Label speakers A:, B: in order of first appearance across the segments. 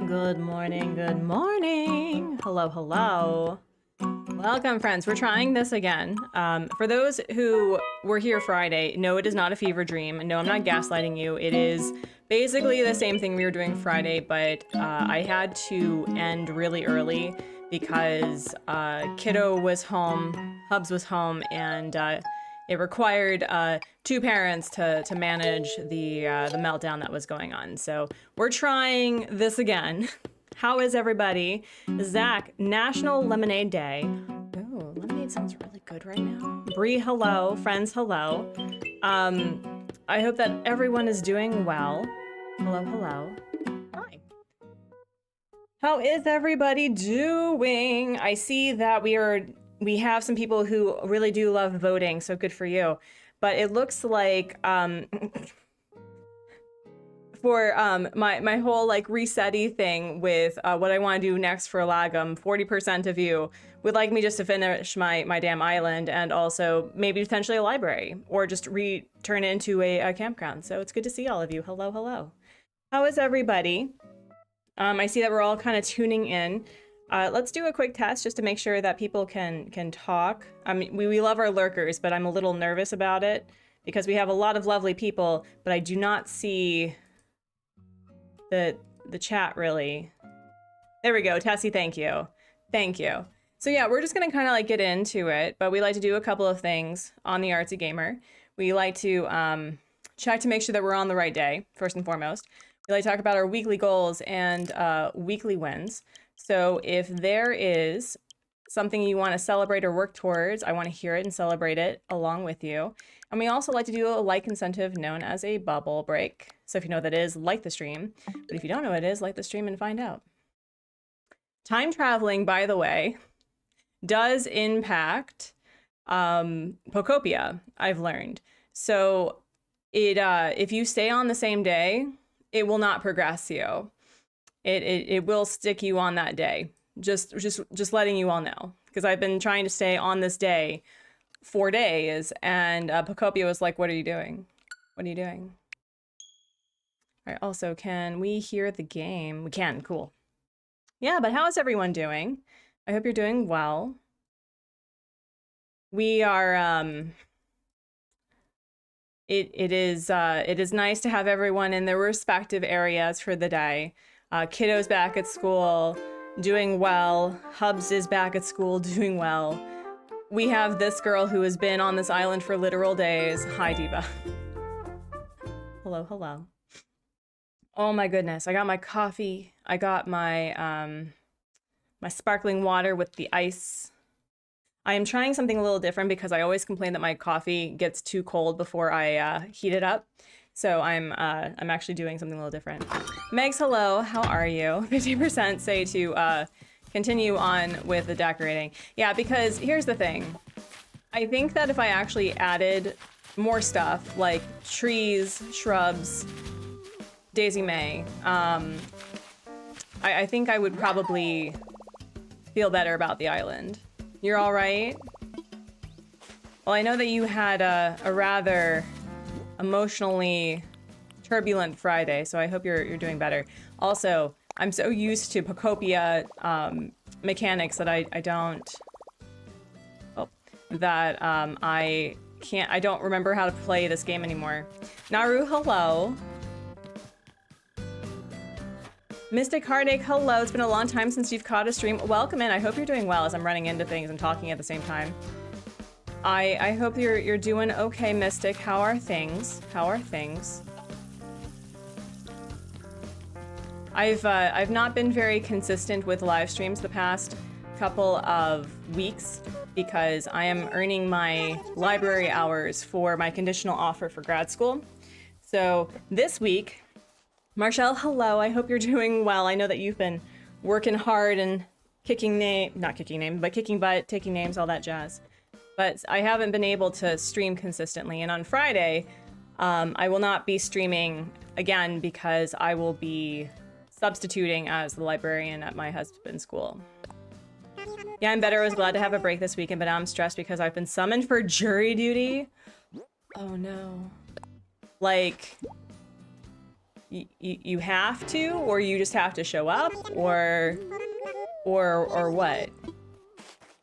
A: Good morning, good morning. Hello, hello. Welcome, friends. We're trying this again. For those who were here Friday, no, it is not a fever dream. No, I'm not gaslighting you. It is basically the same thing we were doing Friday, but I had to end really early because Kiddo was home, Hubs was home, and it required two parents to manage the meltdown that was going on. So we're trying this again. How is everybody? Zach, National Lemonade Day. Oh, lemonade sounds really good right now. Bree, hello. Friends, hello. I hope that everyone is doing well. Hello, hello. Hi. How is everybody doing? I see that we have some people who really do love voting, so good for you. But it looks like for my whole like resetty thing with what I want to do next for Lagom, 40% of you would like me just to finish my damn island and also maybe potentially a library or just turn it into a campground. So it's good to see all of you. Hello, hello. How is everybody? I see that we're all kind of tuning in. Let's do a quick test just to make sure that people can talk. I mean, we love our lurkers, but I'm a little nervous about it because we have a lot of lovely people, but I do not see the chat really. There we go, Tessie, thank you. Thank you. So yeah, we're just gonna kind of like get into it, but we like to do a couple of things on the Artsy Gamer. We like to check to make sure that we're on the right day, first and foremost. We like to talk about our weekly goals and weekly wins. So if there is something you want to celebrate or work towards, I want to hear it and celebrate it along with you. And we also like to do a like incentive known as a bubble break. So if you know what that is, like the stream. But if you don't know what it is, like the stream and find out. Time traveling, by the way, does impact Pocopia, I've learned. So if you stay on the same day, it will not progress you. It will stick you on that day. Just letting you all know, because I've been trying to stay on this day 4 days, and Pocopia was like, "What are you doing? What are you doing?" All right. Also, can we hear the game? We can. Cool. Yeah, but how is everyone doing? I hope you're doing well. We are. It is nice to have everyone in their respective areas for the day. Kiddo's back at school, doing well. Hubs is back at school, doing well. We have this girl who has been on this island for literal days. Hi, Diva. Hello, hello. Oh my goodness, I got my coffee. I got my my sparkling water with the ice. I am trying something a little different because I always complain that my coffee gets too cold before I heat it up. So I'm actually doing something a little different. Megs, hello, how are you? 50% say to continue on with the decorating. Yeah, because here's the thing. I think that if I actually added more stuff like trees, shrubs, Daisy May, I think I would probably feel better about the island. You're all right? Well, I know that you had a rather emotionally turbulent Friday, so I hope you're doing better. Also, I'm so used to Pocopia mechanics that I don't remember how to play this game anymore. Naru, hello. Mystic Heartache, hello. It's been a long time since you've caught a stream. Welcome in. I hope you're doing well as I'm running into things and talking at the same time. I hope you're doing okay, Mystic. How are things? How are things? I've not been very consistent with live streams the past couple of weeks because I am earning my library hours for my conditional offer for grad school. So this week, Marshall, hello. I hope you're doing well. I know that you've been working hard and kicking butt, taking names, all that jazz. But I haven't been able to stream consistently. And on Friday, I will not be streaming again because I will be substituting as the librarian at my husband's school. Yeah, I'm better. I was glad to have a break this weekend, but now I'm stressed because I've been summoned for jury duty. Oh no. Like, you have to, or you just have to show up, or what?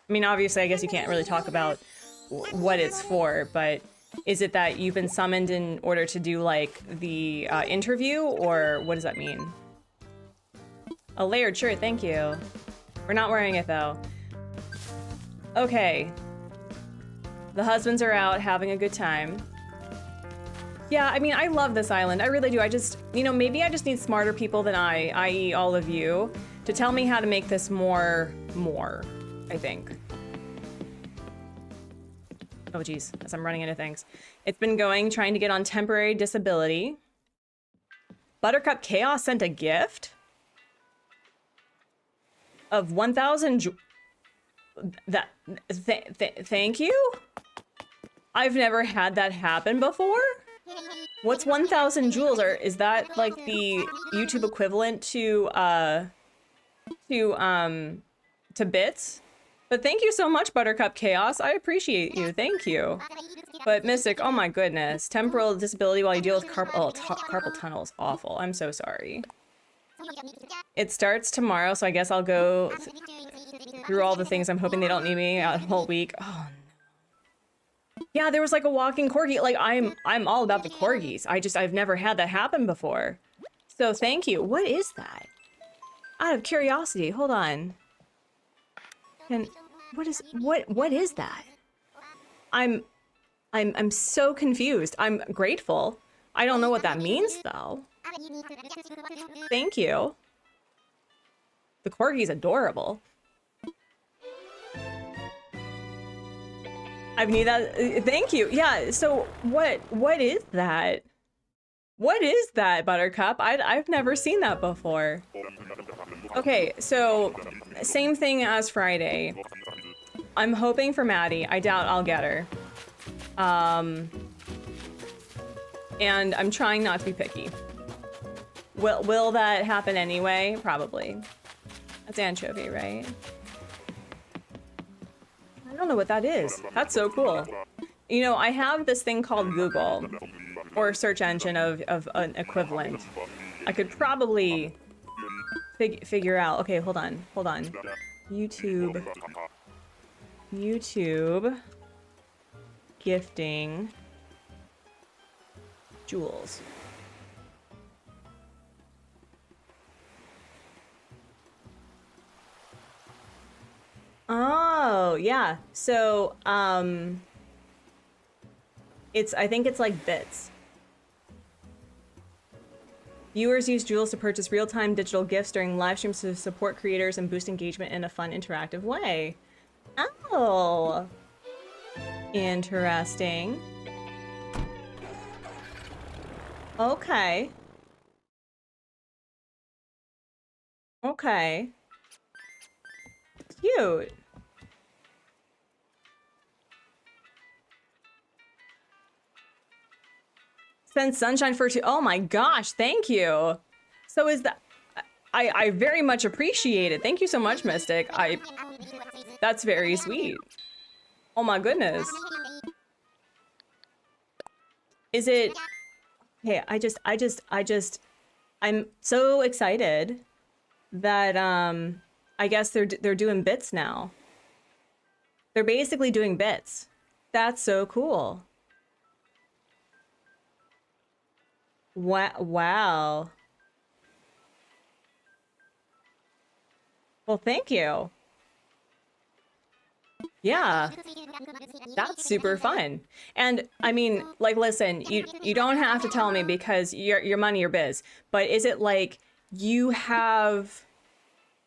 A: I mean, obviously, I guess you can't really talk about what it's for, but is it that you've been summoned in order to do, like, the interview, or what does that mean? A layered shirt, thank you. We're not wearing it, though. Okay. The husbands are out having a good time. Yeah, I mean, I love this island. I really do. I just, you know, maybe I just need smarter people than I, i.e. all of you, to tell me how to make this more, I think. Oh, geez, as I'm running into things. It's been going, trying to get on temporary disability. Buttercup Chaos sent a gift of 1,000 thank you? I've never had that happen before? What's 1,000 jewels? Or is that like the YouTube equivalent to bits? But thank you so much, Buttercup Chaos. I appreciate you. Thank you. But Mystic, oh my goodness. Temporal disability while you deal with carpal tunnel is awful. I'm so sorry. It starts tomorrow, so I guess I'll go through all the things. I'm hoping they don't need me a whole week. Oh no. Yeah, there was like a walking corgi. Like I'm all about the corgis. I've never had that happen before. So thank you. What is that? Out of curiosity, hold on. And what is that? I'm so confused. I'm grateful. I don't know what that means though. Thank you. The corgi's adorable. I need that. Thank you. Yeah. So what is that? What is that, Buttercup? I've never seen that before. Okay, so same thing as Friday. I'm hoping for Maddie. I doubt I'll get her. And I'm trying not to be picky. Will that happen anyway? Probably. That's anchovy, right? I don't know what that is. That's so cool. You know, I have this thing called Google, or search engine of an equivalent. I could probably figure out. Okay, hold on. YouTube gifting jewels. Oh, yeah. So, I think it's like bits. Viewers use jewels to purchase real-time digital gifts during live streams to support creators and boost engagement in a fun, interactive way. Oh. Interesting. Okay. Okay. Cute. Send sunshine for two. Oh my gosh, thank you. So is that... I very much appreciate it. Thank you so much, Mystic. That's very sweet. Oh my goodness. Is it... Hey, I'm so excited that, I guess they're doing bits now. They're basically doing bits. That's so cool. Wow. Well, thank you. Yeah. That's super fun. And I mean, like, listen, you don't have to tell me because your money, your biz, but is it like you have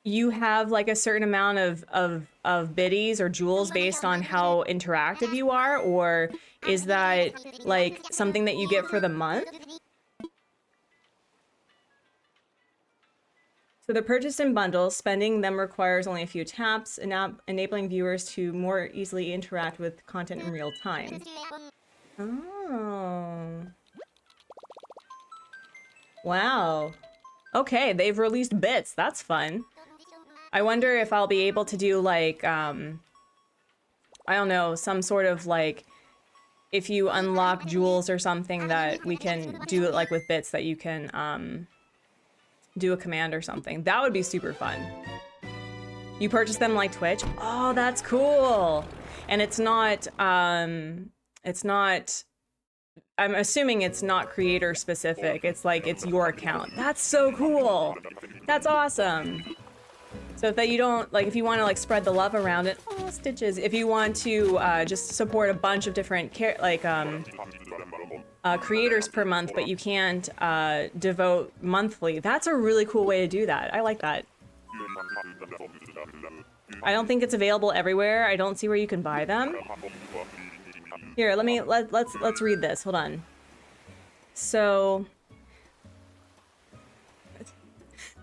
A: like a certain amount of biddies or jewels based on how interactive you are, or is that like something that you get for the month? So they're purchased in bundles. Spending them requires only a few taps, enabling viewers to more easily interact with content in real time. Oh. Wow. Okay, they've released bits. That's fun. I wonder if I'll be able to do like, I don't know, some sort of like if you unlock jewels or something that we can do it like with bits that you can do a command or something. That would be super fun. You purchase them like Twitch? Oh, that's cool. And it's not, I'm assuming it's not creator specific. It's like, it's your account. That's so cool. That's awesome. So that you don't, like, if you want to like spread the love around it, oh, stitches. If you want to just support a bunch of different creators per month, but you can't devote monthly, that's a really cool way to do that. I like that. I don't think it's available everywhere. I don't see where you can buy them. Here, let's read this. Hold on. So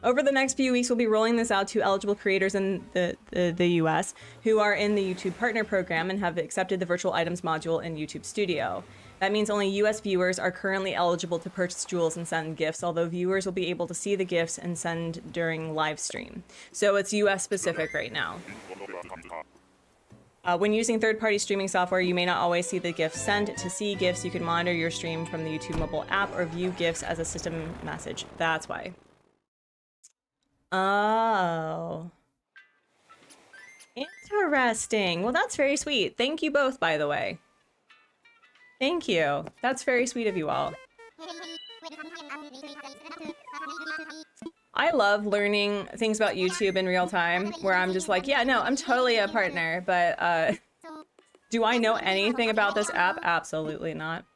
A: over the next few weeks, we'll be rolling this out to eligible creators in the US who are in the YouTube Partner Program and have accepted the virtual items module in YouTube Studio. That means only US viewers are currently eligible to purchase jewels and send gifts, although viewers will be able to see the gifts and send during live stream. So it's US specific right now. When using third-party streaming software, you may not always see the gifts sent. To see gifts, you can monitor your stream from the YouTube mobile app or view gifts as a system message. That's why. Oh. Interesting. Well, that's very sweet. Thank you both, by the way. Thank you. That's very sweet of you all. I love learning things about YouTube in real time, where I'm just like, yeah, no, I'm totally a partner, but do I know anything about this app? Absolutely not.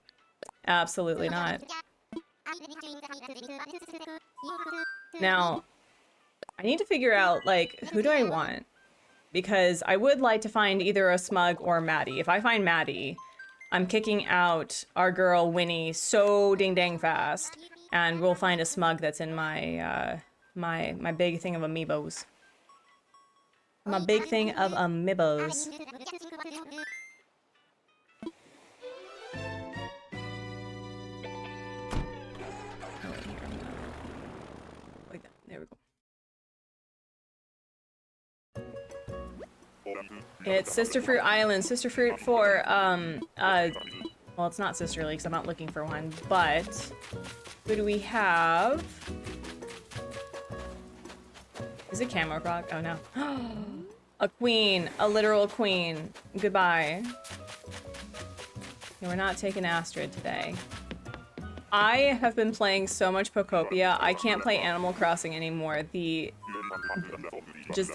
A: Absolutely not. Now, I need to figure out, like, who do I want? Because I would like to find either a Smug or Maddie. If I find Maddie, I'm kicking out our girl Winnie so ding dang fast, and we'll find a Smug that's in my my big thing of amiibos. My big thing of amiibos. Like that. There we go. It's Sister Fruit Island. Sister Fruit for, well, it's not sisterly because I'm not looking for one, but who do we have? Is it Camo Rock? Oh no. A queen. A literal queen. Goodbye. No, we're not taking Astrid today. I have been playing so much Pokopia, I can't play Animal Crossing anymore.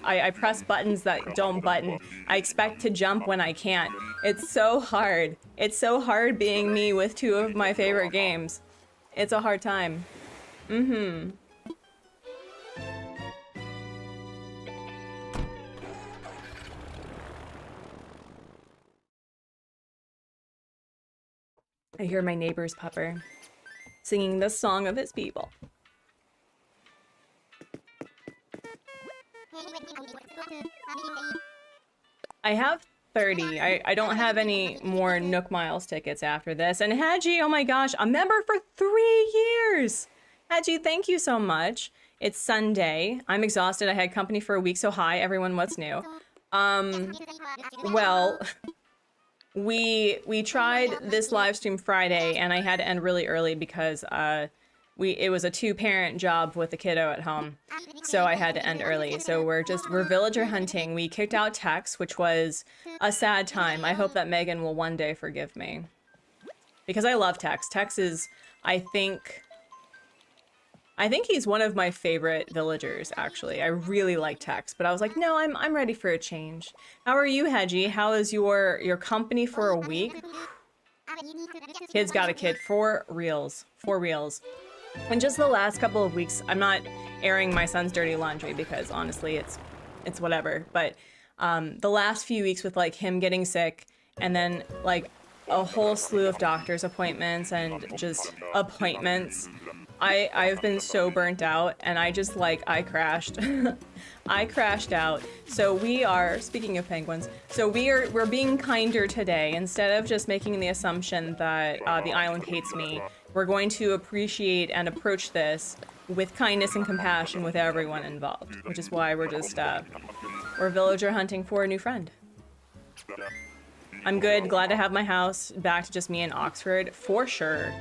A: I press buttons that don't button. I expect to jump when I can't. It's so hard. It's so hard being me with two of my favorite games. It's a hard time. Mm-hmm. I hear my neighbor's pupper singing the song of his people. I have 30. I don't have any more Nook Miles tickets after this. And Haji, oh my gosh, a member for 3 years! Haji, thank you so much. It's Sunday. I'm exhausted. I had company for a week, so hi everyone, what's new? Well, we tried this live stream Friday and I had to end really early because it was a 2-parent job with a kiddo at home, so I had to end early. So we're villager hunting. We kicked out Tex, which was a sad time. I hope that Megan will one day forgive me, because I love Tex. Tex is, I think he's one of my favorite villagers, actually. I really like Tex, but I was like, no, I'm ready for a change. How are you, Hedgie? How is your company for a week? Kid's got a kid. For reals. For reals. And just the last couple of weeks, I'm not airing my son's dirty laundry because honestly, it's whatever. But the last few weeks with like him getting sick and then like a whole slew of doctor's appointments and just appointments, I've been so burnt out, and I just like, I crashed. I crashed out. So we are, speaking of penguins, so we're being kinder today. Instead of just making the assumption that the island hates me, we're going to appreciate and approach this with kindness and compassion with everyone involved, which is why we're just, we're villager hunting for a new friend. I'm good. Glad to have my house back to just me in Oxford, for sure.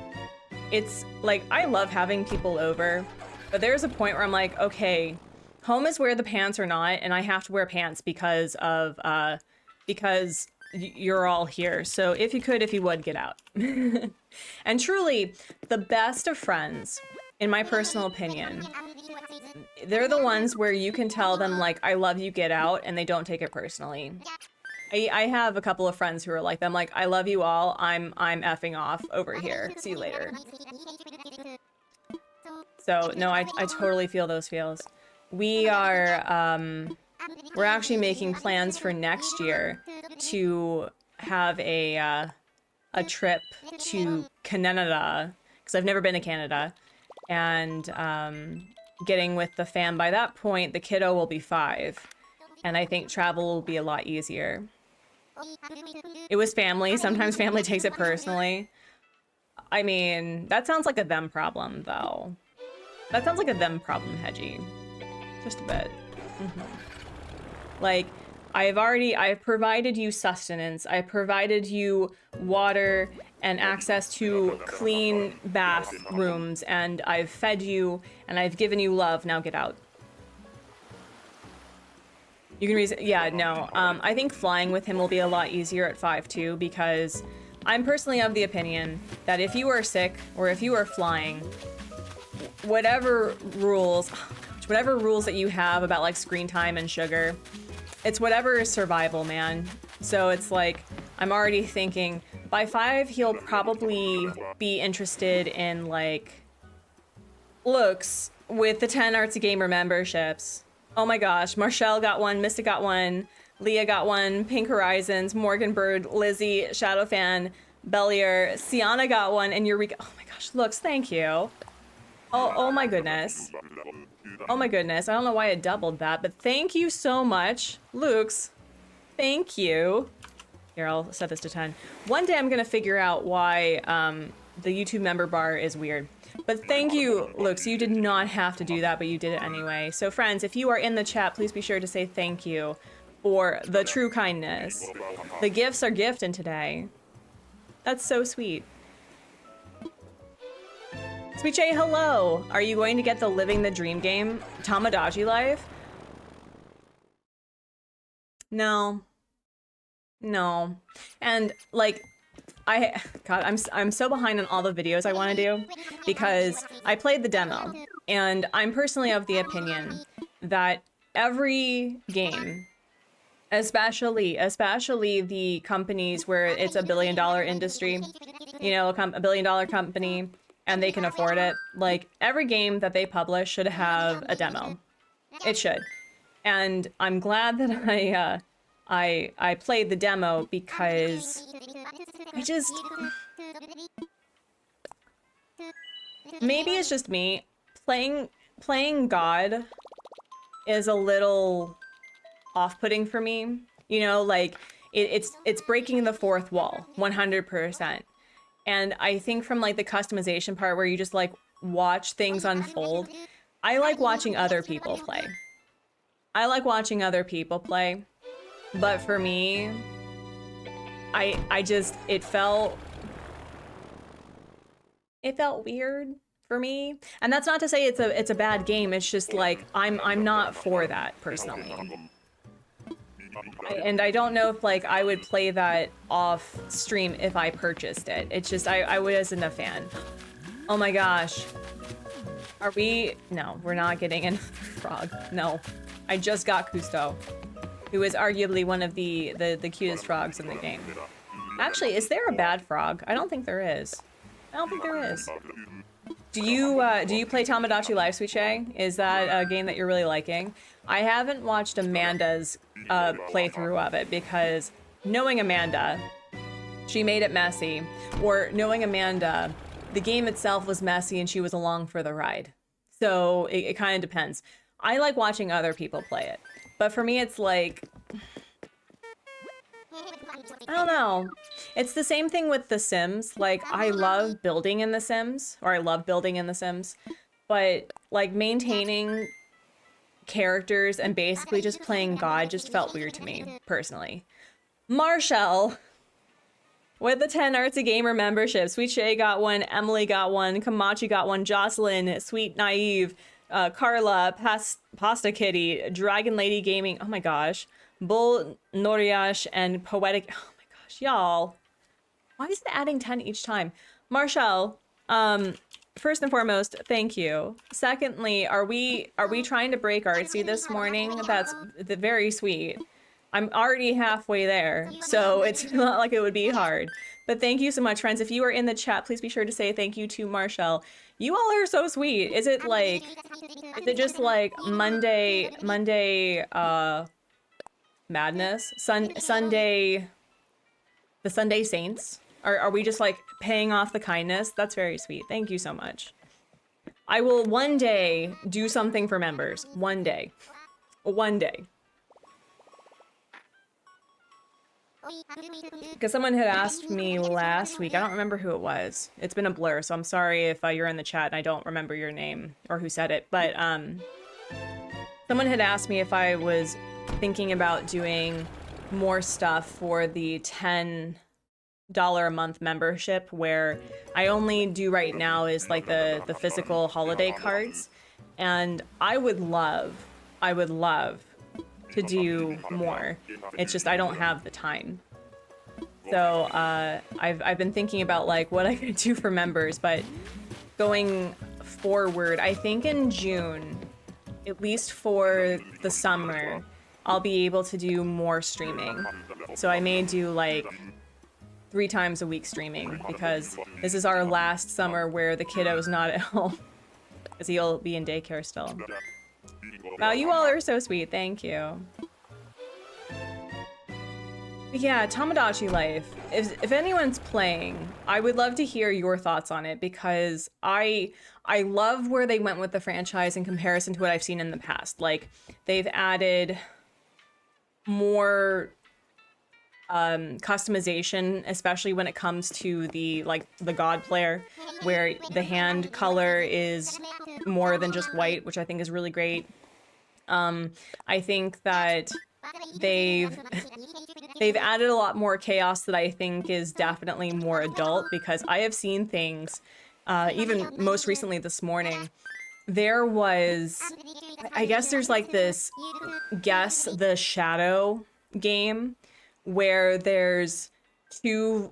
A: It's like, I love having people over, but there's a point where I'm like, okay, home is where the pants are not, and I have to wear pants because of, because you're all here. So if you would, get out. And truly, the best of friends, in my personal opinion, they're the ones where you can tell them, like, I love you, get out, and they don't take it personally. I have a couple of friends who are like them, like, I love you all, I'm effing off over here. See you later. So, no, I totally feel those feels. We are, we're actually making plans for next year to have a trip to Canada, because I've never been to Canada, and getting with the fam. By that point, the kiddo will be 5, and I think travel will be a lot easier. It was family. Sometimes family takes it personally. I mean, that sounds like a them problem, though. That sounds like a them problem, Hedgie. Just a bit. Like, I've provided you sustenance. I've provided you water and access to clean bathrooms, and I've fed you, and I've given you love. Now get out. You can reason, yeah, no. I think flying with him will be a lot easier at 5 too, because I'm personally of the opinion that if you are sick or if you are flying, whatever rules that you have about like screen time and sugar, it's whatever is survival, man. So it's like, I'm already thinking by 5, he'll probably be interested in like looks with the 10 Artsy Gamer memberships. Oh my gosh, Marshall got one, Mystic got one, Leah got one, Pink Horizons, Morgan Bird, Lizzie, Shadowfan, Bellier, Sienna got one, and Eureka. Oh my gosh, looks, thank you. Oh my goodness. Oh my goodness, I don't know why it doubled that, but thank you so much. Lukes, thank you. Here, I'll set this to 10. One day I'm gonna figure out why the YouTube member bar is weird. But thank you, Lukes. You did not have to do that, but you did it anyway. So friends, if you are in the chat, please be sure to say thank you for the true kindness. The gifts are gifting today. That's so sweet. Sweet J, hello. Are you going to get the Living the Dream game Tamagotchi life? No. No. And like, I'm so behind on all the videos I want to do because I played the demo, and I'm personally of the opinion that every game, especially the companies where it's $1 billion industry, you know, a $1 billion company, and they can afford it, like every game that they publish should have a demo. It should. And I'm glad that I played the demo because maybe it's just me, playing God is a little off-putting for me. You know, like it's breaking the fourth wall 100%. And I think from like the customization part where you just like watch things unfold, I like watching other people play. But for me, it felt weird for me. And that's not to say it's a bad game. It's just like I'm not for that personally. And I don't know if like I would play that off stream if I purchased it. It's just I wasn't a fan. Oh my gosh. Are we? No, we're not getting another frog. No. I just got Cousteau, who is arguably one of the cutest frogs in the game. Actually, is there a bad frog? I don't think there is. Do you play Tamagotchi Live, Sweet Shay? Is that a game that you're really liking? I haven't watched Amanda's playthrough of it because knowing Amanda, she made it messy. Or knowing Amanda, the game itself was messy and she was along for the ride. So it kind of depends. I like watching other people play it. But for me, it's like, I don't know. It's the same thing with The Sims. Like, I love building in The Sims, but like maintaining characters and basically just playing God just felt weird to me, personally. Marshall, With the 10 Artsy Gamer memberships, Sweet Shay got one, Emily got one, Kamachi got one, Jocelyn, Sweet Naive, Carla, Pasta Kitty, Dragon Lady Gaming, oh my gosh, Bull Noriash, and Poetic, oh my gosh, y'all. Why is it adding 10 each time? Marshall, first and foremost, thank you. Secondly, are we trying to break Artsy this morning? That's very sweet. I'm already halfway there, so it's not like it would be hard. But thank you so much, friends. If you are in the chat, please be sure to say thank you to Marshall. You all are so sweet. Is it just like Monday, madness? Sunday, the Sunday Saints? Are we just like paying off the kindness? That's very sweet. Thank you so much. I will one day do something for members. One day. One day. Because someone had asked me last week, I don't remember who it was. It's been a blur, so I'm sorry if you're in the chat and I don't remember your name or who said it. But someone had asked me if I was thinking about doing more stuff for the $10 a month membership, where I only do right now is like the physical holiday cards. And I would love to do more. It's just I don't have the time. So I've been thinking about like what I could do for members, but going forward, I think in June, at least for the summer, I'll be able to do more streaming. So I may do like 3 times a week streaming, because this is our last summer where the kiddo's not at home, because he'll be in daycare still. Wow, you all are so sweet. Thank you. But yeah, Tamagotchi Life. If anyone's playing, I would love to hear your thoughts on it, because I love where they went with the franchise in comparison to what I've seen in the past. Like, they've added more customization, especially when it comes to the God player, where the hand color is more than just white, which I think is really great. I think that they've added a lot more chaos that I think is definitely more adult, because I have seen things, even most recently this morning, there was, I guess there's like this guess the shadow game where there's 2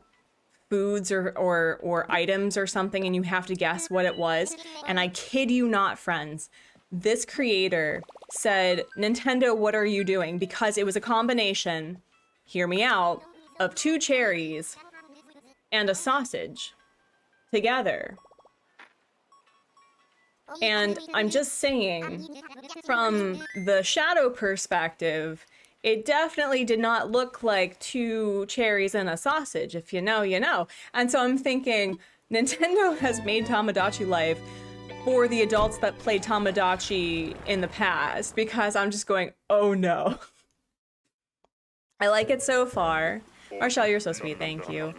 A: foods or items or something, and you have to guess what it was. And I kid you not, friends, this creator said, "Nintendo, what are you doing?" Because it was a combination, hear me out, of 2 cherries and a sausage together. And I'm just saying, from the shadow perspective, it definitely did not look like 2 cherries and a sausage. If you know, you know. And so I'm thinking, Nintendo has made Tamagotchi Life for the adults that played Tamagotchi in the past, because I'm just going, oh no. I like it so far. Marshall, you're so sweet, thank you.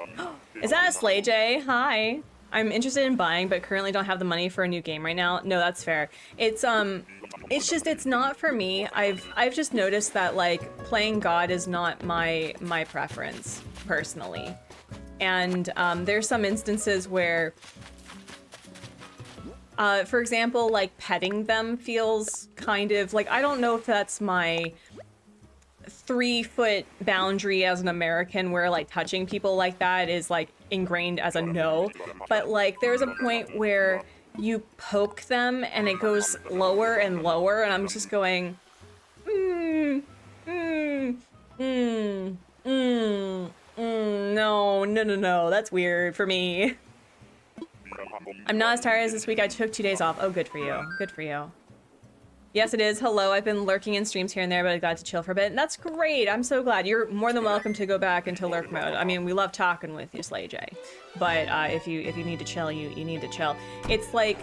A: Is that a Slay J? Hi. I'm interested in buying, but currently don't have the money for a new game right now. No, that's fair. It's just, it's not for me. I've just noticed that like playing God is not my preference personally. And there's some instances where, for example, like petting them feels kind of like, I don't know if that's my 3-foot boundary as an American, where like touching people like that is like ingrained as a no. But like there's a point where you poke them and it goes lower and lower, and I'm just going, no, that's weird for me. I'm not as tired as this week. I took 2 days off. Oh, good for you. Good for you. Yes, it is. Hello, I've been lurking in streams here and there, but I got to chill for a bit. And that's great. I'm so glad. You're more than welcome to go back into lurk mode. I mean, we love talking with you, Slay J. But if you need to chill, you need to chill. It's like,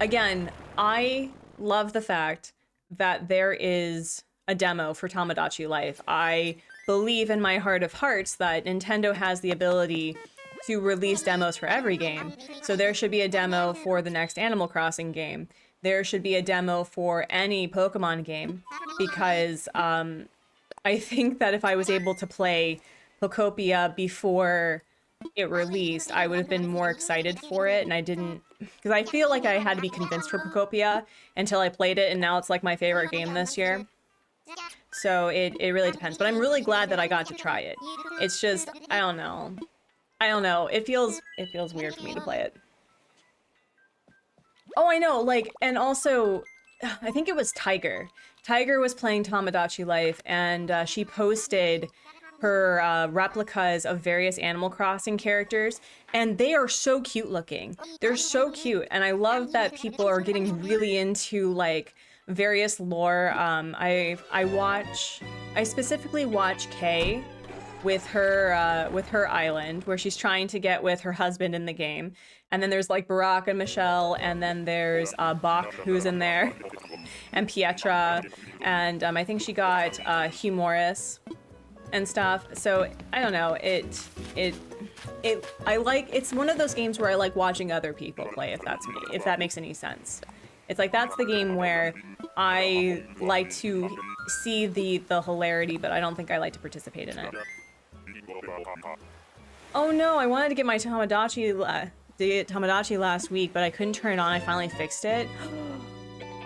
A: again, I love the fact that there is a demo for Tamagotchi Life. I believe in my heart of hearts that Nintendo has the ability to release demos for every game. So there should be a demo for the next Animal Crossing game. There should be a demo for any Pokemon game, because I think that if I was able to play Pocopia before it released, I would have been more excited for it, and I didn't, because I feel like I had to be convinced for Pocopia until I played it, and now it's like my favorite game this year. So it really depends, but I'm really glad that I got to try it. It's just, I don't know. It feels weird for me to play it. Oh, I know, like, and also, I think it was Tiger. Tiger was playing Tamagotchi Life, and she posted her replicas of various Animal Crossing characters, and they are so cute looking. They're so cute, and I love that people are getting really into, like, various lore. I specifically watch Kay with her island, where she's trying to get with her husband in the game. And then there's like Barack and Michelle, and then there's Bach, who's in there, and Pietra, and I think she got Hugh Morris and stuff. So I don't know. It's one of those games where I like watching other people play, if that makes any sense. It's like that's the game where I like to see the hilarity, but I don't think I like to participate in it. Oh no, I wanted to get my Tamagotchi last week, but I couldn't turn it on. I finally fixed it.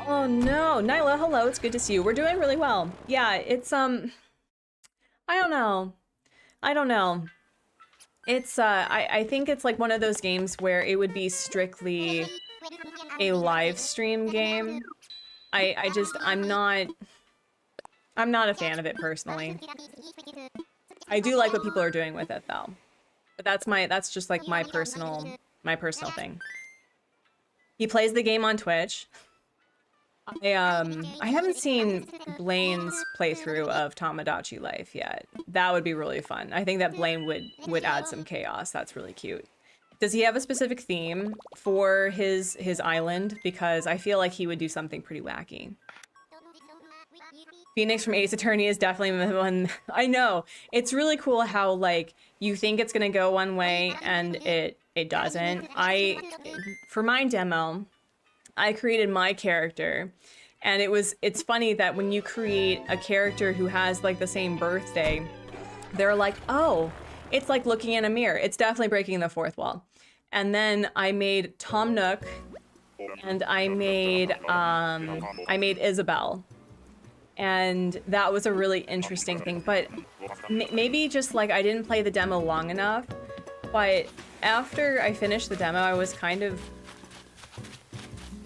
A: Oh no, Nyla, hello, it's good to see you. We're doing really well. Yeah, it's I don't know. It's I think it's like one of those games where it would be strictly a live stream game. I'm not a fan of it personally. I do like what people are doing with it though. But that's just like my personal thing. He plays the game on Twitch. I haven't seen Blaine's playthrough of Tamagotchi Life yet. That would be really fun. I think that Blaine would add some chaos. That's really cute. Does he have a specific theme for his island? Because I feel like he would do something pretty wacky. Phoenix from Ace Attorney is definitely the one. I know. It's really cool how like you think it's gonna go one way and it doesn't. For my demo, I created my character, and it's funny that when you create a character who has like the same birthday, they're like, oh, it's like looking in a mirror. It's definitely breaking the fourth wall. And then I made Tom Nook, and I made Isabel. And that was a really interesting thing, but maybe just like I didn't play the demo long enough, but after I finished the demo, I was kind of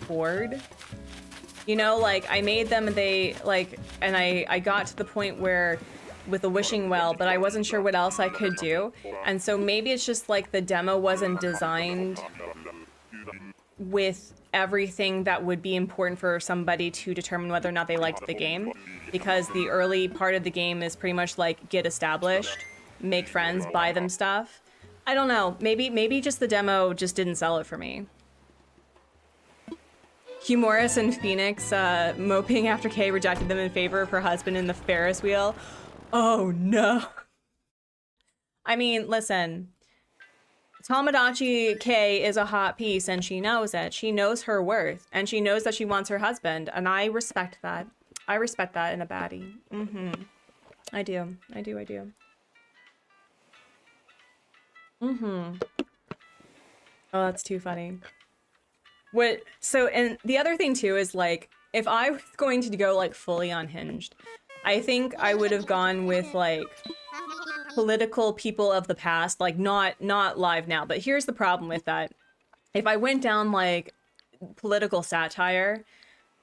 A: bored. You know, like I made them and I got to the point where with the wishing well, but I wasn't sure what else I could do. And so maybe it's just like the demo wasn't designed with everything that would be important for somebody to determine whether or not they liked the game, because the early part of the game is pretty much like get established, make friends, buy them stuff. I don't know, maybe just the demo just didn't sell it for me. Hugh Morris and Phoenix moping after Kay rejected them in favor of her husband in the Ferris wheel. Oh no. I mean, listen, Tamagotchi Kay is a hot piece, and she knows it. She knows her worth, and she knows that she wants her husband, and I respect that. I respect that in a baddie. I do. Oh, that's too funny. And the other thing too is like, if I was going to go like fully unhinged, I think I would have gone with like political people of the past, like not live now. But here's the problem with that. If I went down like political satire,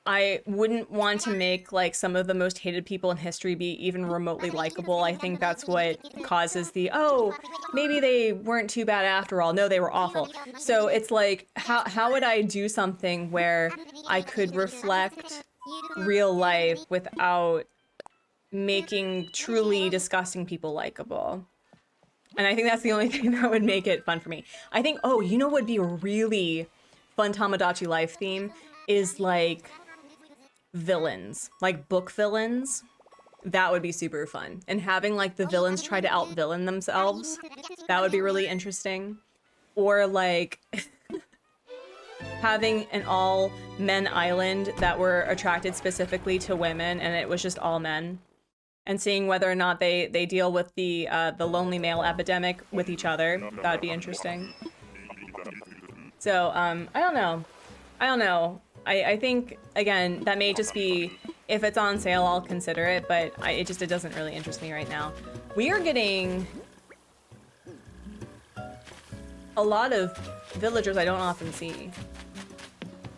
A: I wouldn't want to make like some of the most hated people in history be even remotely likable. I think that's what causes oh, maybe they weren't too bad after all. No, they were awful. So it's like, how would I do something where I could reflect real life without making truly disgusting people likable? And I think that's the only thing that would make it fun for me. I think, oh, you know what would be a really fun Tamagotchi Life theme is like villains, like book villains. That would be super fun. And having like the villains try to out-villain themselves, that would be really interesting. Or like having an all-men island that were attracted specifically to women and it was just all men. and seeing whether or not they deal with the lonely male epidemic with each other. That'd be interesting. So I don't know. I don't know. I think again that may just be, if it's on sale I'll consider it, but it doesn't really interest me right now. We are getting a lot of villagers I don't often see.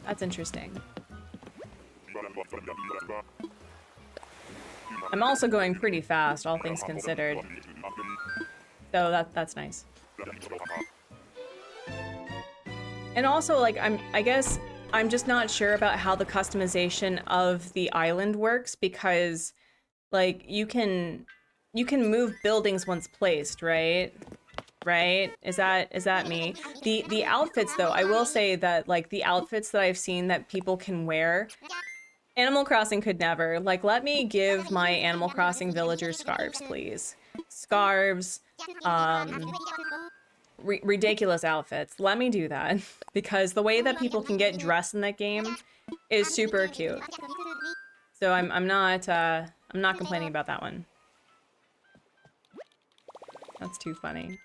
A: That's interesting. I'm also going pretty fast, all things considered. So that's nice. And also, like, I guess I'm just not sure about how the customization of the island works, because like you can move buildings once placed, right? Right? Is that me? The outfits though, I will say that like the outfits that I've seen that people can wear, Animal Crossing could never. Like, let me give my Animal Crossing villagers scarves, please. Scarves, ridiculous outfits. Let me do that, because the way that people can get dressed in that game is super cute. So I'm not complaining about that one. That's too funny.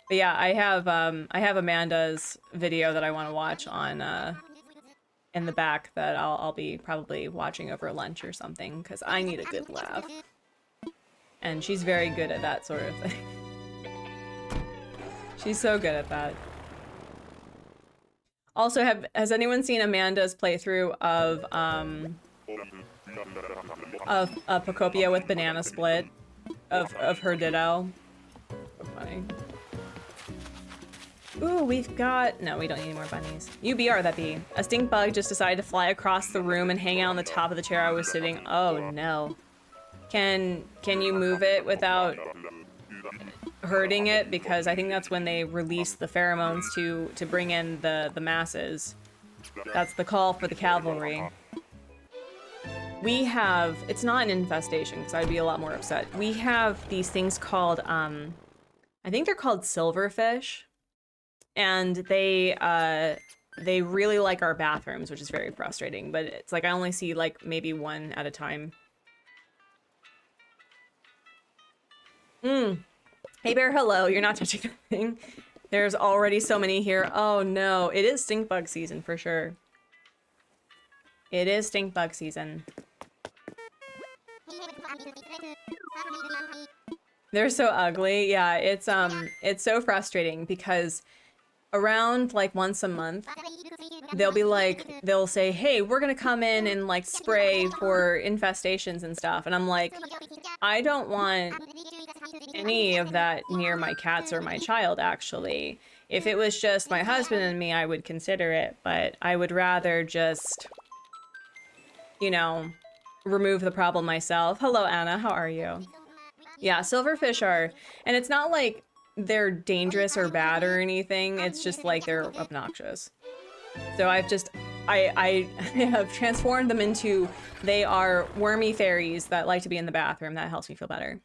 A: But yeah, I have Amanda's video that I want to watch on in the back that I'll be probably watching over lunch or something, because I need a good laugh. And she's very good at that sort of thing. She's so good at that. Also, has anyone seen Amanda's playthrough of Pocopia with Banana Split? Of her Ditto? So funny. Ooh, we've got... No, we don't need any more bunnies. UBR, that be. A stink bug just decided to fly across the room and hang out on the top of the chair I was sitting. Oh, no. Can you move it without hurting it? Because I think that's when they release the pheromones to bring in the masses. That's the call for the cavalry. We have... It's not an infestation, because I'd be a lot more upset. We have these things called... I think they're called silverfish. And they really like our bathrooms, which is very frustrating, but it's like I only see like maybe one at a time. Hey bear, hello. You're not touching anything. There's already so many here. Oh no, it is stink bug season for sure. It is stink bug season. They're so ugly. Yeah, it's so frustrating because around like once a month, they'll say, hey, we're gonna come in and like spray for infestations and stuff. And I'm like, I don't want any of that near my cats or my child, actually. If it was just my husband and me, I would consider it, but I would rather just, you know, remove the problem myself. Hello, Anna, how are you? Yeah, silverfish are, and it's not like they're dangerous or bad or anything, it's just like they're obnoxious. So I have transformed them into, they are wormy fairies that like to be in the bathroom. That helps me feel better.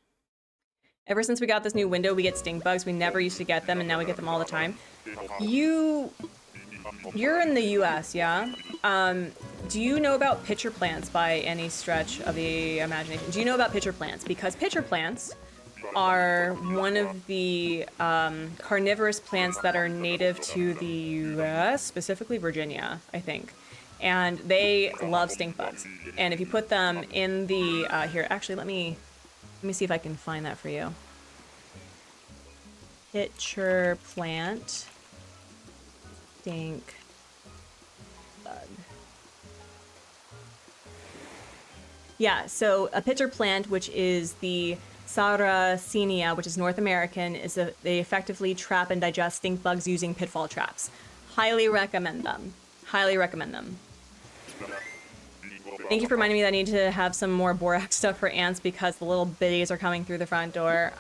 A: Ever since we got this new window, we get stink bugs. We never used to get them, and now we get them all the time. You're in the US, yeah? Do you know about pitcher plants by any stretch of the imagination? Do you know about pitcher plants? Because pitcher plants are one of the carnivorous plants that are native to the US, specifically Virginia, I think. And they love stink bugs. And if you put them in the, here, actually, let me see if I can find that for you. Pitcher plant, stink bug. Yeah, so a pitcher plant, which is the Sarracenia, which is North American, they effectively trap and digest stink bugs using pitfall traps. Highly recommend them. Highly recommend them. Thank you for reminding me that I need to have some more borax stuff for ants because the little bitties are coming through the front door.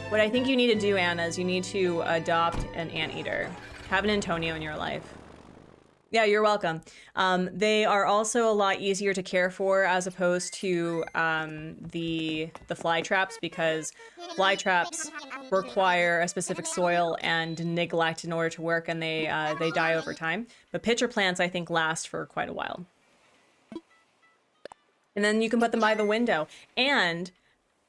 A: What I think you need to do, Anna, is you need to adopt an anteater. Have an Antonio in your life. Yeah, you're welcome. They are also a lot easier to care for as opposed to the fly traps, because fly traps require a specific soil and neglect in order to work, and they die over time. But pitcher plants, I think, last for quite a while. And then you can put them by the window. And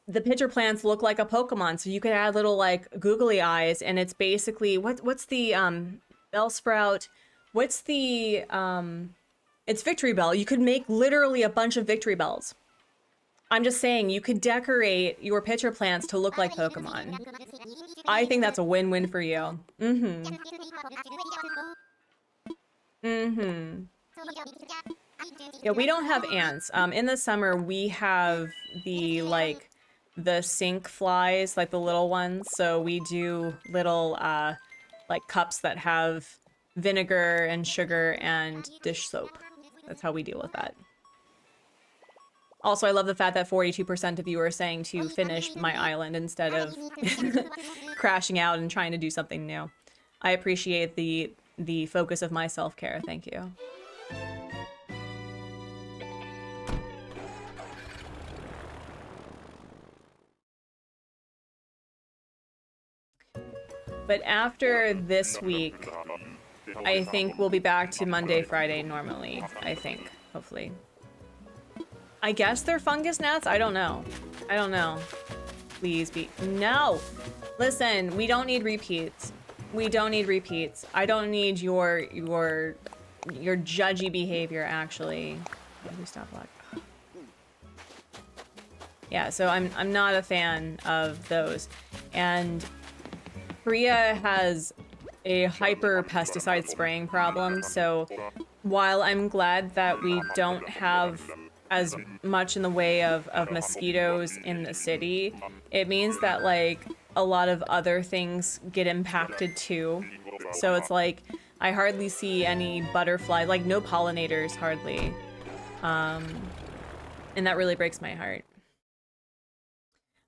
A: the pitcher plants look like a Pokemon, so you could add little like googly eyes, and it's basically what's the Bellsprout? What's the it's Victory Bell. You could make literally a bunch of Victory Bells. I'm just saying, you could decorate your pitcher plants to look like Pokemon. I think that's a win-win for you. Mm-hmm. Mm-hmm. Yeah, we don't have ants. In the summer, we have the sink flies, like the little ones. So we do little, like cups that have vinegar and sugar and dish soap. That's how we deal with that. Also, I love the fact that 42% of you are saying to finish my island instead of crashing out and trying to do something new. I appreciate the focus of my self-care. Thank you. But after this week, I think we'll be back to Monday, Friday normally, I think, hopefully. I guess they're fungus gnats? I don't know. I don't know. Please be... No! Listen, we don't need repeats. We don't need repeats. I don't need your judgy behavior, actually. How do we stop luck? Yeah, so I'm not a fan of those. And Korea has a hyper pesticide spraying problem, so while I'm glad that we don't have as much in the way of mosquitoes in the city, it means that like a lot of other things get impacted too. So it's like I hardly see any butterfly, like no pollinators hardly. And that really breaks my heart.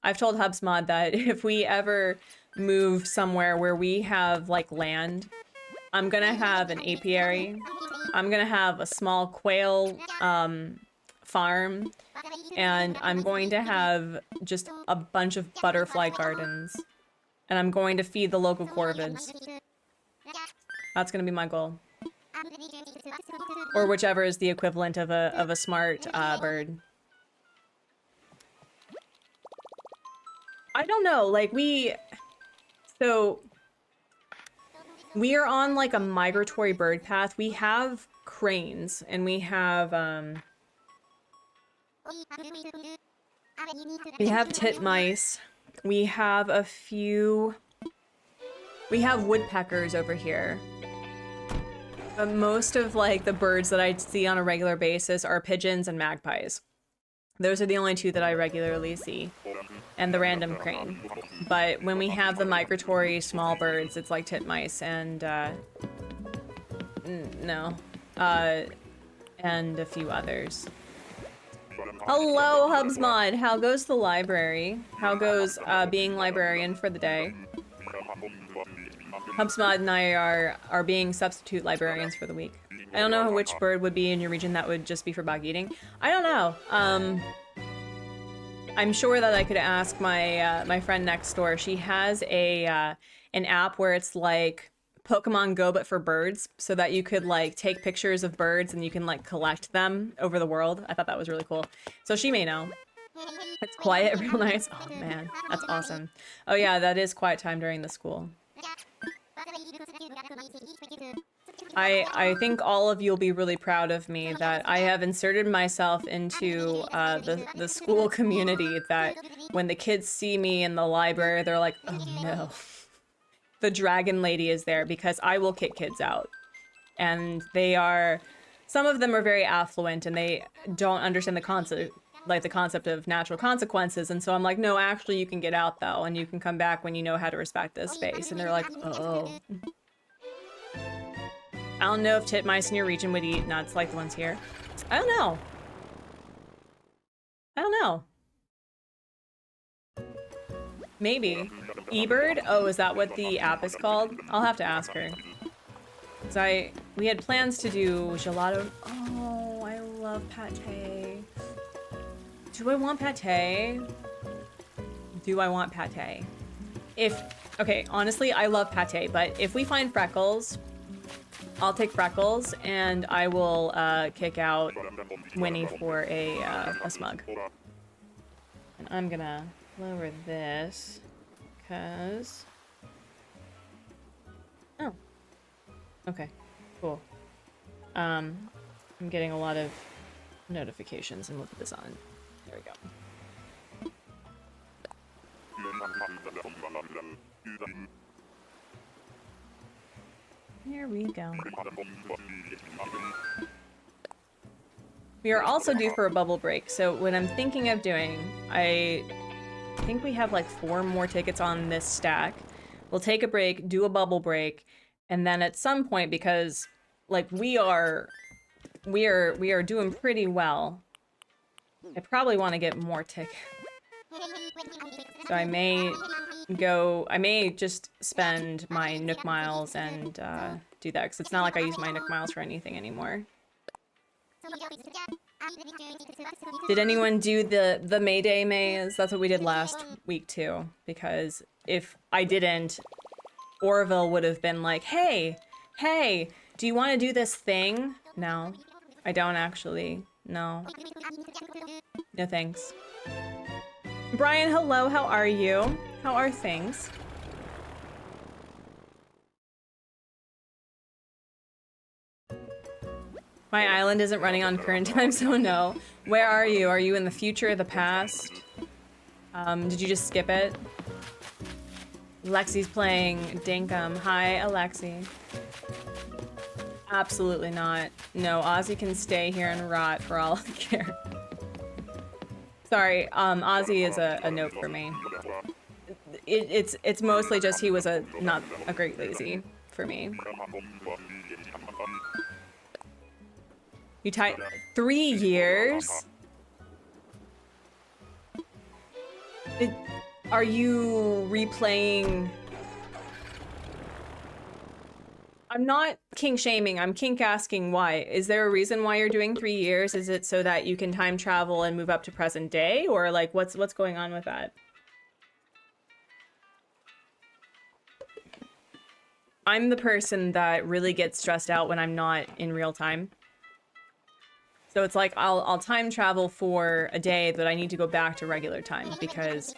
A: I've told HubsMod that if we ever move somewhere where we have like land, I'm gonna have an apiary. I'm gonna have a small quail farm, and I'm going to have just a bunch of butterfly gardens, and I'm going to feed the local corvids. That's gonna be my goal, or whichever is the equivalent of a smart bird. I don't know, like so we are on like a migratory bird path. We have cranes and we have titmice. We have a few, we have woodpeckers over here. But most of like the birds that I see on a regular basis are pigeons and magpies. Those are the only two that I regularly see. And the random crane. But when we have the migratory small birds, it's like titmice and and a few others. Hello, HubsMod. How goes the library? How goes being librarian for the day? HubsMod and I are being substitute librarians for the week. I don't know which bird would be in your region that would just be for bug eating. I don't know. I'm sure that I could ask my my friend next door. She has an app where it's like Pokemon Go but for birds, so that you could like take pictures of birds and you can like collect them over the world. I thought that was really cool. So she may know. It's quiet, real nice. Oh man, that's awesome. Oh yeah, that is quiet time during the school. I think all of you will be really proud of me that I have inserted myself into the school community, that when the kids see me in the library, they're like, oh no. The dragon lady is there, because I will kick kids out. And they are, some of them are very affluent and they don't understand the concept of natural consequences. And so I'm like, no, actually you can get out though, and you can come back when you know how to respect this space. And they're like, oh. I don't know if titmice in your region would eat nuts like the ones here. I don't know. I don't know. Maybe. eBird? Oh, is that what the app is called? I'll have to ask her. Because we had plans to do gelato. Oh, I love pate. Do I want pate? Do I want pate? Okay, honestly, I love pate, but if we find freckles, I'll take Freckles, and I will kick out Winnie for a smug. And I'm gonna lower this, because... Oh. Okay, cool. I'm getting a lot of notifications, and we'll put this on. There we go. Here we go. We are also due for a bubble break, so what I'm thinking of doing, I think we have like 4 more tickets on this stack. We'll take a break, do a bubble break, and then at some point, because like we are doing pretty well, I probably want to get more tickets. So I may just spend my Nook Miles and do that, because it's not like I use my Nook Miles for anything anymore. Did anyone do the Mayday maze? That's what we did last week too, because if I didn't, Orville would have been like, hey, do you want to do this thing? No, I don't actually. No. No thanks. Brian, hello, how are you? How are things? My island isn't running on current time, so no. Where are you? Are you in the future or the past? Did you just skip it? Lexi's playing Dinkum. Hi, Alexi. Absolutely not. No, Ozzy can stay here and rot for all I care. Sorry, Ozzy is a nope for me. It's mostly just he was not a great lazy for me. You type 3 years? Are you replaying? I'm not kink shaming, I'm kink asking why. Is there a reason why you're doing 3 years? Is it so that you can time travel and move up to present day? Or like what's going on with that? I'm the person that really gets stressed out when I'm not in real time. So it's like I'll time travel for a day, but I need to go back to regular time because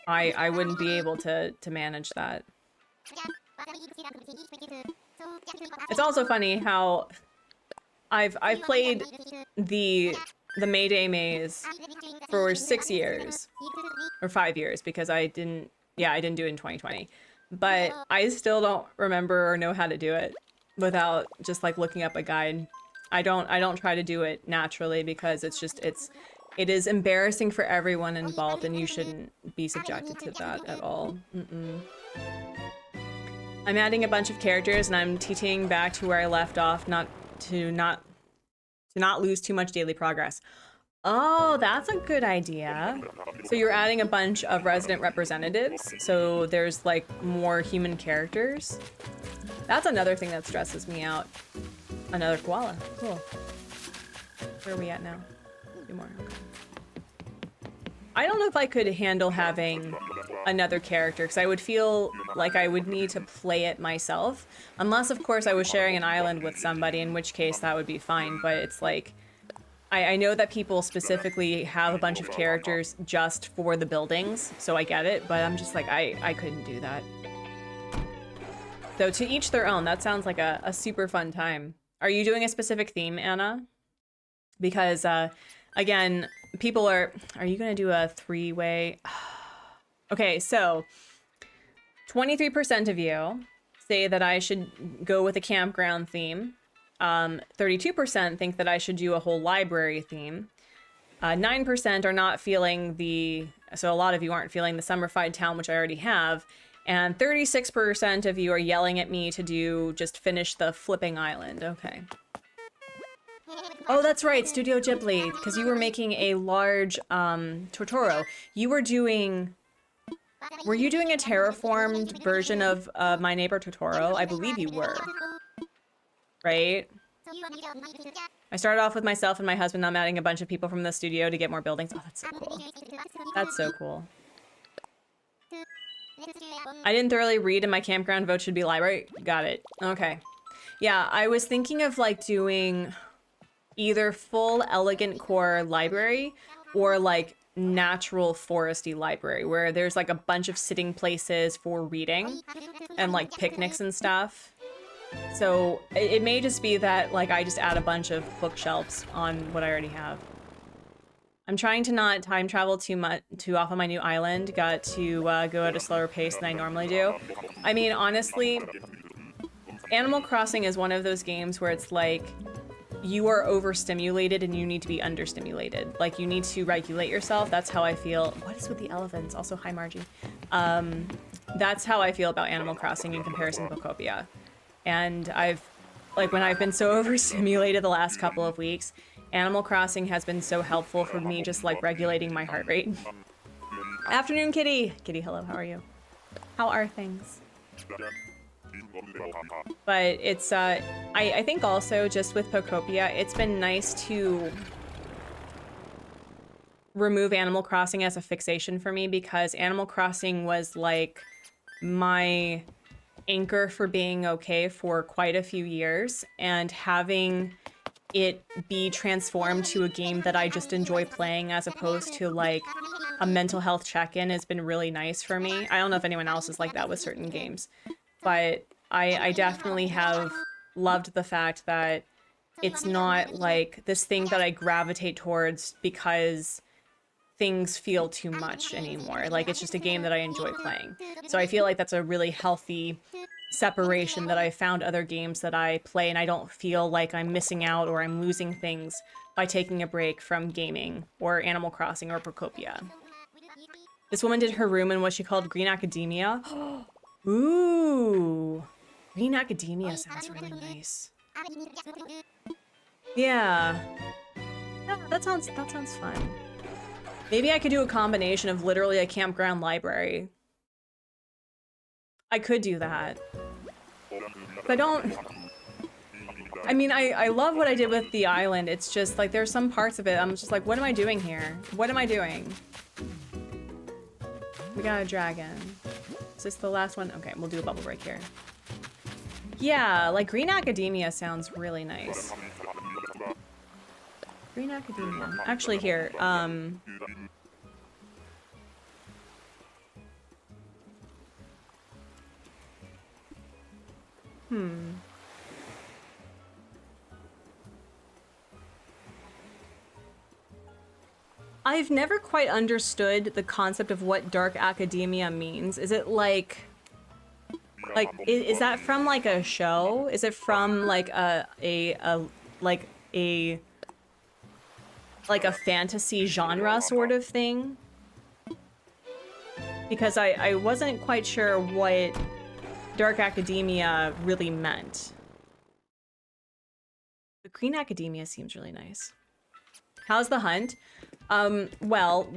A: I wouldn't be able to manage that. It's also funny how I've played the Mayday maze for 6 years or 5 years because I didn't do it in 2020, but I still don't remember or know how to do it without just like looking up a guide. I don't try to do it naturally because it is embarrassing for everyone involved, and you shouldn't be subjected to that at all. I'm adding a bunch of characters and I'm TTing back to where I left off, to not lose too much daily progress. Oh, that's a good idea. So you're adding a bunch of resident representatives, so there's like more human characters. That's another thing that stresses me out. Another koala. Cool. Where are we at now? 2 more. Okay. I don't know if I could handle having another character, because I would feel like I would need to play it myself. Unless, of course, I was sharing an island with somebody, in which case that would be fine. But it's like, I know that people specifically have a bunch of characters just for the buildings, so I get it. But I'm just like, I couldn't do that. So to each their own. That sounds like a super fun time. Are you doing a specific theme, Anna? Because, again, people are you going to do a 3-way? Okay, so 23% of you say that I should go with a campground theme. 32% think that I should do a whole library theme. 9% are not feeling so a lot of you aren't feeling the Summerfied Town, which I already have. And 36% of you are yelling at me to just finish the Flipping Island. Okay. Oh, that's right, Studio Ghibli, because you were making a large Totoro. Were you doing a terraformed version of My Neighbor Totoro? I believe you were. Right? I started off with myself and my husband. I'm adding a bunch of people from the studio to get more buildings. Oh, that's so cool. That's so cool. I didn't thoroughly read, and my campground vote should be library. Got it. Okay. Yeah, I was thinking of like doing either full elegant core library or like natural foresty library where there's like a bunch of sitting places for reading and like picnics and stuff. So it may just be that like I just add a bunch of bookshelves on what I already have. I'm trying to not time travel too off on my new island. Got to go at a slower pace than I normally do. I mean, honestly, Animal Crossing is one of those games where it's like you are overstimulated and you need to be understimulated. Like you need to regulate yourself. That's how I feel. What is with the elephants? Also, hi Margie. That's how I feel about Animal Crossing in comparison to Bokopia. And when I've been so overstimulated the last couple of weeks, Animal Crossing has been so helpful for me just like regulating my heart rate. Afternoon, Kitty. Kitty, hello, how are you? How are things? But it's, I think also just with Pokopia, it's been nice to remove Animal Crossing as a fixation for me because Animal Crossing was like my anchor for being okay for quite a few years, and having it be transformed to a game that I just enjoy playing as opposed to like a mental health check-in has been really nice for me. I don't know if anyone else is like that with certain games, but I definitely have loved the fact that it's not like this thing that I gravitate towards because things feel too much anymore. Like it's just a game that I enjoy playing. So I feel like that's a really healthy separation that I found other games that I play, and I don't feel like I'm missing out or I'm losing things by taking a break from gaming or Animal Crossing or Procopia. This woman did her room in what she called Green Academia. Ooh, Green Academia sounds really nice. Yeah, that sounds fun. Maybe I could do a combination of literally a campground library. I could do that. But I don't... I mean, I love what I did with the island. It's just like there's some parts of it I'm just like, what am I doing here? What am I doing? We got a dragon. Is this the last one? Okay, we'll do a bubble break here. Yeah, like Green Academia sounds really nice. Green Academia. Actually, here, I've never quite understood the concept of what dark academia means. Is it like is that from like a show? Is it from like a fantasy genre sort of thing? Because I wasn't quite sure what dark academia really meant. The Green Academia seems really nice. How's the hunt? Well,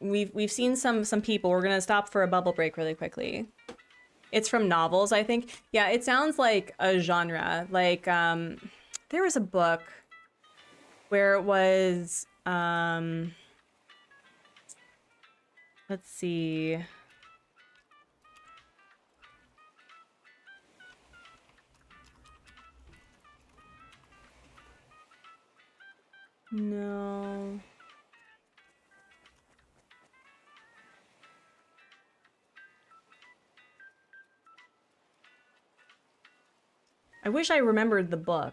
A: we've seen some people. We're gonna stop for a bubble break really quickly. It's from novels, I think. Yeah, it sounds like a genre. Like, there was a book where it was, let's see. No. I wish I remembered the book.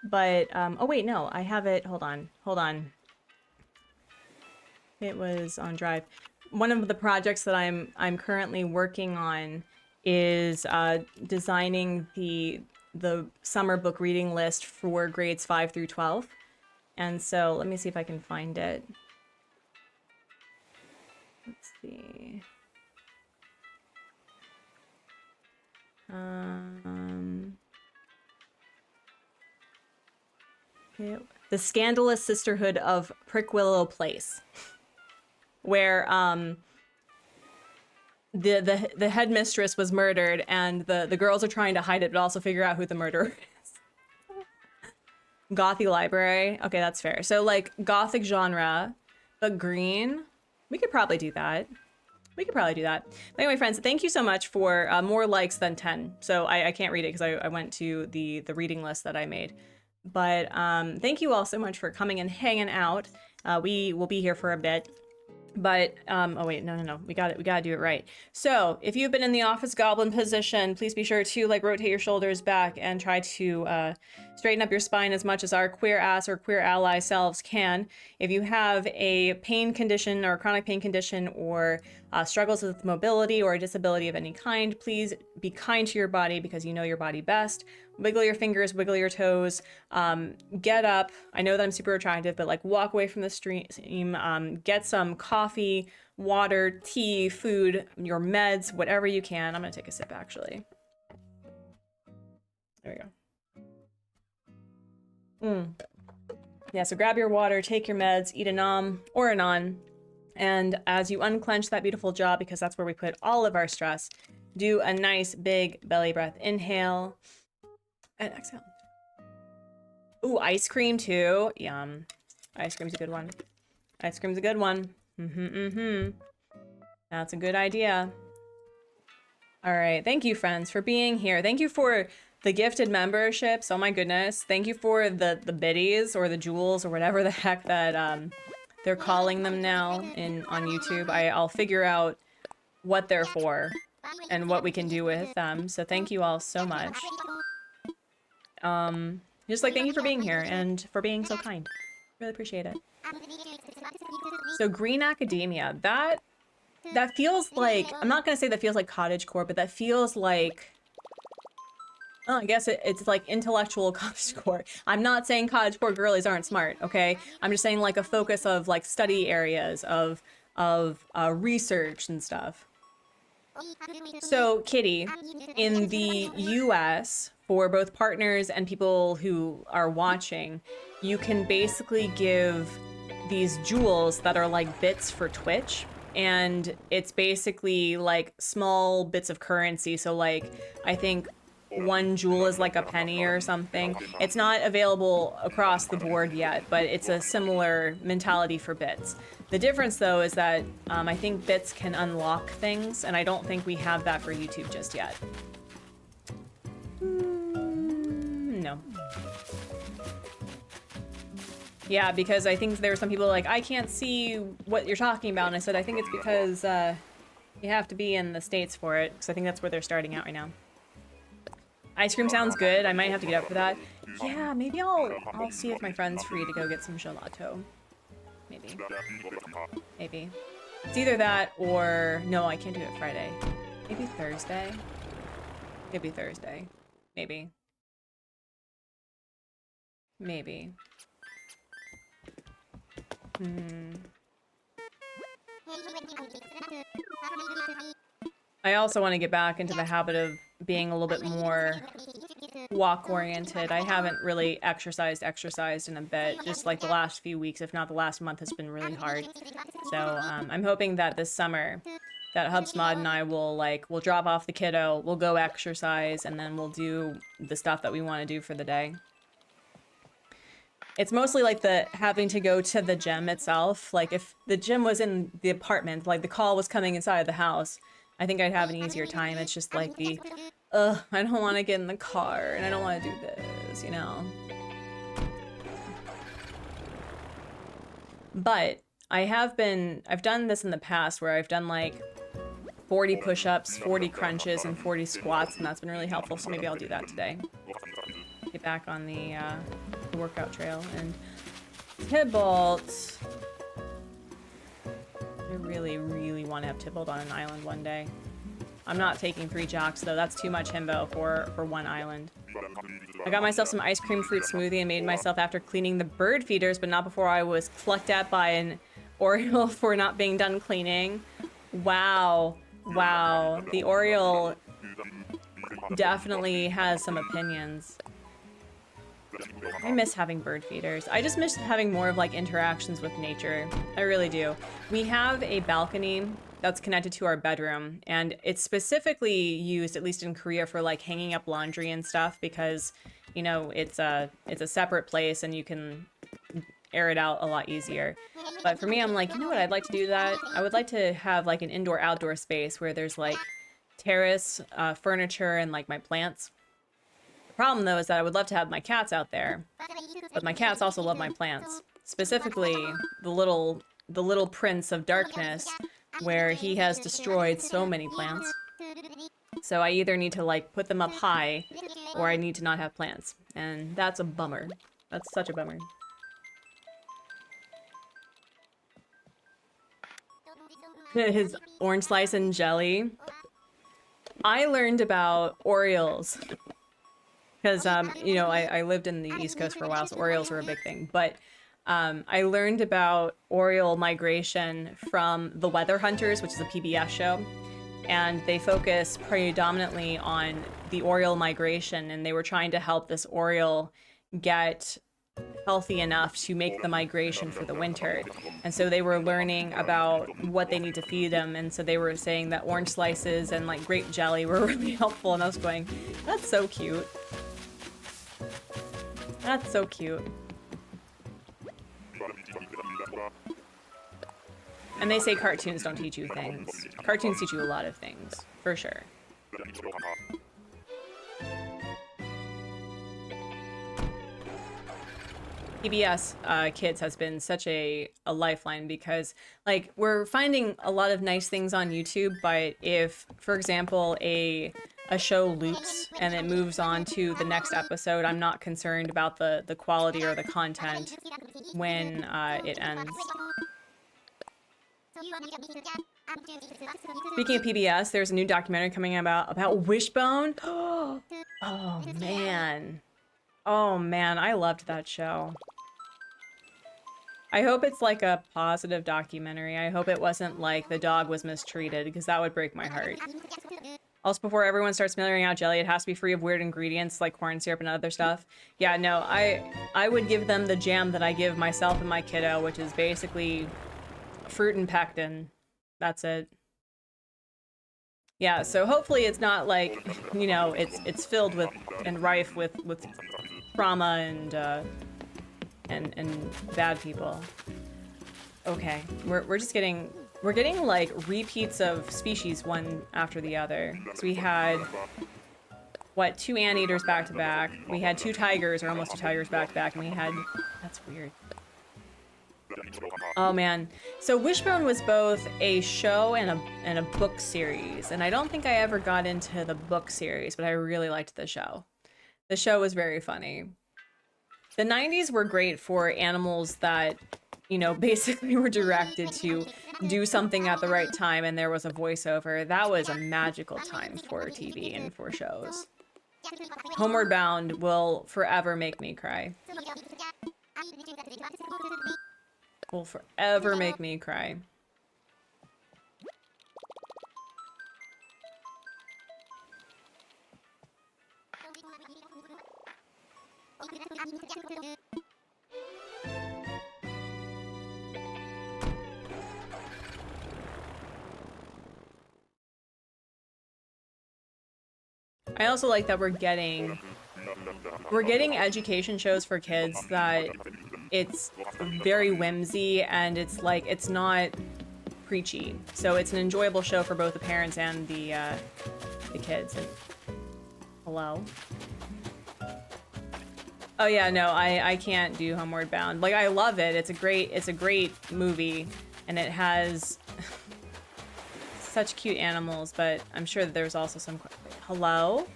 A: But, oh wait, no, I have it. Hold on. It was on Drive. One of the projects that I'm currently working on is designing the summer book reading list for grades 5 through 12. And so let me see if I can find it. Let's see. The Scandalous Sisterhood of Prickwillow Place, where the headmistress was murdered, and the girls are trying to hide it, but also figure out who the murderer is. Gothy library. Okay, that's fair. So like gothic genre, but green. We could probably do that. We could probably do that. But anyway, friends, thank you so much for more likes than 10. So I can't read it because I went to the reading list that I made. But thank you all so much for coming and hanging out. We will be here for a bit. But, oh wait, no, we gotta do it right. So, if you've been in the office goblin position, please be sure to, like, rotate your shoulders back and try to, straighten up your spine as much as our queer ass or queer ally selves can. If you have a pain condition or a chronic pain condition or struggles with mobility or a disability of any kind, please be kind to your body because you know your body best. Wiggle your fingers, wiggle your toes, get up. I know that I'm super attractive, but like walk away from the stream, get some coffee, water, tea, food, your meds, whatever you can. I'm gonna take a sip actually. There we go. Yeah, so grab your water, take your meds, eat a nom or a non. And as you unclench that beautiful jaw, because that's where we put all of our stress, do a nice big belly breath. Inhale. And exhale. Ooh, ice cream too. Yum. Ice cream's a good one. Ice cream's a good one. That's a good idea. All right. Thank you, friends, for being here. Thank you for the gifted memberships. Oh my goodness. Thank you for the biddies or the jewels or whatever the heck that they're calling them now on YouTube. I'll figure out what they're for and what we can do with them. So thank you all so much. Just like thank you for being here and for being so kind. Really appreciate it. So green academia, that feels like, I'm not gonna say that feels like cottagecore, but that feels like, oh, I guess it's like intellectual cottagecore. I'm not saying cottagecore girlies aren't smart, okay? I'm just saying like a focus of like study areas of research and stuff. So, Kitty, in the US, for both partners and people who are watching, you can basically give these jewels that are like bits for Twitch. And it's basically like small bits of currency. So like, I think one jewel is like a penny or something. It's not available across the board yet, but it's a similar mentality for bits. The difference though is that I think bits can unlock things, and I don't think we have that for YouTube just yet. No. Yeah, because I think there were some people like, I can't see what you're talking about, and I said I think it's because you have to be in the States for it, because I think that's where they're starting out right now. Ice cream sounds good. I might have to get up for that. Yeah, maybe I'll see if my friend's free to go get some gelato. Maybe. Maybe. It's either that or... No, I can't do it Friday. Maybe Thursday? Maybe Thursday. Maybe. Maybe. I also want to get back into the habit of being a little bit more walk-oriented. I haven't really exercised in a bit. Just like the last few weeks, if not the last month, has been really hard. So I'm hoping that this summer, that Hubsmod and I we'll drop off the kiddo, we'll go exercise, and then we'll do the stuff that we want to do for the day. It's mostly like the having to go to the gym itself. Like if the gym was in the apartment, like the call was coming inside the house, I think I'd have an easier time. It's just like the, I don't want to get in the car and I don't want to do this, you know? But I've done this in the past where I've done like 40 push-ups, 40 crunches, and 40 squats, and that's been really helpful, so maybe I'll do that today. Get back on the workout trail. And Tybalt. I really, really want to have Tybalt on an island one day. I'm not taking 3 jocks though, that's too much himbo for one island. I got myself some ice cream fruit smoothie and made myself after cleaning the bird feeders, but not before I was plucked at by an Oriole for not being done cleaning. Wow. Wow. The Oriole definitely has some opinions. I miss having bird feeders. I just miss having more of like interactions with nature. I really do. We have a balcony that's connected to our bedroom, and it's specifically used, at least in Korea, for like hanging up laundry and stuff because, you know, it's a separate place and you can air it out a lot easier. But for me, I'm like, you know what, I'd like to do that. I would like to have like an indoor-outdoor space where there's like terrace, furniture, and like my plants. The problem though is that I would love to have my cats out there, but my cats also love my plants. Specifically, the little Prince of Darkness, where he has destroyed so many plants. So I either need to like put them up high, or I need to not have plants. And that's a bummer. That's such a bummer. His orange slice and jelly. I learned about Orioles. Because, you know, I lived in the East Coast for a while, so Orioles were a big thing. But I learned about Oriole migration from The Weather Hunters, which is a PBS show. And they focus predominantly on the Oriole migration, and they were trying to help this Oriole get healthy enough to make the migration for the winter. And so they were learning about what they need to feed them, and so they were saying that orange slices and like grape jelly were really helpful, and I was going, that's so cute. That's so cute. And they say cartoons don't teach you things. Cartoons teach you a lot of things, for sure. PBS Kids has been such a lifeline because, like, we're finding a lot of nice things on YouTube, but if, for example, a show loops and it moves on to the next episode, I'm not concerned about the quality or the content when it ends. Speaking of PBS, there's a new documentary coming about Wishbone. Oh man. Oh man, I loved that show. I hope it's like a positive documentary. I hope it wasn't like the dog was mistreated, because that would break my heart. Also, before everyone starts mailing out jelly, it has to be free of weird ingredients like corn syrup and other stuff. Yeah, no, I would give them the jam that I give myself and my kiddo, which is basically fruit and pectin. That's it. Yeah, so hopefully it's not like, you know, it's filled with and rife with trauma and bad people. Okay, we're just getting like repeats of species one after the other. So we had what, 2 anteaters back to back. We had 2 tigers, or almost 2 tigers back to back, and we had, that's weird. Oh man. So Wishbone was both a show and a book series, and I don't think I ever got into the book series, but I really liked the show. The show was very funny. The 90s were great for animals that, you know, basically were directed to do something at the right time and there was a voiceover. That was a magical time for TV and for shows. Homeward Bound will forever make me cry. Will forever make me cry. I also like that we're getting education shows for kids that it's very whimsy and it's like, it's not preachy. So it's an enjoyable show for both the parents and the kids. And, hello? Oh yeah, no, I can't do Homeward Bound. Like, I love it. It's a great movie, and it has such cute animals, but I'm sure that there's also some... Hello?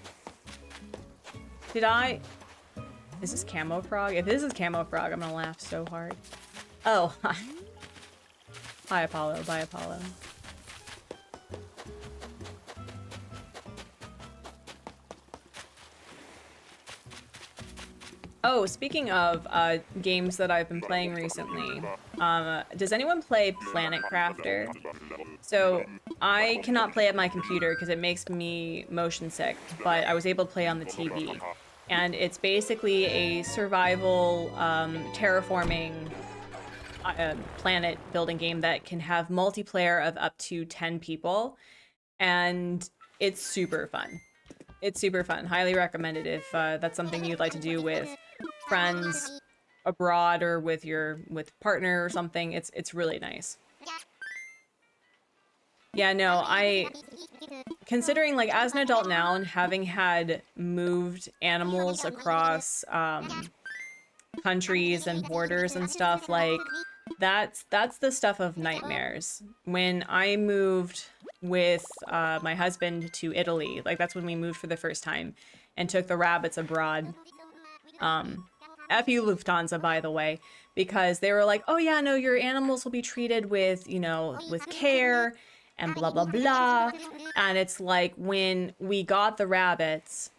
A: Did I... Is this Camo Frog? If this is Camo Frog, I'm gonna laugh so hard. Oh, hi. Hi, Apollo. Bye, Apollo. Oh, speaking of games that I've been playing recently, does anyone play Planet Crafter? So I cannot play at my computer because it makes me motion sick, but I was able to play on the TV. And it's basically a survival terraforming planet building game that can have multiplayer of up to 10 people. And it's super fun. It's super fun. Highly recommended if that's something you'd like to do with friends abroad or with partner or something. It's really nice. Yeah, no, considering like as an adult now and having had moved animals across countries and borders and stuff, like that's the stuff of nightmares. When I moved with my husband to Italy, like that's when we moved for the first time and took the rabbits abroad. F you Lufthansa, by the way, because they were like, oh yeah, no, your animals will be treated with, you know, with care and blah, blah, blah. And it's like when we got the rabbits,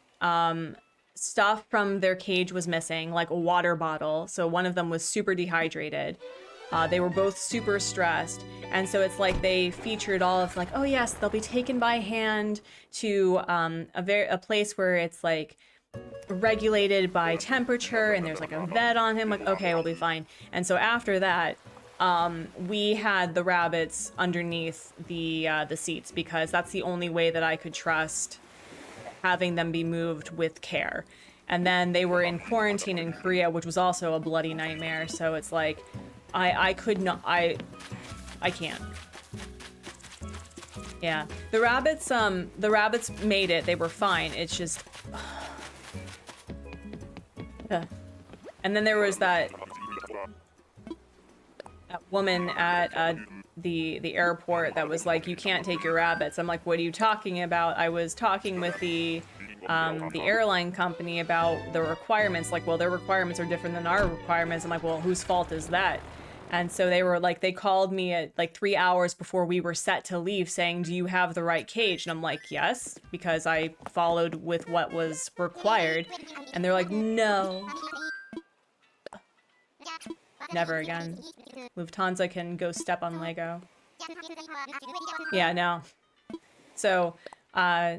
A: stuff from their cage was missing, like a water bottle. So one of them was super dehydrated. They were both super stressed. And so it's like they featured all of like, oh yes, they'll be taken by hand to a place where it's like regulated by temperature and there's like a vet on him. Like, okay, we'll be fine. And so after that, we had the rabbits underneath the seats because that's the only way that I could trust having them be moved with care. And then they were in quarantine in Korea, which was also a bloody nightmare. So it's like, I could not, I can't. Yeah, the rabbits made it. They were fine. It's just, and then there was that woman at the airport that was like, you can't take your rabbits. I'm like, what are you talking about? I was talking with the airline company about the requirements. Like, well, their requirements are different than our requirements. I'm like, well, whose fault is that? And so they were like, they called me at like 3 hours before we were set to leave saying, do you have the right cage? And I'm like, yes, because I followed with what was required. And they're like, no. Never again. Lufthansa can go step on Lego. Yeah, no. So, I'm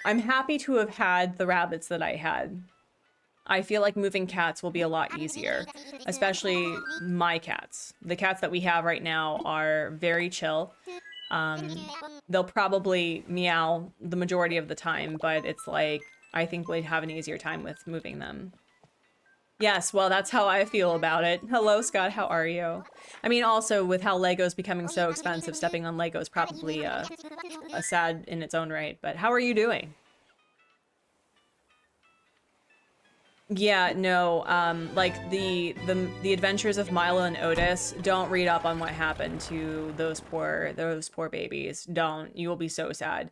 A: happy to have had the rabbits that I had. I feel like moving cats will be a lot easier, especially my cats. The cats that we have right now are very chill. They'll probably meow the majority of the time, but it's like, I think we'd have an easier time with moving them. Yes, well, that's how I feel about it. Hello, Scott, how are you? I mean, also, with how Lego's becoming so expensive, stepping on Lego is probably a sad in its own right, but how are you doing? Yeah, no, like, the adventures of Milo and Otis, don't read up on what happened to those poor babies. Don't. You will be so sad.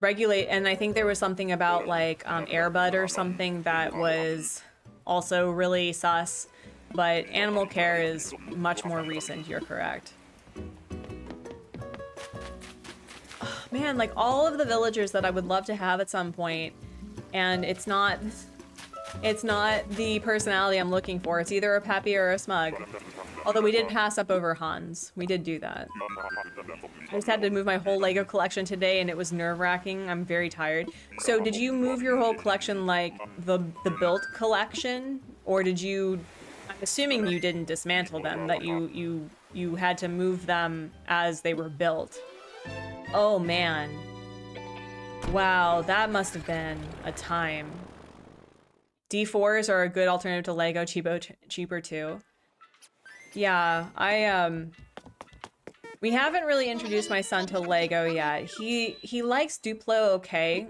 A: Regulate, and I think there was something about, like, Air Bud or something that was also really sus, but animal care is much more recent, you're correct. Oh, man, like all of the villagers that I would love to have at some point, and it's not the personality I'm looking for. It's either a Peppy or a Smug. Although we did pass up over Hans. We did do that. I just had to move my whole Lego collection today and it was nerve-wracking. I'm very tired. So did you move your whole collection like the built collection? Or did you, I'm assuming you didn't dismantle them, that you had to move them as they were built. Oh man. Wow, that must have been a time. D4s are a good alternative to Lego, cheaper too. Yeah, we haven't really introduced my son to Lego yet. He likes Duplo okay.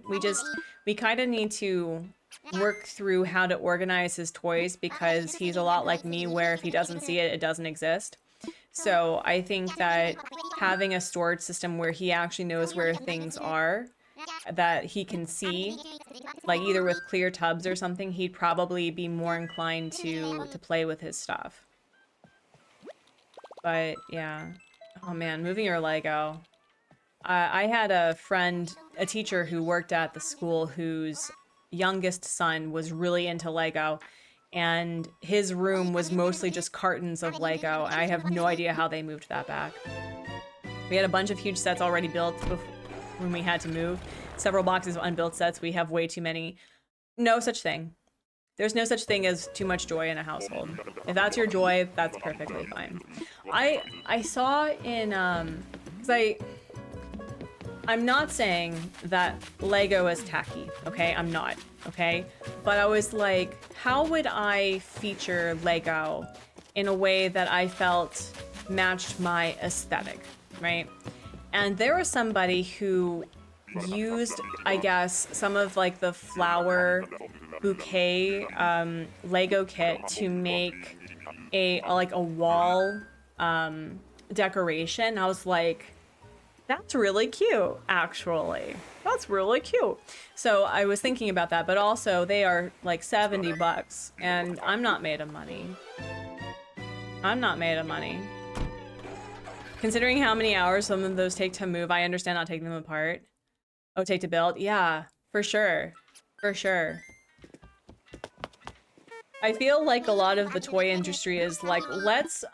A: We kind of need to work through how to organize his toys because he's a lot like me where if he doesn't see it, it doesn't exist. So I think that having a storage system where he actually knows where things are that he can see, like either with clear tubs or something, he'd probably be more inclined to play with his stuff. But yeah, oh man, moving your Lego. I had a friend, a teacher who worked at the school whose youngest son was really into Lego, and his room was mostly just cartons of Lego. I have no idea how they moved that back. We had a bunch of huge sets already built when we had to move. Several boxes of unbuilt sets. We have way too many. No such thing. There's no such thing as too much joy in a household. If that's your joy, that's perfectly fine. I saw in, because I'm not saying that Lego is tacky, okay? I'm not. okay? But I was like, how would I feature Lego in a way that I felt matched my aesthetic, right? And there was somebody who used, I guess, some of like the flower bouquet Lego kit to make a wall decoration. I was like, that's really cute, actually. That's really cute. So I was thinking about that, but also they are like 70 bucks and I'm not made of money. I'm not made of money. Considering how many hours some of those take to move, I understand not taking them apart. Oh, take to build? Yeah, for sure. For sure. I feel like a lot of the toy industry is like, let's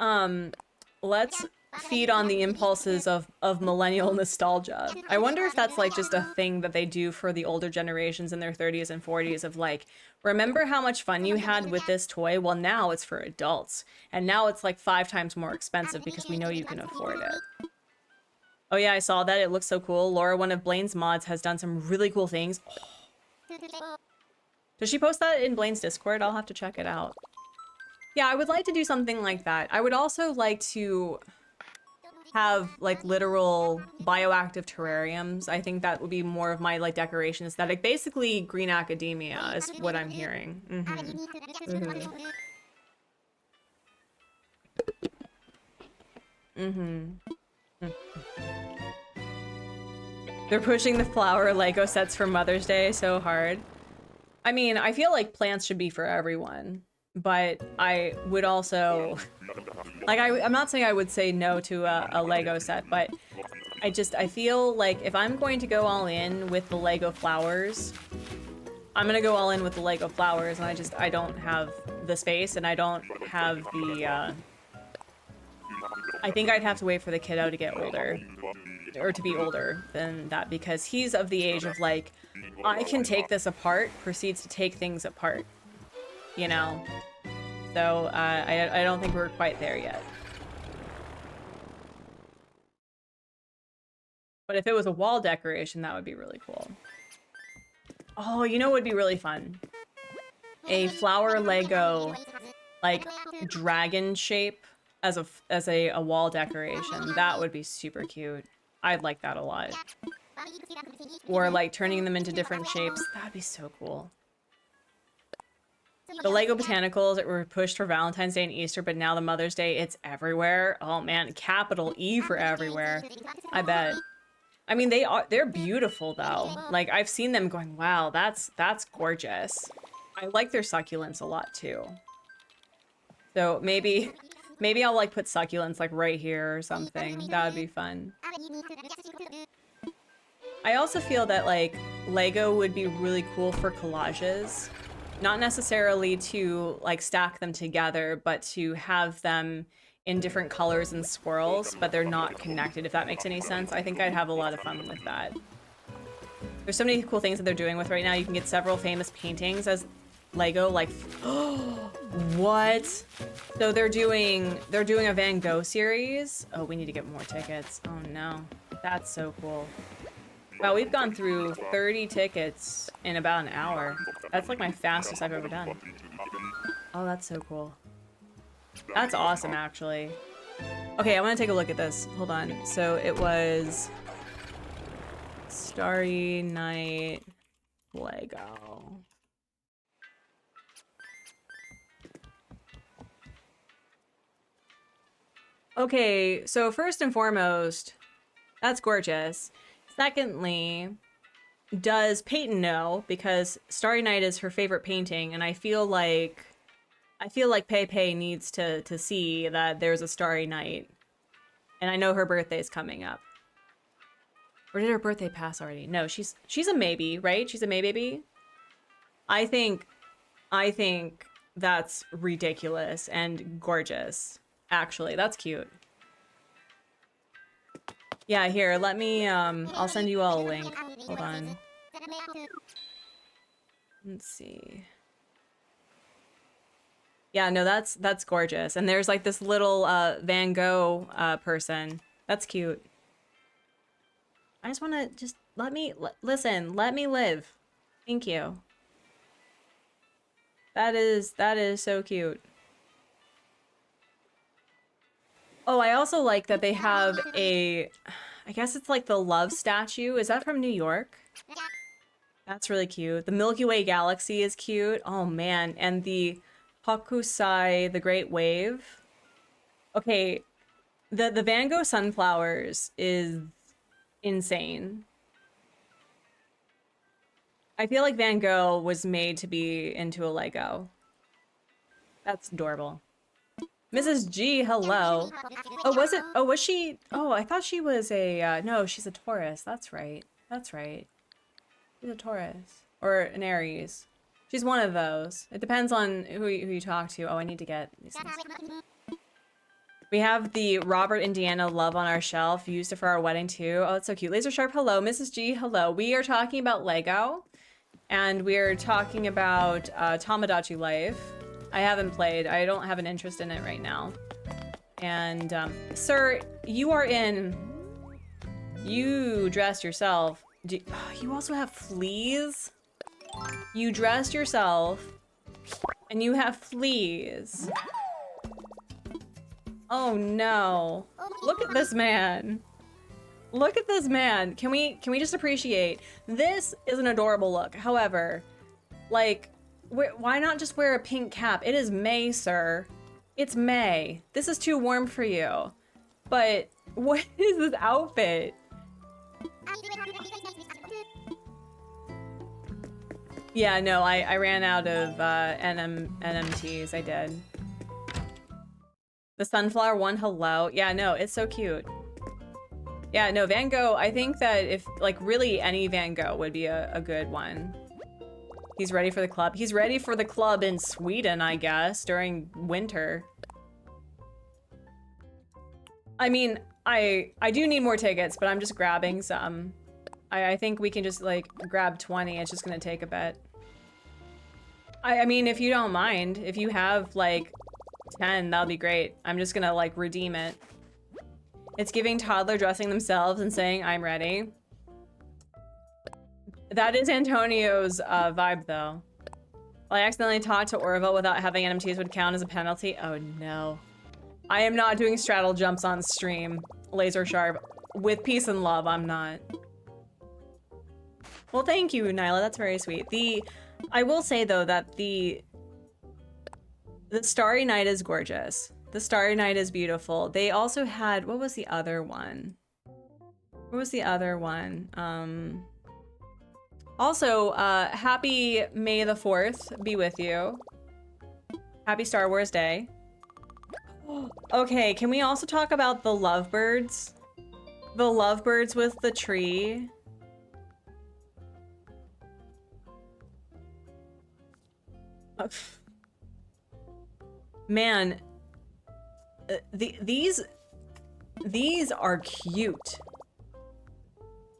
A: feed on the impulses of millennial nostalgia. I wonder if that's like just a thing that they do for the older generations in their 30s and 40s of like, remember how much fun you had with this toy? Well, now it's for adults. And now it's like 5 times more expensive because we know you can afford it. Oh yeah, I saw that. It looks so cool. Laura, one of Blaine's mods, has done some really cool things. Oh. Does she post that in Blaine's Discord? I'll have to check it out. Yeah, I would like to do something like that. I would also like to have like literal bioactive terrariums. I think that would be more of my like decoration aesthetic. Basically, Green Academia is what I'm hearing. They're pushing the flower Lego sets for Mother's Day so hard. I mean, I feel like plants should be for everyone, but I would also, like, I'm not saying I would say no to a Lego set, but I feel like if I'm going to go all in with the Lego flowers, I'm gonna go all in with the Lego flowers, and I don't have the space, and I don't have the, I think I'd have to wait for the kiddo to get older, or to be older than that, because he's of the age of like, I can take this apart, proceeds to take things apart, you know? So I don't think we're quite there yet. But if it was a wall decoration, that would be really cool. Oh, you know what would be really fun? A flower Lego, like, dragon shape as a wall decoration. That would be super cute. I'd like that a lot. Or like turning them into different shapes. That'd be so cool. The Lego Botanicals that were pushed for Valentine's Day and Easter, but now the Mother's Day, it's everywhere. Oh man, capital E for everywhere. I bet. I mean, they're beautiful though. Like I've seen them going, wow, that's gorgeous. I like their succulents a lot too. So maybe I'll like put succulents like right here or something. That would be fun. I also feel that like Lego would be really cool for collages. Not necessarily to like stack them together, but to have them in different colors and swirls, but they're not connected, if that makes any sense. I think I'd have a lot of fun with that. There's so many cool things that they're doing with right now. You can get several famous paintings as Lego, like, what? So they're doing a Van Gogh series. Oh, we need to get more tickets. Oh no, that's so cool. Wow, we've gone through 30 tickets in about an hour. That's like my fastest I've ever done. Oh, that's so cool. That's awesome, actually. Okay, I want to take a look at this. Hold on. So it was Starry Night Lego. Okay, so first and foremost, that's gorgeous. Secondly, does Peyton know? Because Starry Night is her favorite painting, and I feel like Pei needs to see that there's a Starry Night. And I know her birthday's coming up. Or did her birthday pass already? No, she's a maybe, right? She's a maybe. I think that's ridiculous and gorgeous. Actually, that's cute. Yeah, here, let me, I'll send you all a link. Hold on. Let's see. Yeah, no, that's gorgeous. And there's like this little Van Gogh person. That's cute. I just want to let me live. Thank you. That is so cute. Oh, I also like that they have a, I guess it's like the love statue. Is that from New York? That's really cute. The Milky Way galaxy is cute. Oh man, and the Hokusai, the Great Wave. Okay, the Van Gogh sunflowers is insane. I feel like Van Gogh was made to be into a Lego. That's adorable. Mrs. G, hello. Oh, was it? Oh, was she? Oh, I thought she was a, no, she's a Taurus. That's right. That's right. She's a Taurus. Or an Aries. She's one of those. It depends on who you talk to. Oh, I need to get these things. We have the Robert Indiana love on our shelf. We used it for our wedding too. Oh, that's so cute. Laser Sharp, hello. Mrs. G, hello. We are talking about Lego. And we're talking about Tamagotchi Life. I haven't played. I don't have an interest in it right now. And, sir, you are in... You dressed yourself. You also have fleas? You dressed yourself, and you have fleas. Oh no. Look at this man. Look at this man. Can we just appreciate? This is an adorable look. However, like, why not just wear a pink cap? It is May, sir. It's May. This is too warm for you. But what is this outfit? Yeah, no, I ran out of NMTs. I did. The sunflower one, hello. Yeah, no, it's so cute. Yeah, no, Van Gogh, I think that if, like, really any Van Gogh would be a good one. He's ready for the club. He's ready for the club in Sweden, I guess, during winter. I mean, I do need more tickets, but I'm just grabbing some. I think we can just, like, grab 20. It's just gonna take a bit. I mean, if you don't mind, if you have, like, 10, that'll be great. I'm just gonna, like, redeem it. It's giving toddler dressing themselves and saying, I'm ready. That is Antonio's vibe, though. Well, I accidentally talked to Orville without having NMTs would count as a penalty. Oh, no. I am not doing straddle jumps on stream. Laser Sharp. With peace and love, I'm not. Well, thank you, Nyla. That's very sweet. I will say, though, that the Starry Night is gorgeous. The Starry Night is beautiful. They also had, what was the other one? What was the other one? Also, happy May the 4th be with you. Happy Star Wars Day. Okay, can we also talk about the lovebirds? The lovebirds with the tree. Man, these are cute.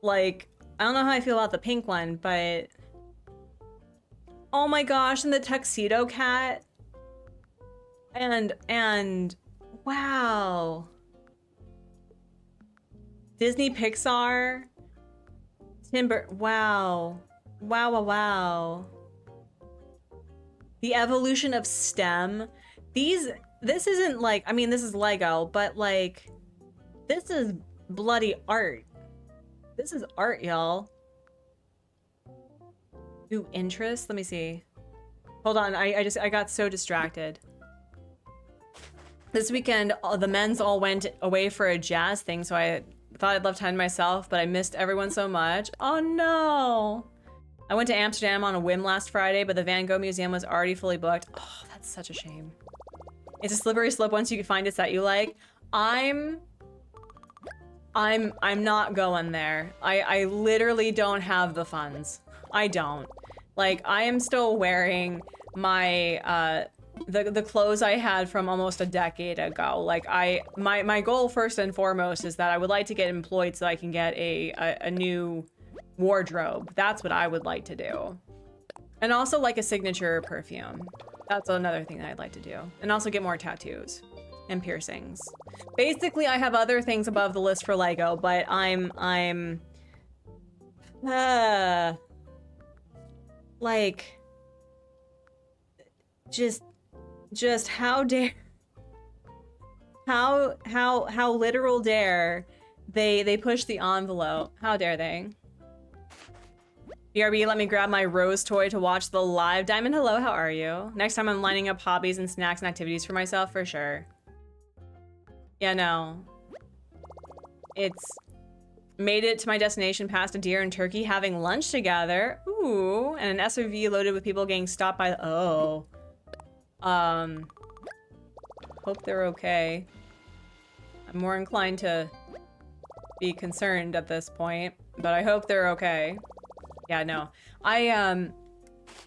A: Like, I don't know how I feel about the pink one, but oh my gosh, and the tuxedo cat. And wow. Disney Pixar. Timber, wow. Wow. The evolution of STEM. This isn't like, I mean, this is Lego, but like, this is bloody art. This is art, y'all. New interest? Let me see. Hold on, I got so distracted. This weekend, the men's all went away for a jazz thing, so I thought I'd love time to myself, but I missed everyone so much. Oh no! I went to Amsterdam on a whim last Friday, but the Van Gogh Museum was already fully booked. Oh, that's such a shame. It's a slippery slope once you find it that you like. I'm not going there. I literally don't have the funds. I don't. Like, I am still wearing my, the clothes I had from almost a decade ago. Like, my goal first and foremost is that I would like to get employed so I can get a new wardrobe. That's what I would like to do. And also like a signature perfume. That's another thing that I'd like to do. And also get more tattoos and piercings. Basically, I have other things above the list for Lego, but like, Just how dare, how literal dare they push the envelope? How dare they? BRB, let me grab my rose toy to watch the live. Diamond, hello, how are you? Next time I'm lining up hobbies and snacks and activities for myself, for sure. Yeah, no. It's made it to my destination past a deer and turkey having lunch together. Ooh, and an SUV loaded with people getting stopped by the, oh. Hope they're okay. I'm more inclined to be concerned at this point, but I hope they're okay. Yeah, no. I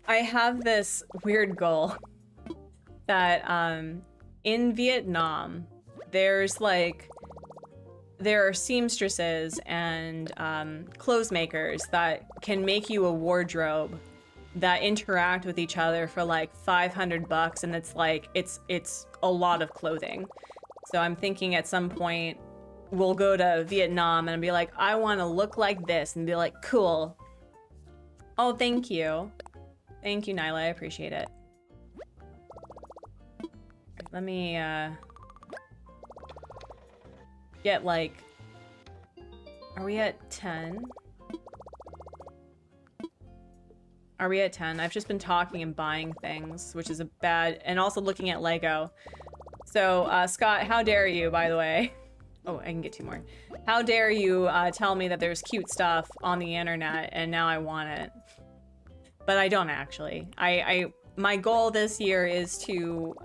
A: have this weird goal that, in Vietnam, there's like, there are seamstresses and clothes makers that can make you a wardrobe that interact with each other for like 500 bucks, and it's like it's a lot of clothing. So I'm thinking at some point we'll go to Vietnam and be like, I want to look like this, and be like, cool. Oh, thank you. Thank you, Nyla. I appreciate it. Let me get like, are we at 10? Are we at 10? I've just been talking and buying things, which is a bad, and also looking at Lego. So, Scott, how dare you, by the way? Oh, I can get 2 more. How dare you tell me that there's cute stuff on the internet and now I want it. But I don't actually. My goal this year is to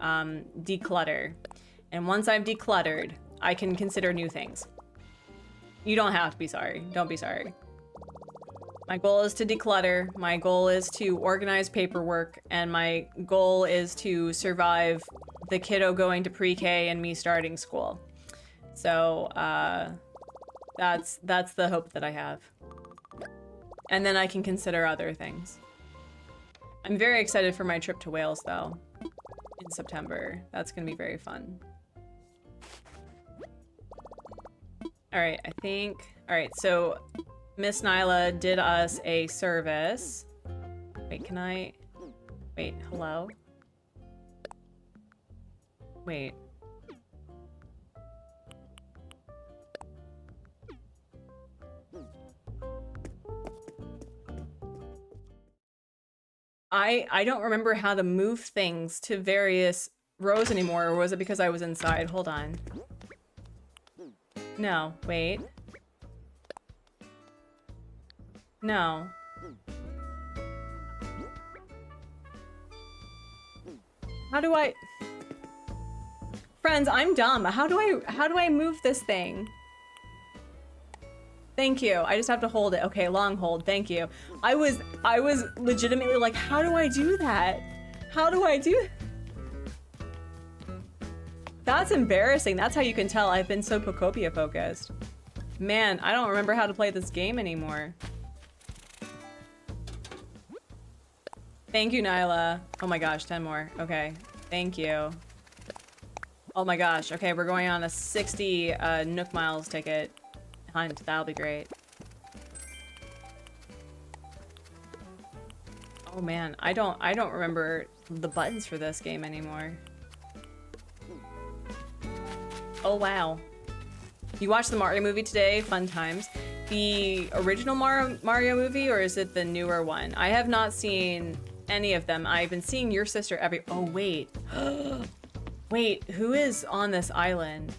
A: declutter. And once I've decluttered, I can consider new things. You don't have to be sorry. Don't be sorry. My goal is to declutter. My goal is to organize paperwork. And my goal is to survive the kiddo going to pre-K and me starting school. So, that's the hope that I have. And then I can consider other things. I'm very excited for my trip to Wales, though, in September. That's gonna be very fun. Alright, I think... Alright, so Miss Nyla did us a service. Wait, can I... Wait, hello? Wait. I don't remember how to move things to various rows anymore, or was it because I was inside? Hold on. No, wait. No. How do I... Friends, I'm dumb. How do I move this thing? Thank you. I just have to hold it. Okay, long hold. Thank you. I was legitimately like, how do I do that? How do I do? That's embarrassing. That's how you can tell I've been so Pocopia focused. Man, I don't remember how to play this game anymore. Thank you, Nyla. Oh my gosh, 10 more. Okay. Thank you. Oh my gosh. Okay, we're going on a 60 Nook Miles ticket hunt. That'll be great. Oh man, I don't remember the buttons for this game anymore. Oh wow. You watched the Mario movie today? Fun times. The original Mario movie, or is it the newer one? I have not seen any of them. I've been seeing your sister every... Oh wait. Wait, who is on this island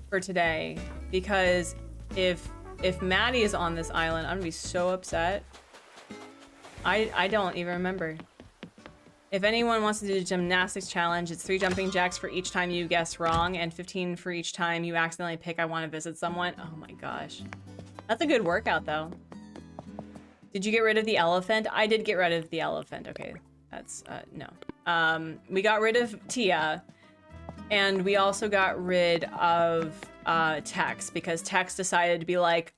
A: for today? Because if Maddie is on this island, I'm gonna be so upset. I don't even remember. If anyone wants to do the gymnastics challenge, it's 3 jumping jacks for each time you guess wrong and 15 for each time you accidentally pick I want to visit someone. Oh my gosh. That's a good workout though. Did you get rid of the elephant? I did get rid of the elephant. Okay, that's, no. We got rid of Tia, and we also got rid of Tex, because Tex decided to be like,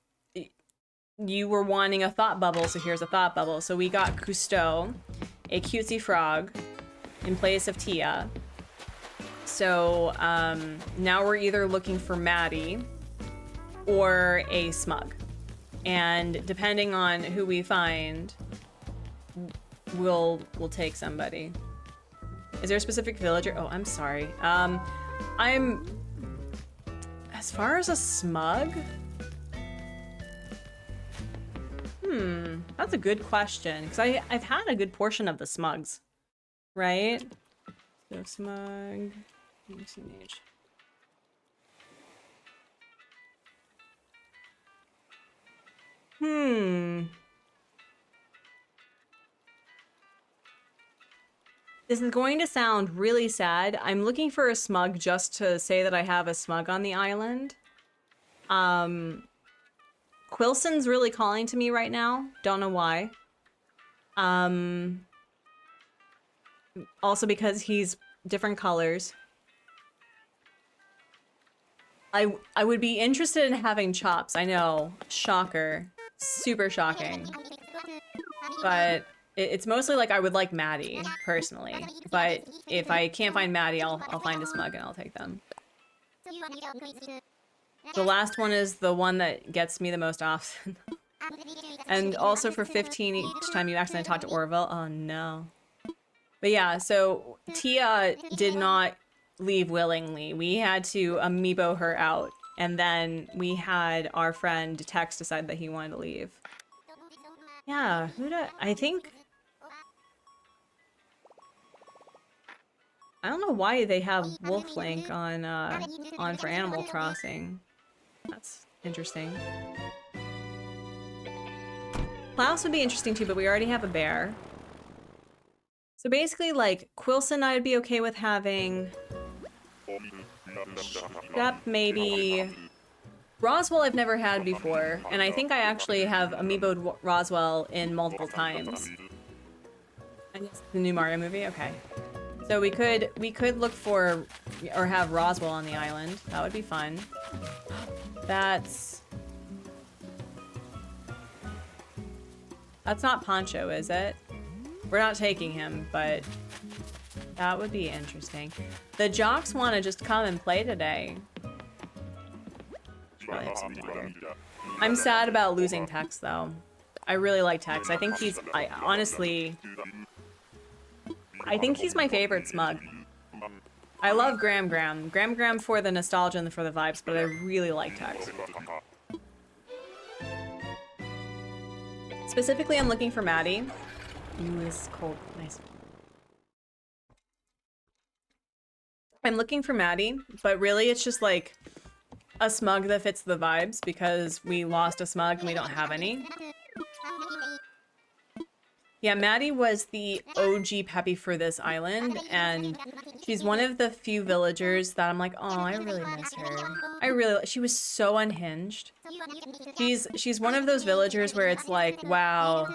A: you were wanting a thought bubble, so here's a thought bubble. So we got Cousteau, a cutesy frog, in place of Tia. So now we're either looking for Maddie or a smug. And depending on who we find, we'll take somebody. Is there a specific villager? Oh, I'm sorry. I'm... As far as a smug? That's a good question. Because I've had a good portion of the smugs. Right? So smug... ACNH. This is going to sound really sad. I'm looking for a smug just to say that I have a smug on the island. Quilson's really calling to me right now. Don't know why. Also because he's different colors. I would be interested in having chops. I know. Shocker. Super shocking. But it's mostly like I would like Maddie, personally. But if I can't find Maddie, I'll find a smug and I'll take them. The last one is the one that gets me the most often. And also for 15 each time you accidentally talk to Orville. Oh no. But yeah, so Tia did not leave willingly. We had to amiibo her out. And then we had our friend Tex decide that he wanted to leave. Yeah, I think... I don't know why they have Wolf Link on for Animal Crossing. That's interesting. Klaus would be interesting too, but we already have a bear. So basically, like, Quilson I'd be okay with having. Shep, maybe. Roswell I've never had before, and I think I actually have amiiboed Roswell in multiple times. I guess the new Mario movie? Okay. So we could look for, or have Roswell on the island. That would be fun. That's not Poncho, is it? We're not taking him, but that would be interesting. The jocks want to just come and play today. I'm sad about losing Tex, though. I really like Tex. I think he's, honestly, I think he's my favorite smug. I love Gram Gram for the nostalgia and for the vibes, but I really like Tex. Specifically, I'm looking for Maddie. Ooh, this is cold. Nice. I'm looking for Maddie, but really it's just like a smug that fits the vibes because we lost a smug and we don't have any. Yeah, Maddie was the OG Peppy for this island, and she's one of the few villagers that I'm like, oh, I really miss her. She was so unhinged. She's one of those villagers where it's like, wow,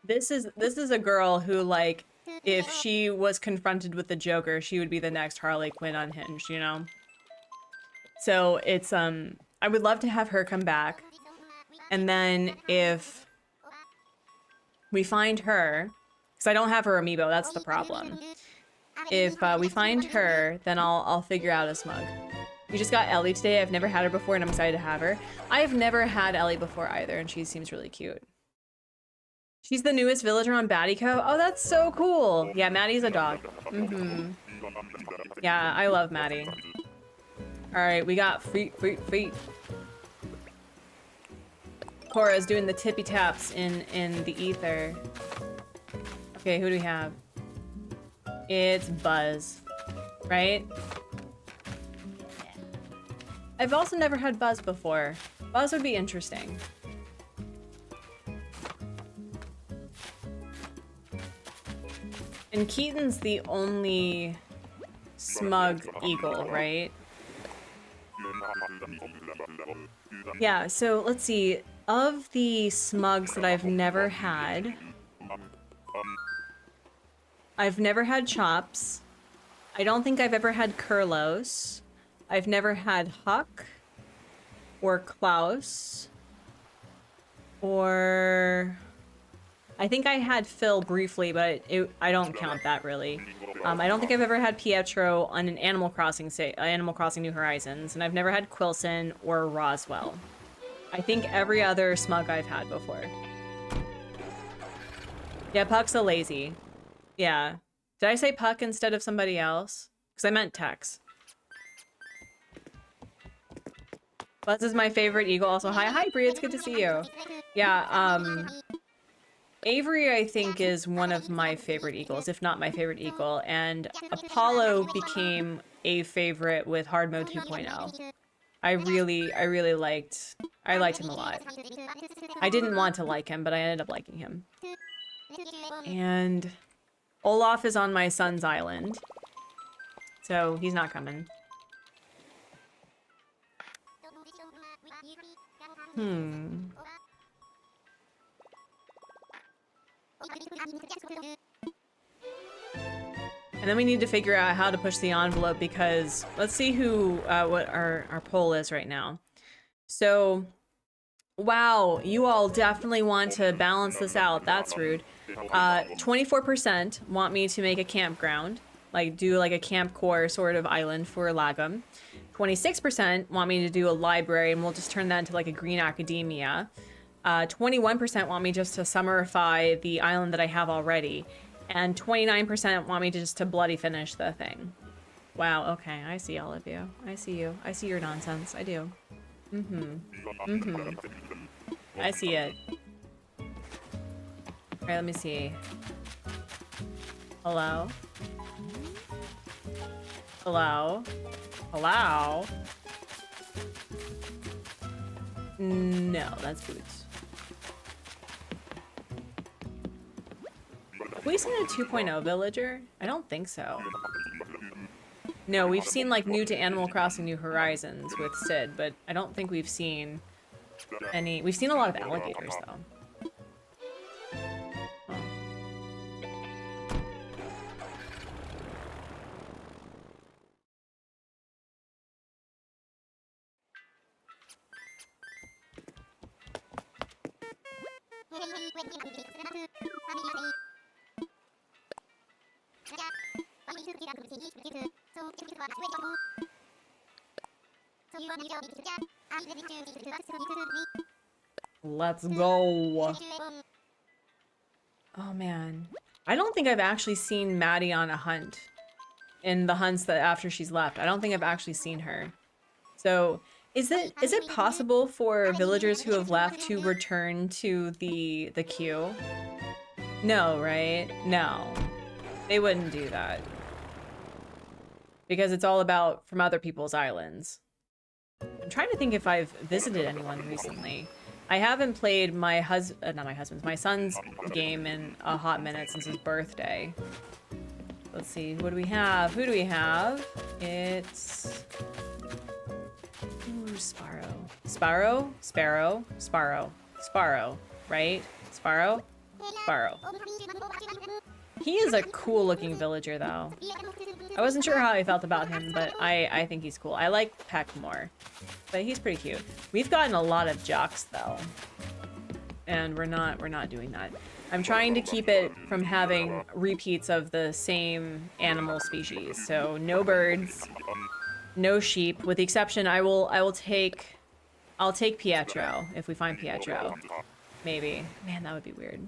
A: this is a girl who, like, if she was confronted with the Joker, she would be the next Harley Quinn unhinged, you know? So it's, I would love to have her come back. And then if we find her, because I don't have her amiibo, that's the problem. If we find her, then I'll figure out a smug. We just got Ellie today. I've never had her before and I'm excited to have her. I've never had Ellie before either, and she seems really cute. She's the newest villager on Battyco. Oh, that's so cool. Yeah, Maddie's a dog. Yeah, I love Maddie. Alright, we got feet. Cora's doing the tippy taps in the ether. Okay, who do we have? It's Buzz, right? I've also never had Buzz before. Buzz would be interesting. And Keaton's the only smug eagle, right? Yeah, so let's see. Of the smugs that I've never had Chops. I don't think I've ever had Kurlos. I've never had Huck or Klaus. Or I think I had Phil briefly, but I don't count that really. I don't think I've ever had Pietro on an Animal Crossing New Horizons, and I've never had Quilson or Roswell. I think every other smug I've had before. Yeah, Puck's a lazy. Yeah. Did I say Puck instead of somebody else? Because I meant Tex. Buzz is my favorite eagle. Also, hi, Brie. It's good to see you. Yeah, Avery, I think, is one of my favorite eagles, if not my favorite eagle. And Apollo became a favorite with hard mode 2.0. I really liked him a lot. I didn't want to like him, but I ended up liking him. And Olaf is on my son's island, so he's not coming. And then we need to figure out how to push the envelope, because let's see who what our poll is right now. So, wow, you all definitely want to balance this out. That's rude. 24% want me to make a campground, like do like a camp core sort of island for Lagom. 26% want me to do a library, and we'll just turn that into like a green academia. 21% want me just to summerify the island that I have already. And 29% want me to just to bloody finish the thing. Wow, okay, I see all of you. I see you. I see your nonsense. I do. I see it. Alright, let me see. Hello? Hello? Hello? No, that's boots. Have we seen a 2.0 villager? I don't think so. No, we've seen like new to Animal Crossing New Horizons with Sid, but I don't think we've seen any. We've seen a lot of alligators though. Let's go. Oh man. I don't think I've actually seen Maddie on a hunt. In the hunts that after she's left. I don't think I've actually seen her. So, is it possible for villagers who have left to return to the queue? No, right? No. They wouldn't do that. Because it's all about from other people's islands. I'm trying to think if I've visited anyone recently. I haven't played my my son's game in a hot minute since his birthday. Let's see, what do we have? Who do we have? It's... Ooh, Sparrow. Sparrow? Sparrow? Sparrow. Sparrow, right? Sparrow? Sparrow. He is a cool looking villager though. I wasn't sure how I felt about him, but I think he's cool. I like Peck more, but he's pretty cute. We've gotten a lot of jocks though, and we're not doing that. I'm trying to keep it from having repeats of the same animal species. So no birds, no sheep, with the exception I'll take Pietro if we find Pietro. Maybe. Man, that would be weird.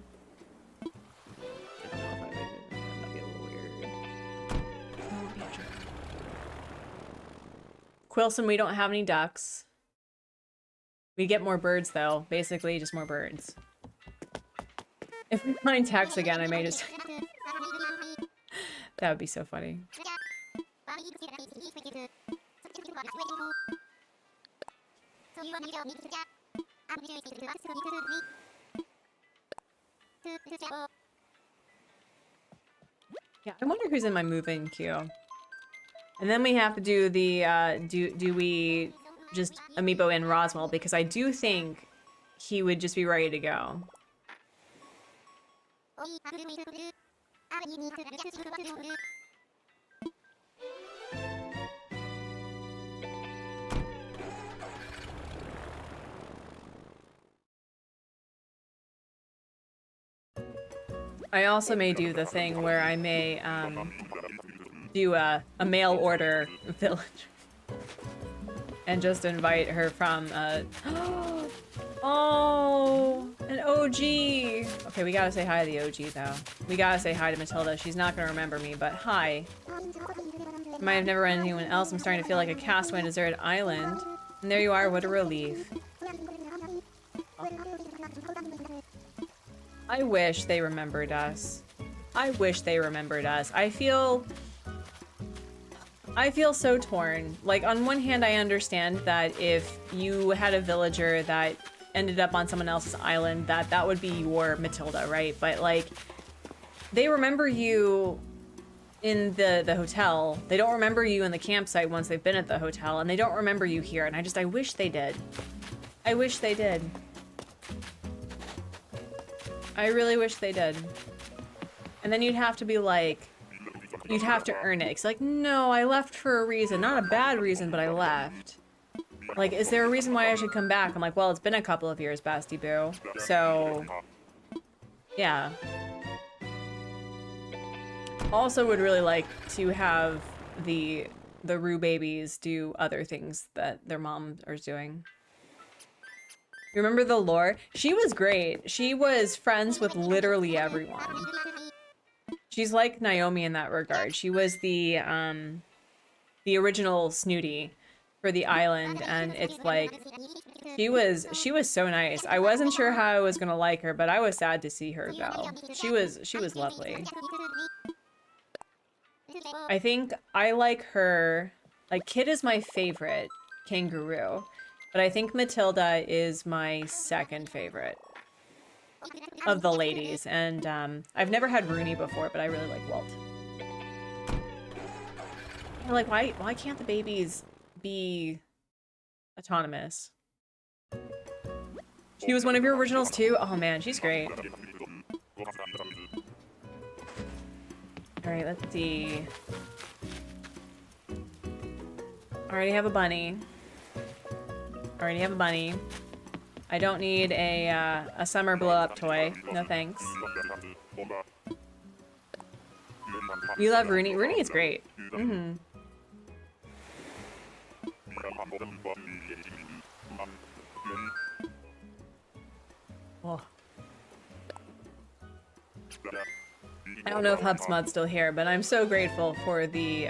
A: Quilson, we don't have any ducks. We get more birds though. Basically, just more birds. If we find Tex again, I may just... That would be so funny. Yeah, I wonder who's in my move-in queue. And then we have to do the, do we just amiibo in Roswell? Because I do think he would just be ready to go. I also may do the thing where I may, do a mail order village and just invite her from oh, an OG. Okay, we gotta say hi to the OG, though. We gotta say hi to Matilda. She's not gonna remember me, but hi. I might have never run into anyone else. I'm starting to feel like a castaway on a deserted island. And there you are, what a relief. I wish they remembered us. I wish they remembered us. I feel so torn. Like, on one hand, I understand that if you had a villager that ended up on someone else's island, that would be your Matilda, right? But, like, they remember you in the hotel. They don't remember you in the campsite once they've been at the hotel, and they don't remember you here, and I wish they did. I wish they did. I really wish they did. And then you'd have to be like, you'd have to earn it. It's like, no, I left for a reason. Not a bad reason, but I left. Like, is there a reason why I should come back? I'm like, well, it's been a couple of years, Basti Boo. So, yeah. Also would really like to have the Rue babies do other things that their mom is doing. Remember the lore? She was great. She was friends with literally everyone. She's like Naomi in that regard. She was the original Snooty for the island, and it's like she was so nice. I wasn't sure how I was gonna like her, but I was sad to see her go. She was lovely. I think I like her. Like, Kid is my favorite kangaroo, but I think Matilda is my second favorite of the ladies. And I've never had Rooney before, but I really like Walt. You're like, why can't the babies be autonomous? She was one of your originals too? Oh man, she's great. Alright, let's see. Already have a bunny. Already have a bunny. I don't need a summer blow-up toy. No thanks. You love Rooney? Rooney is great. Mm-hmm. Oh. I don't know if HubSmud's still here, but I'm so grateful for the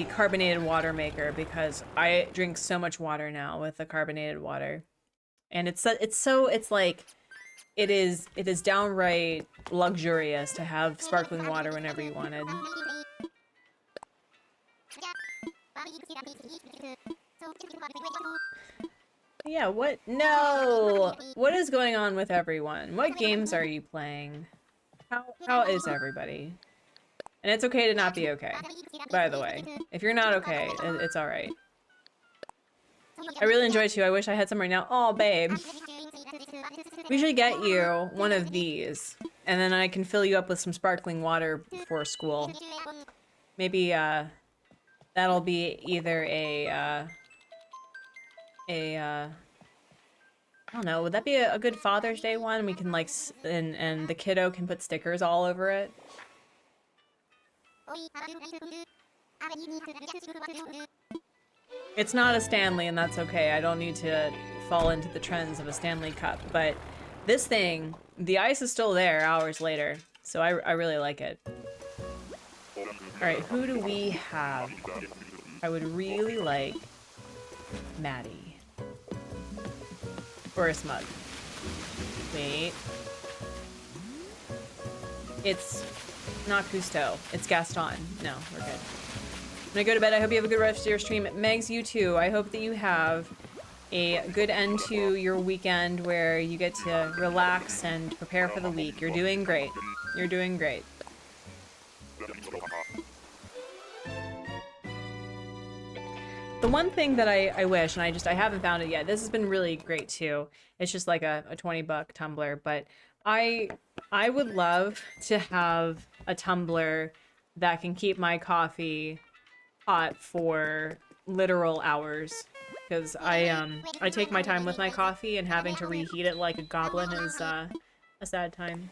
A: carbonated water maker, because I drink so much water now with the carbonated water, and it's like it is downright luxurious to have sparkling water whenever you wanted. Yeah, what? No! What is going on with everyone? What games are you playing? How is everybody? And it's okay to not be okay, by the way. If you're not okay, it's alright. I really enjoy it too. I wish I had some right now. Oh, babe. We should get you one of these, and then I can fill you up with some sparkling water before school. Maybe, that'll be either I don't know, would that be a good Father's Day one? We can, like, and the kiddo can put stickers all over it. It's not a Stanley, and that's okay. I don't need to fall into the trends of a Stanley Cup, but this thing, the ice is still there hours later, so I really like it. Alright, who do we have? I would really like Maddie. Or a Smug. Wait. It's not Cousteau. It's Gaston. No, we're good. When I go to bed, I hope you have a good rest of your stream. Megs, you too. I hope that you have a good end to your weekend where you get to relax and prepare for the week. You're doing great. You're doing great. The one thing that I wish, and I haven't found it yet, this has been really great too. It's just like a $20 tumbler, but I would love to have a tumbler that can keep my coffee hot for literal hours, because I take my time with my coffee, and having to reheat it like a goblin is a sad time.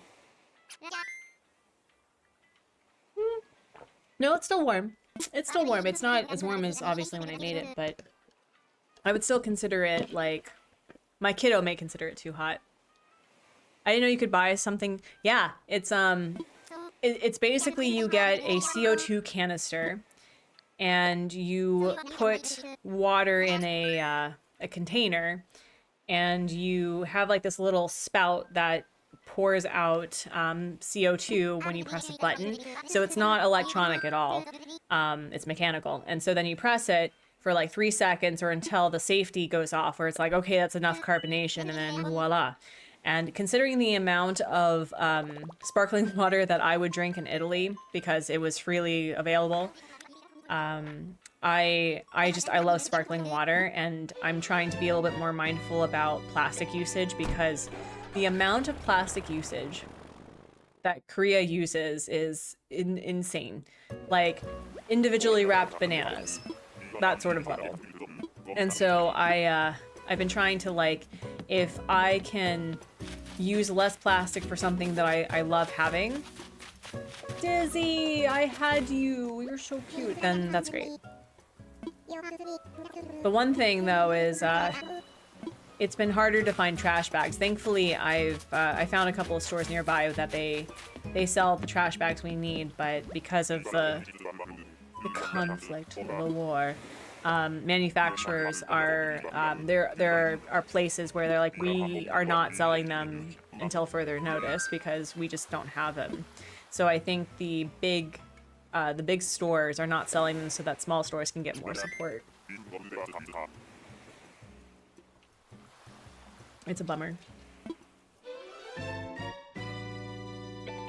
A: No, it's still warm. It's still warm. It's not as warm as obviously when I made it, but I would still consider it, like, my kiddo may consider it too hot. I didn't know you could buy something. Yeah, it's basically you get a CO2 canister, and you put water in a container, and you have like this little spout that pours out CO2 when you press a button. So it's not electronic at all. It's mechanical. And so then you press it for like 3 seconds or until the safety goes off, where it's like, okay, that's enough carbonation, and then voila. And considering the amount of sparkling water that I would drink in Italy because it was freely available, I love sparkling water, and I'm trying to be a little bit more mindful about plastic usage, because the amount of plastic usage that Korea uses is insane. Like individually wrapped bananas, that sort of level. And so I've been trying to, like, if I can use less plastic for something that I love having. Dizzy, I had you. You're so cute. Then that's great. The one thing though is it's been harder to find trash bags. Thankfully, I found a couple of stores nearby that they sell the trash bags we need, but because of the conflict, the war, manufacturers are there are places where they're like, we are not selling them until further notice because we just don't have them. So I think the big stores are not selling them so that small stores can get more support. It's a bummer.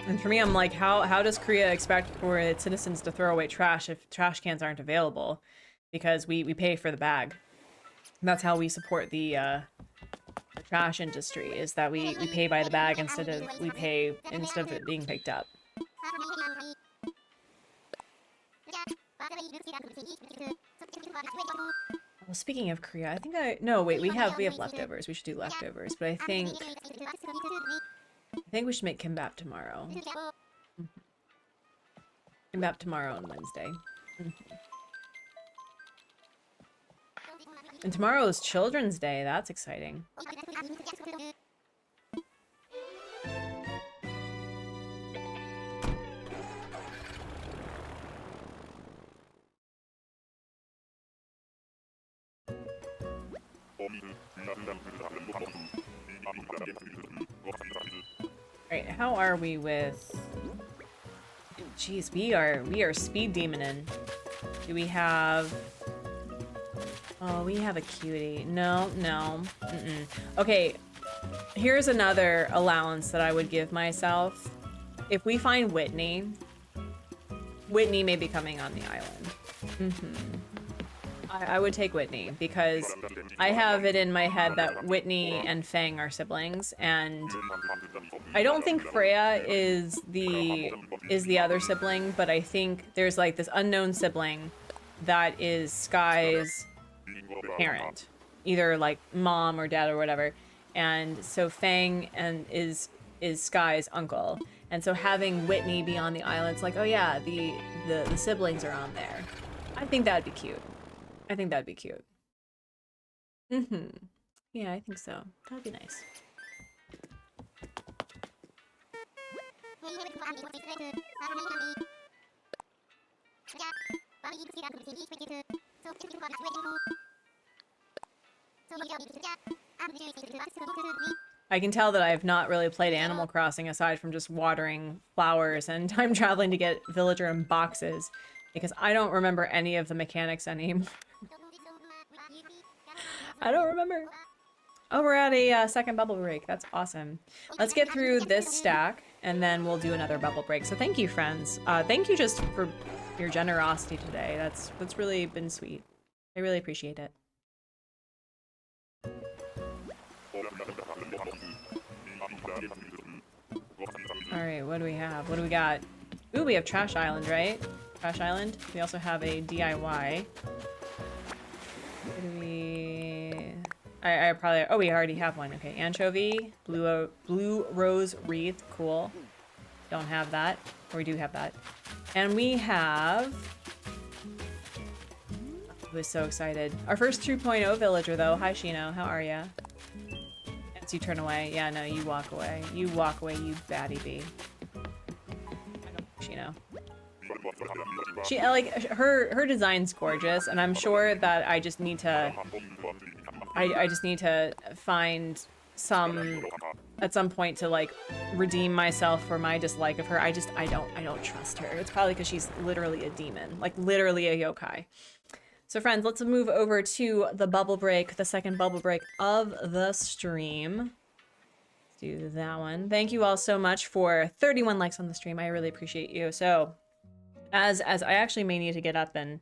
A: And for me, I'm like, how does Korea expect for its citizens to throw away trash if trash cans aren't available? Because we pay for the bag. And that's how we support the trash industry, is that we pay by the bag instead of it being picked up. Well, speaking of Korea, I think no, wait, we have leftovers. We should do leftovers, but I think we should make kimbap tomorrow. Kimbap tomorrow on Wednesday. And tomorrow is Children's Day. That's exciting. Alright, how are we with... Jeez, we are speed demoning. Do we have... Oh, we have a cutie. No. Okay, here's another allowance that I would give myself. If we find Whitney may be coming on the island. I would take Whitney, because I have it in my head that Whitney and Fang are siblings, and I don't think Freya is the other sibling, but I think there's like this unknown sibling that is Sky's parent, either like mom or dad or whatever, and so Fang is Sky's uncle, and so having Whitney be on the island, it's like, oh yeah, the siblings are on there. I think that'd be cute. Yeah, I think so. That'd be nice. I can tell that I have not really played Animal Crossing aside from just watering flowers and time traveling to get villager in boxes, because I don't remember any of the mechanics anymore. I don't remember. Oh, we're at a second bubble break. That's awesome. Let's get through this stack, and then we'll do another bubble break. So thank you, friends. Thank you just for your generosity today. That's really been sweet. I really appreciate it. All right, what do we have? What do we got? Ooh, we have Trash Island, right? Trash Island. We also have a DIY. What do we... I probably... Oh, we already have one. Okay, anchovy, blue rose wreath. Cool. Don't have that. Or we do have that. And we have... I was so excited. Our first 2.0 villager, though. Hi, Shino. How are ya? And You turn away. Yeah, no, you walk away. You walk away, you batty bee. I don't think she know. She, like, her design's gorgeous, and I'm sure that I just need to... I just need to find some... at some point to, like, redeem myself for my dislike of her. I don't trust her. It's probably because she's literally a demon. Like, literally a yokai. So friends, let's move over to the bubble break, the second bubble break of the stream. Let's do that one. Thank you all so much for 31 likes on the stream. I really appreciate you. So as I actually may need to get up and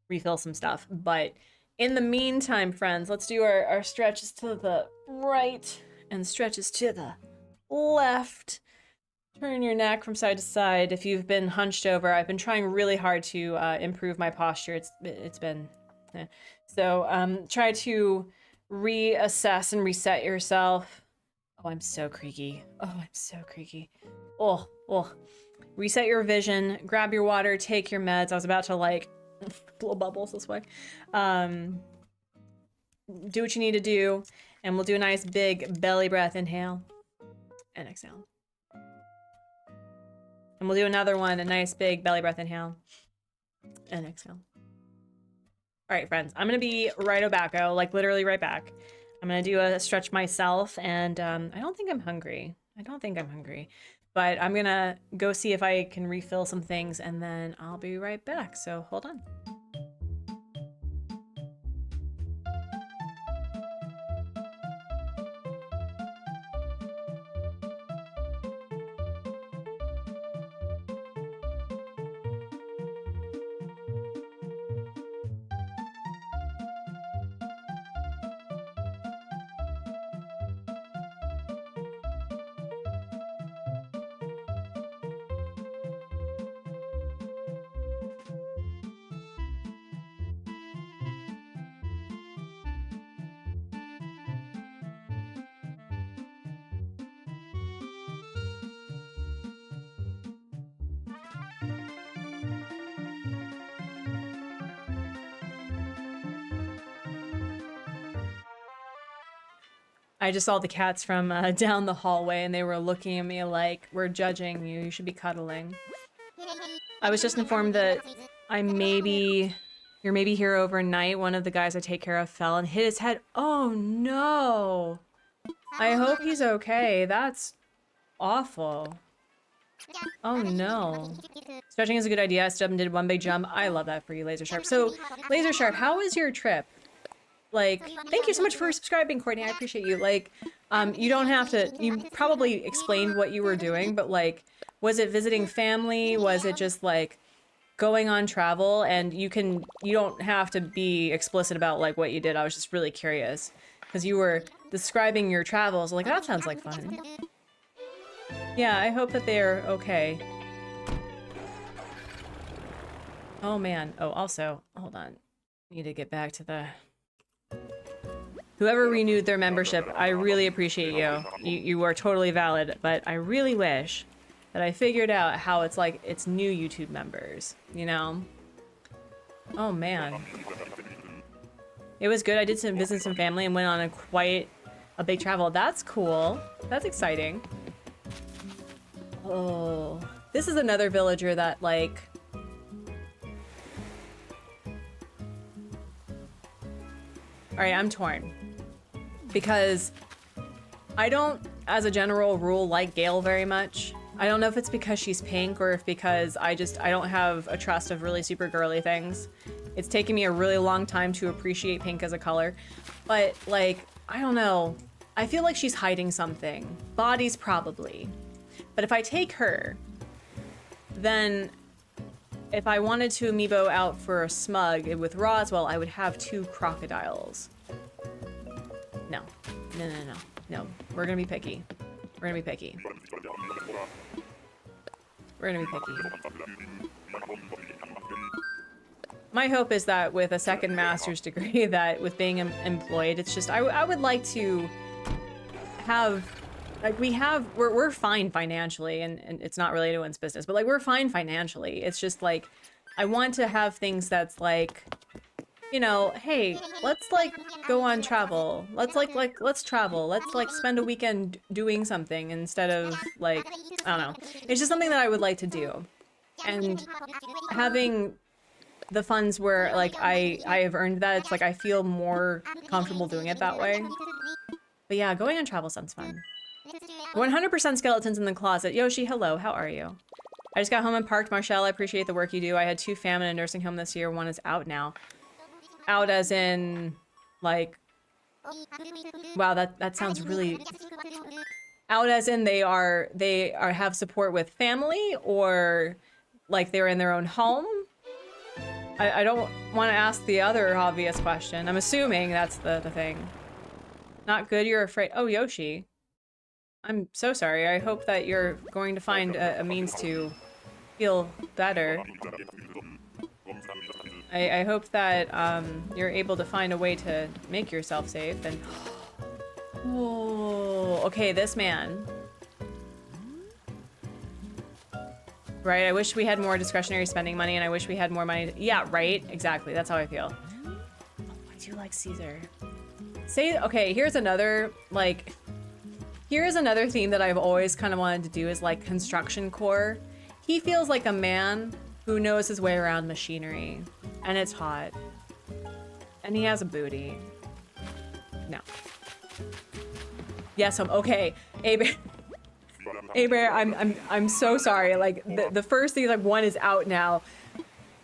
A: refill some stuff, but in the meantime, friends, let's do our stretches to the right and stretches to the left. Turn your neck from side to side. If you've been hunched over, I've been trying really hard to improve my posture. It's been... So try to reassess and reset yourself. Oh, I'm so creaky. Oh, I'm so creaky. Oh. Reset your vision, grab your water, take your meds. I was about to, like, blow bubbles this way. Do what you need to do, and we'll do a nice big belly breath. Inhale and exhale. And we'll do another one, a nice big belly breath. Inhale and exhale. All right, friends, I'm gonna be right back, like literally right back. I'm gonna do a stretch myself, and I don't think I'm hungry. But I'm gonna go see if I can refill some things, and then I'll be right back. So hold on. I just saw the cats from down the hallway, and they were looking at me like, we're judging you, you should be cuddling. I was just informed that you're maybe here overnight. One of the guys I take care of fell and hit his head. Oh no! I hope he's okay. That's awful. Oh no. Stretching is a good idea. I stood up and did one big jump. I love that for you, Laser Sharp. So, Laser Sharp, how was your trip? Like, thank you so much for subscribing, Courtney. I appreciate you. Like, you don't have to, you probably explained what you were doing, but like, was it visiting family? Was it just like going on travel? And you don't have to be explicit about like what you did. I was just really curious because you were describing your travels. Like, that sounds like fun. Yeah, I hope that they're okay. Oh man. Oh, also, hold on. I need to get back to the... Whoever renewed their membership, I really appreciate you. You are totally valid, but I really wish that I figured out how it's like it's new YouTube members, you know? Oh man. It was good. I did visit some family and went on quite a big travel. That's cool. That's exciting. Oh, this is another villager that like... All right, I'm torn. Because I don't, as a general rule, like Gale very much. I don't know if it's because she's pink or if because I don't have a trust of really super girly things. It's taken me a really long time to appreciate pink as a color. But like, I don't know. I feel like she's hiding something. Bodies probably. But if I take her, then if I wanted to amiibo out for a smug with Roswell, I would have 2 crocodiles. No. No. We're gonna be picky. We're gonna be picky. My hope is that with a second master's degree, that with being employed, it's just, I would like to have, like we're fine financially, and it's not really anyone's business, but like we're fine financially. It's just like, I want to have things that's like, you know, hey, let's like go on travel. Let's travel. Let's like spend a weekend doing something instead of like, I don't know. It's just something that I would like to do. And having the funds where like I have earned that, it's like I feel more comfortable doing it that way. But yeah, going on travel sounds fun. 100% skeletons in the closet. Yoshi, hello, how are you? I just got home and parked. Marshall, I appreciate the work you do. I had 2 famine in a nursing home this year. 1 is out now. Out as in, like, wow, that sounds really... Out as in they have support with family, or like they're in their own home? I don't want to ask the other obvious question. I'm assuming that's the thing. Not good, you're afraid. Oh, Yoshi. I'm so sorry. I hope that you're going to find a means to feel better. I hope that you're able to find a way to make yourself safe and... Whoa. Okay, this man. Right, I wish we had more discretionary spending money, and I wish we had more money. Yeah, right? Exactly, that's how I feel. Oh, I do like Caesar. Okay, here's another, like... Here's another theme that I've always kind of wanted to do is like construction core. He feels like a man who knows his way around machinery, and it's hot. And he has a booty. No. Yes, okay. Aber, I'm so sorry. Like the first thing is like 1 is out now.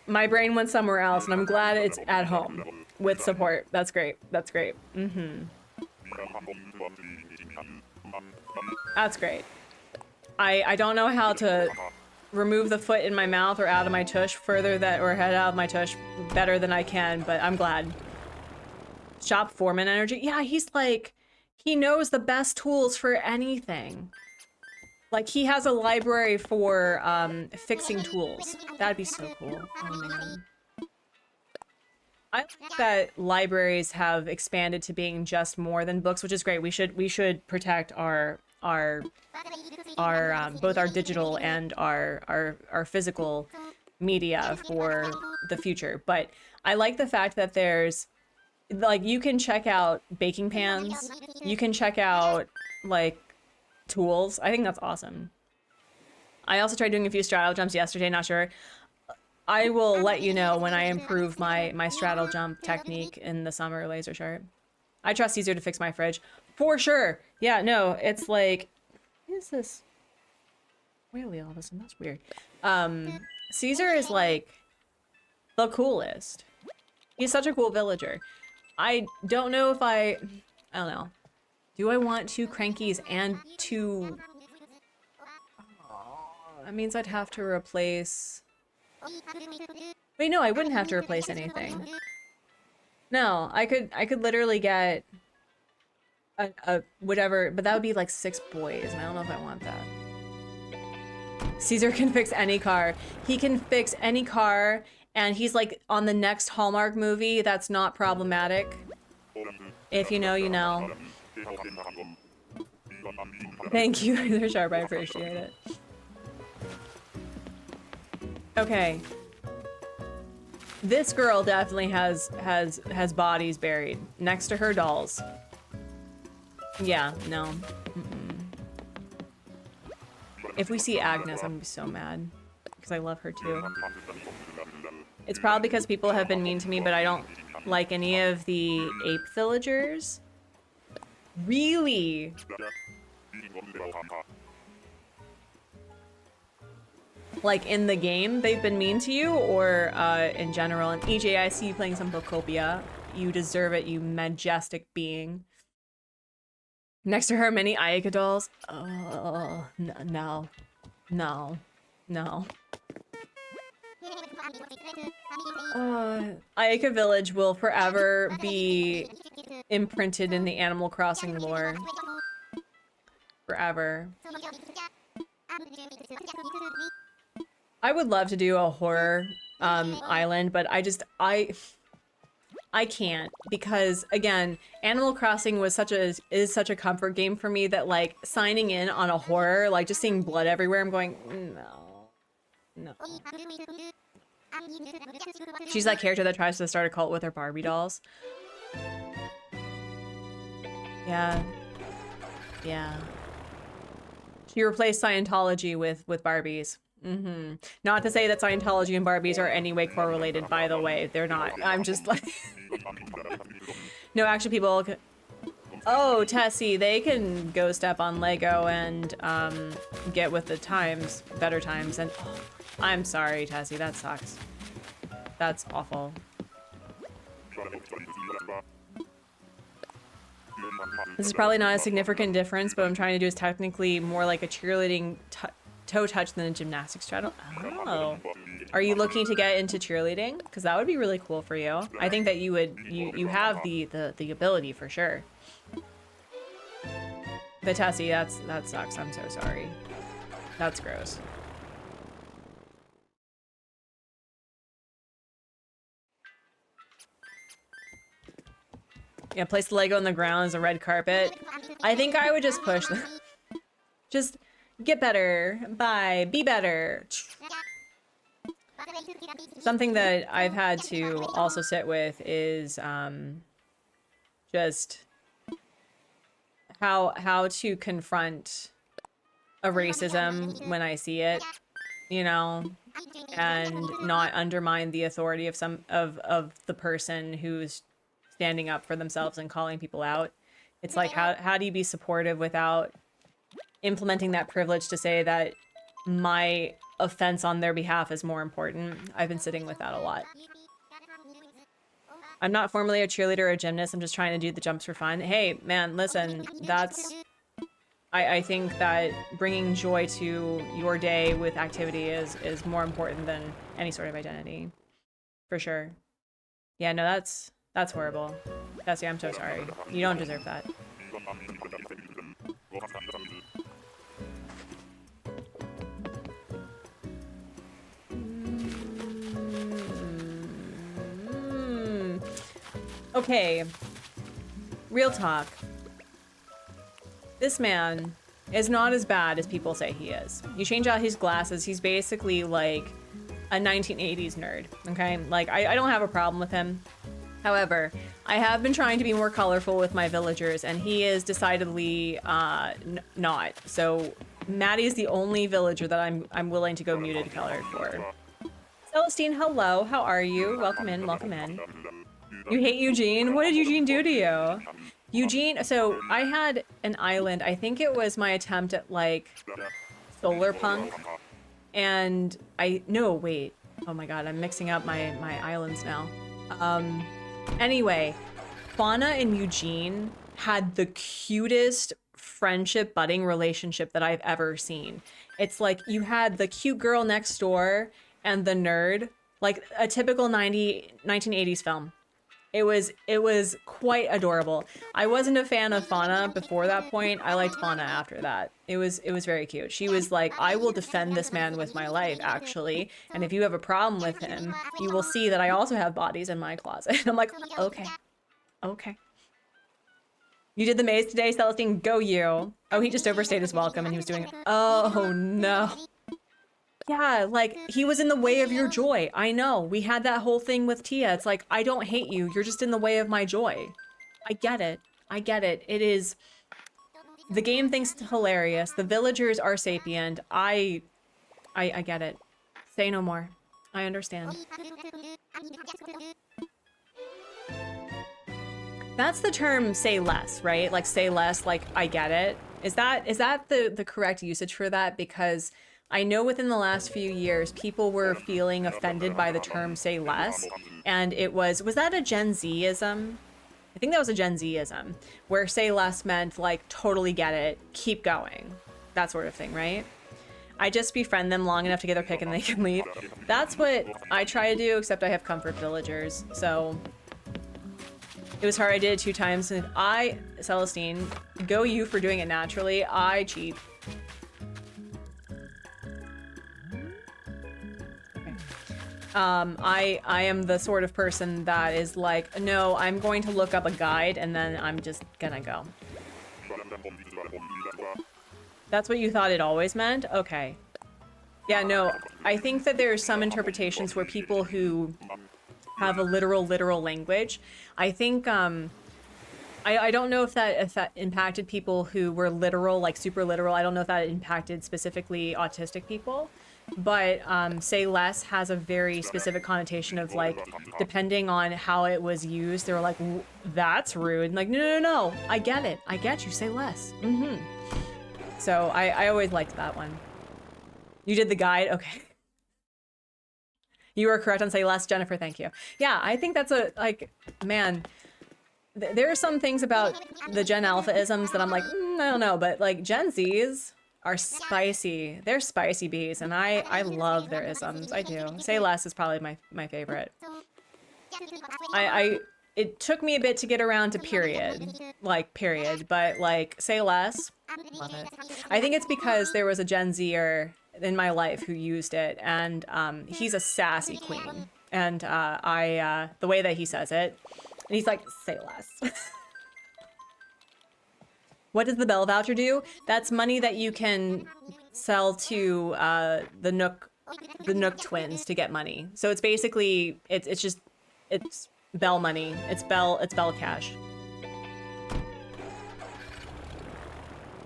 A: My brain went somewhere else, and I'm glad it's at home with support. That's great. That's great. Mm-hmm. That's great. I don't know how to remove the foot in my mouth or out of my tush or head out of my tush better than I can, but I'm glad. Shop foreman energy. Yeah, he's like, he knows the best tools for anything. Like he has a library for fixing tools. That'd be so cool. Oh man. I think that libraries have expanded to being just more than books, which is great. We should protect our both our digital and our physical media for the future. But I like the fact that there's like you can check out baking pans, you can check out like tools. I think that's awesome. I also tried doing a few straddle jumps yesterday, not sure. I will let you know when I improve my straddle jump technique in the summer laser chart. I trust Caesar to fix my fridge. For sure. Yeah, no, it's like, what is this? Really all this, and that's weird. Caesar is like the coolest. He's such a cool villager. I don't know if I don't know. Do I want 2 crankies and 2... Oh, that means I'd have to replace... Wait, no, I wouldn't have to replace anything. No, I could literally get a whatever, but that would be like 6 boys, and I don't know if I want that. Caesar can fix any car. He can fix any car, and he's like on the next Hallmark movie that's not problematic. If you know, you know. Thank you, Laser Sharp, I appreciate it. Okay. This girl definitely has bodies buried next to her dolls. Yeah, no. Mm-mm. If we see Agnes, I'm gonna be so mad because I love her too. It's probably because people have been mean to me, but I don't like any of the ape villagers. Really? Like in the game, they've been mean to you, or in general? And EJ, I see you playing some Bocopia. You deserve it, you majestic being. Next to her, many Ayaka dolls. Oh, no. No. No. Ayaka Village will forever be imprinted in the Animal Crossing lore. Forever. I would love to do a horror island, but I can't, because again, Animal Crossing was is such a comfort game for me that like signing in on a horror, like just seeing blood everywhere, I'm going, no. She's that character that tries to start a cult with her Barbie dolls. Yeah. Yeah. She replaced Scientology with Barbies. Not to say that Scientology and Barbies are any way correlated, by the way. They're not. I'm just like... No, actually, people... Oh, Tessie, they can go step on Lego and get with the times, better times. And oh, I'm sorry, Tessie, that sucks. That's awful. This is probably not a significant difference, but what I'm trying to do is technically more like a cheerleading toe touch than a gymnastics straddle. Oh. Are you looking to get into cheerleading? Because that would be really cool for you. I think that you would, you have the ability for sure. But Tessie, that sucks. I'm so sorry. That's gross. Yeah, place the Lego on the ground as a red carpet. I think I would just push them. Just get better. Bye. Be better. Something that I've had to also sit with is just how to confront a racism when I see it, you know, and not undermine the authority of of the person who's standing up for themselves and calling people out. It's like, how do you be supportive without implementing that privilege to say that my offense on their behalf is more important? I've been sitting with that a lot. I'm not formally a cheerleader or a gymnast. I'm just trying to do the jumps for fun. Hey, man, listen, that's... I think that bringing joy to your day with activity is more important than any sort of identity. For sure. Yeah, no, that's horrible. Tessie, I'm so sorry. You don't deserve that. Okay. Real talk. This man is not as bad as people say he is. You change out his glasses, he's basically like a 1980s nerd, okay? Like, I don't have a problem with him. However, I have been trying to be more colorful with my villagers, and he is decidedly not. So Maddie is the only villager that I'm willing to go muted colored for. Celestine, hello. How are you? Welcome in. Welcome in. You hate Eugene? What did Eugene do to you? Eugene, so I had an island. I think it was my attempt at like solar punk, and no, wait. Oh my god, I'm mixing up my islands now. Anyway, Fauna and Eugene had the cutest friendship budding relationship that I've ever seen. It's like you had the cute girl next door and the nerd, like a typical 1980s film. It was quite adorable. I wasn't a fan of Fauna before that point. I liked Fauna after that. It was very cute. She was like, I will defend this man with my life, actually. And if you have a problem with him, you will see that I also have bodies in my closet. And I'm like, okay. Okay. You did the maze today, Celestine? Go you. Oh, he just overstayed his welcome and he was doing it. Oh, no. Yeah, like, he was in the way of your joy. I know. We had that whole thing with Tia. It's like, I don't hate you. You're just in the way of my joy. I get it. I get it. It is... The game thinks it's hilarious. The villagers are sapient. I get it. Say no more. I understand. That's the term say less, right? Like, say less, like, I get it. Is that the correct usage for that? Because... I know within the last few years, people were feeling offended by the term say less. And it was that a Gen Z-ism? I think that was a Gen Z-ism, where say less meant like, totally get it, keep going. That sort of thing, right? I just befriend them long enough to get their pick and they can leave. That's what I try to do, except I have comfort villagers. So it was hard. I did it 2 times. And Celestine, go you for doing it naturally. I cheat. I am the sort of person that is like, no, I'm going to look up a guide and then I'm just gonna go. That's what you thought it always meant? Okay. Yeah, no, I think that there are some interpretations where people who have a literal language, I think, I don't know if that impacted people who were literal, like super literal. I don't know if that impacted specifically autistic people, but say less has a very specific connotation of like, depending on how it was used, they were like, that's rude. And like, no, I get it. I get you, say less. So I always liked that one. You did the guide? Okay. You were correct on say less, Jennifer, thank you. Yeah, I think that's a, like, man, there are some things about the Gen Alpha isms that I'm like, I don't know, but like Gen Zs are spicy. They're spicy bees, and I love their isms. I do. Say less is probably my favorite. It took me a bit to get around to period, but like say less, love it. I think it's because there was a Gen Zer in my life who used it, and he's a sassy queen, and the way that he says it, and he's like, say less. What does the Bell voucher do? That's money that you can sell to the Nook twins to get money. So it's basically it's Bell money. It's Bell cash.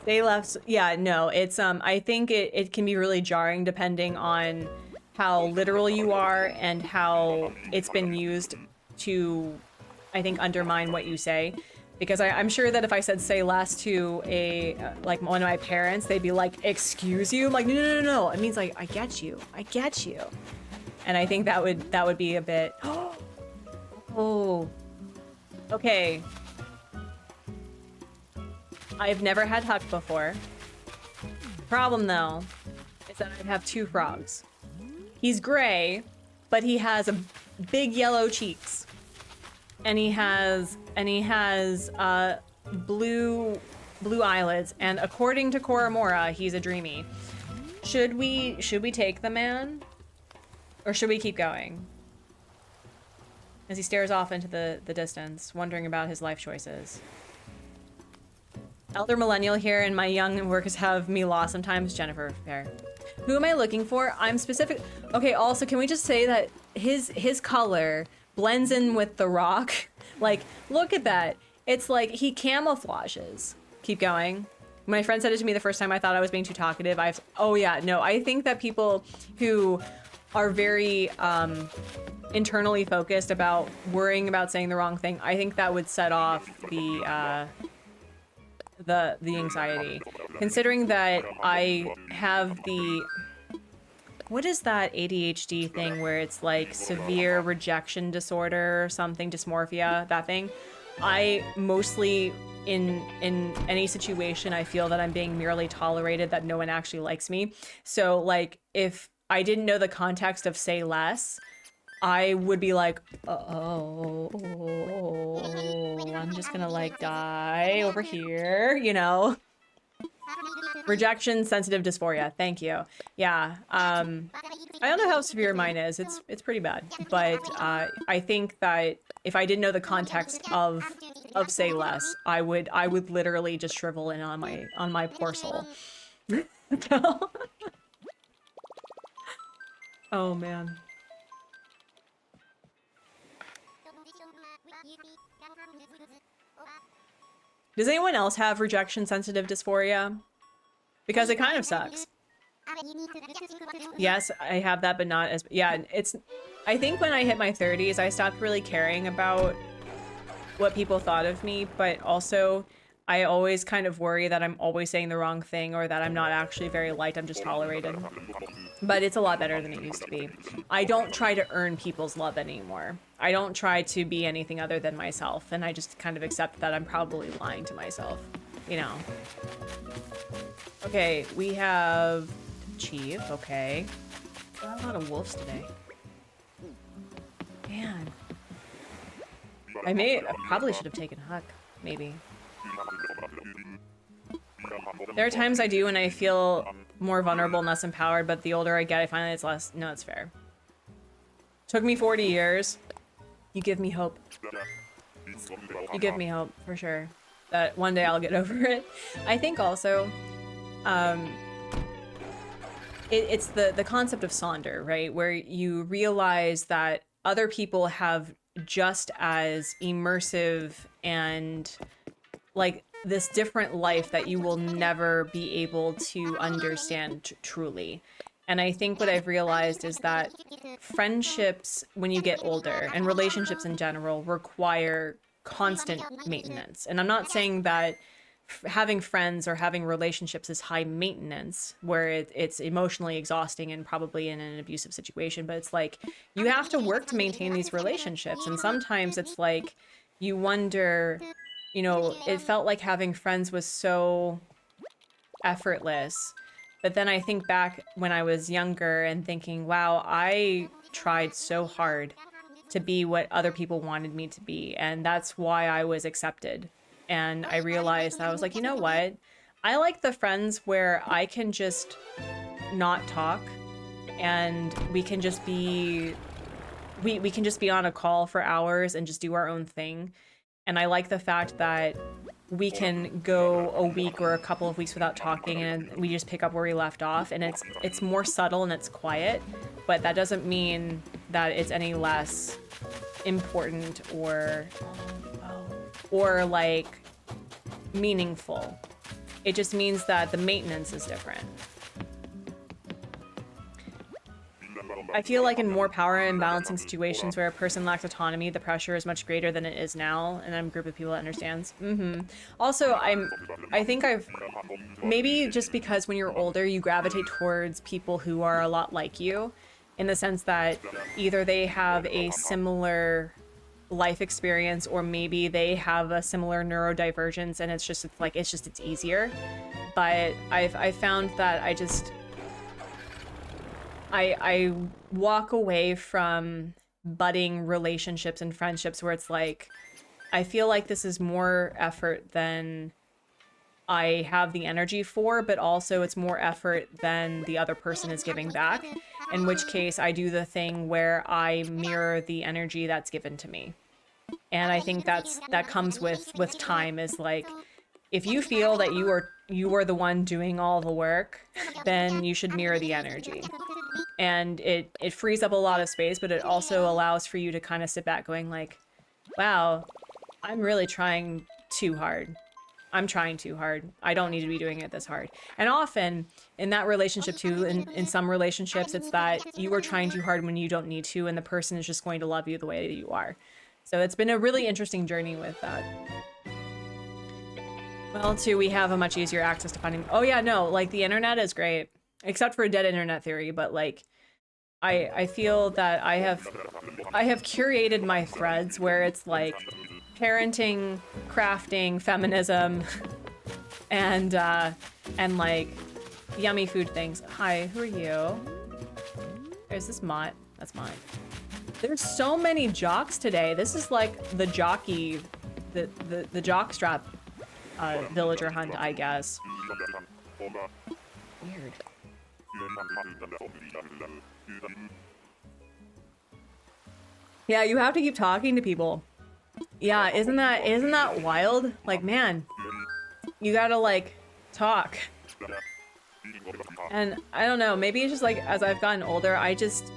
A: Say less. Yeah, no, it's I think it can be really jarring depending on how literal you are and how it's been used to, I think, undermine what you say. Because I'm sure that if I said say less to a like one of my parents, they'd be like, excuse you? I'm like, no. It means like, I get you. And I think that would be a bit, oh, okay. I've never had Huck before. Problem though, is that I have two frogs. He's gray, but he has a big yellow cheeks. And he has blue eyelids, and according to Koromora, he's a dreamy. Should we take the man, or should we keep going? As he stares off into the distance, wondering about his life choices. Elder millennial here, and my young workers have me lost sometimes. Jennifer, fair. Who am I looking for? I'm specific. Okay. Also, can we just say that his color blends in with the rock? Like, look at that. It's like he camouflages. Keep going. My friend said it to me the first time. I thought I was being too talkative. Oh yeah, no, I think that people who are very internally focused about worrying about saying the wrong thing, I think that would set off the anxiety. Considering that I have what is that ADHD thing where it's like severe rejection disorder or something, dysmorphia, that thing? I mostly, in any situation, I feel that I'm being merely tolerated, that no one actually likes me. So like, if I didn't know the context of say less, I would be like, oh, I'm just gonna like die over here, you know? Rejection, sensitive dysphoria. Thank you. Yeah. I don't know how severe mine is. It's pretty bad. But I think that if I didn't know the context of say less, I would literally just shrivel in on my poor soul. Oh man. Does anyone else have rejection sensitive dysphoria? Because it kind of sucks. Yes, I have that, but not as, yeah, I think when I hit my 30s, I stopped really caring about what people thought of me, but also I always kind of worry that I'm always saying the wrong thing or that I'm not actually very liked, I'm just tolerated. But it's a lot better than it used to be. I don't try to earn people's love anymore. I don't try to be anything other than myself, and I just kind of accept that I'm probably lying to myself, you know. Okay, we have Chief, okay. Got a lot of wolves today. Man. I probably should have taken Huck, maybe. There are times I do when I feel more vulnerable and less empowered, but the older I get, I find that it's less. No, it's fair. Took me 40 years. You give me hope. You give me hope, for sure. That one day I'll get over it. I think also, it's the concept of Sonder, right? Where you realize that other people have just as immersive and like this different life that you will never be able to understand truly. And I think what I've realized is that friendships when you get older and relationships in general require constant maintenance. And I'm not saying that having friends or having relationships is high maintenance where it's emotionally exhausting and probably in an abusive situation, but it's like you have to work to maintain these relationships. And sometimes it's like you wonder, you know, it felt like having friends was so effortless. But then I think back when I was younger and thinking, wow, I tried so hard to be what other people wanted me to be. And that's why I was accepted. And I realized I was like, you know what? I like the friends where I can just not talk and we can just be we can just be on a call for hours and just do our own thing. And I like the fact that we can go a week or a couple of weeks without talking and we just pick up where we left off, and it's more subtle and it's quiet, but that doesn't mean that it's any less important or like meaningful. It just means that the maintenance is different. I feel like in more power and balancing situations where a person lacks autonomy, the pressure is much greater than it is now, and I'm a group of people that understands. Also, I think I've maybe just because when you're older, you gravitate towards people who are a lot like you, in the sense that either they have a similar life experience or maybe they have a similar neurodivergence, and it's easier. But I've found that I walk away from budding relationships and friendships where it's like, I feel like this is more effort than I have the energy for, but also it's more effort than the other person is giving back, in which case I do the thing where I mirror the energy that's given to me. And I think that comes with time, is like, if you feel that you are the one doing all the work, then you should mirror the energy. And it frees up a lot of space, but it also allows for you to kind of sit back going like, wow, I'm really trying too hard. I'm trying too hard. I don't need to be doing it this hard. And often in that relationship too, in some relationships, it's that you are trying too hard when you don't need to, and the person is just going to love you the way that you are. So it's been a really interesting journey with that. Well, too, we have a much easier access to finding. Oh yeah, no, like the internet is great, except for a dead internet theory. But like, I feel that I have curated my threads where it's like parenting, crafting, feminism, and like yummy food things. Hi, who are you? There's this Mott. That's mine. There's so many jocks today. This is like the jockey, the jockstrap villager hunt, I guess. Weird. Yeah, you have to keep talking to people. Yeah, isn't that wild? Like, man, you gotta like talk. And I don't know, maybe it's just like as I've gotten older, I don't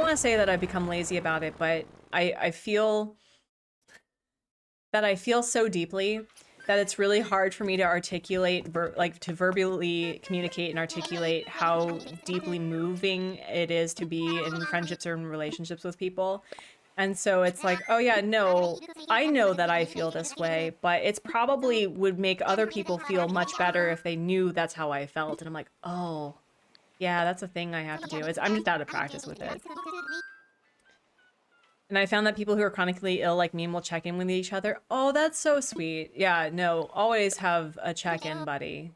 A: want to say that I've become lazy about it, but I feel that I feel so deeply that it's really hard for me to articulate, to verbally communicate and articulate how deeply moving it is to be in friendships or in relationships with people. And so it's like, oh yeah, no, I know that I feel this way, but it's probably would make other people feel much better if they knew that's how I felt. And I'm like, oh, yeah, that's a thing I have to do. I'm just out of practice with it. And I found that people who are chronically ill like me will check in with each other. Oh, that's so sweet. Yeah, no, always have a check-in buddy.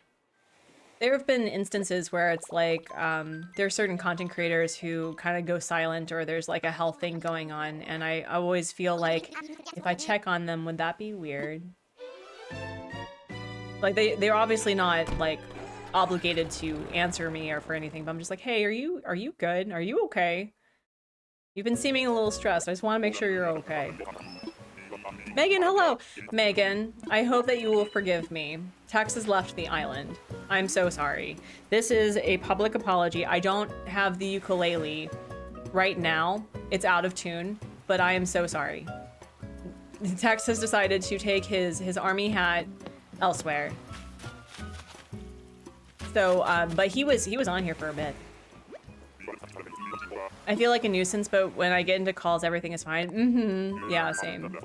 A: There have been instances where it's like, there are certain content creators who kind of go silent, or there's like a health thing going on. And I always feel like if I check on them, would that be weird? Like they're obviously not like obligated to answer me or for anything, but I'm just like, hey, are you good? Are you okay? You've been seeming a little stressed. I just want to make sure you're okay. Megan, hello. Megan, I hope that you will forgive me. Tex has left the island. I'm so sorry. This is a public apology. I don't have the ukulele right now. It's out of tune, but I am so sorry. Tex has decided to take his army hat elsewhere. So, but he was on here for a bit. I feel like a nuisance, but when I get into calls, everything is fine. Mm-hmm. Yeah, same.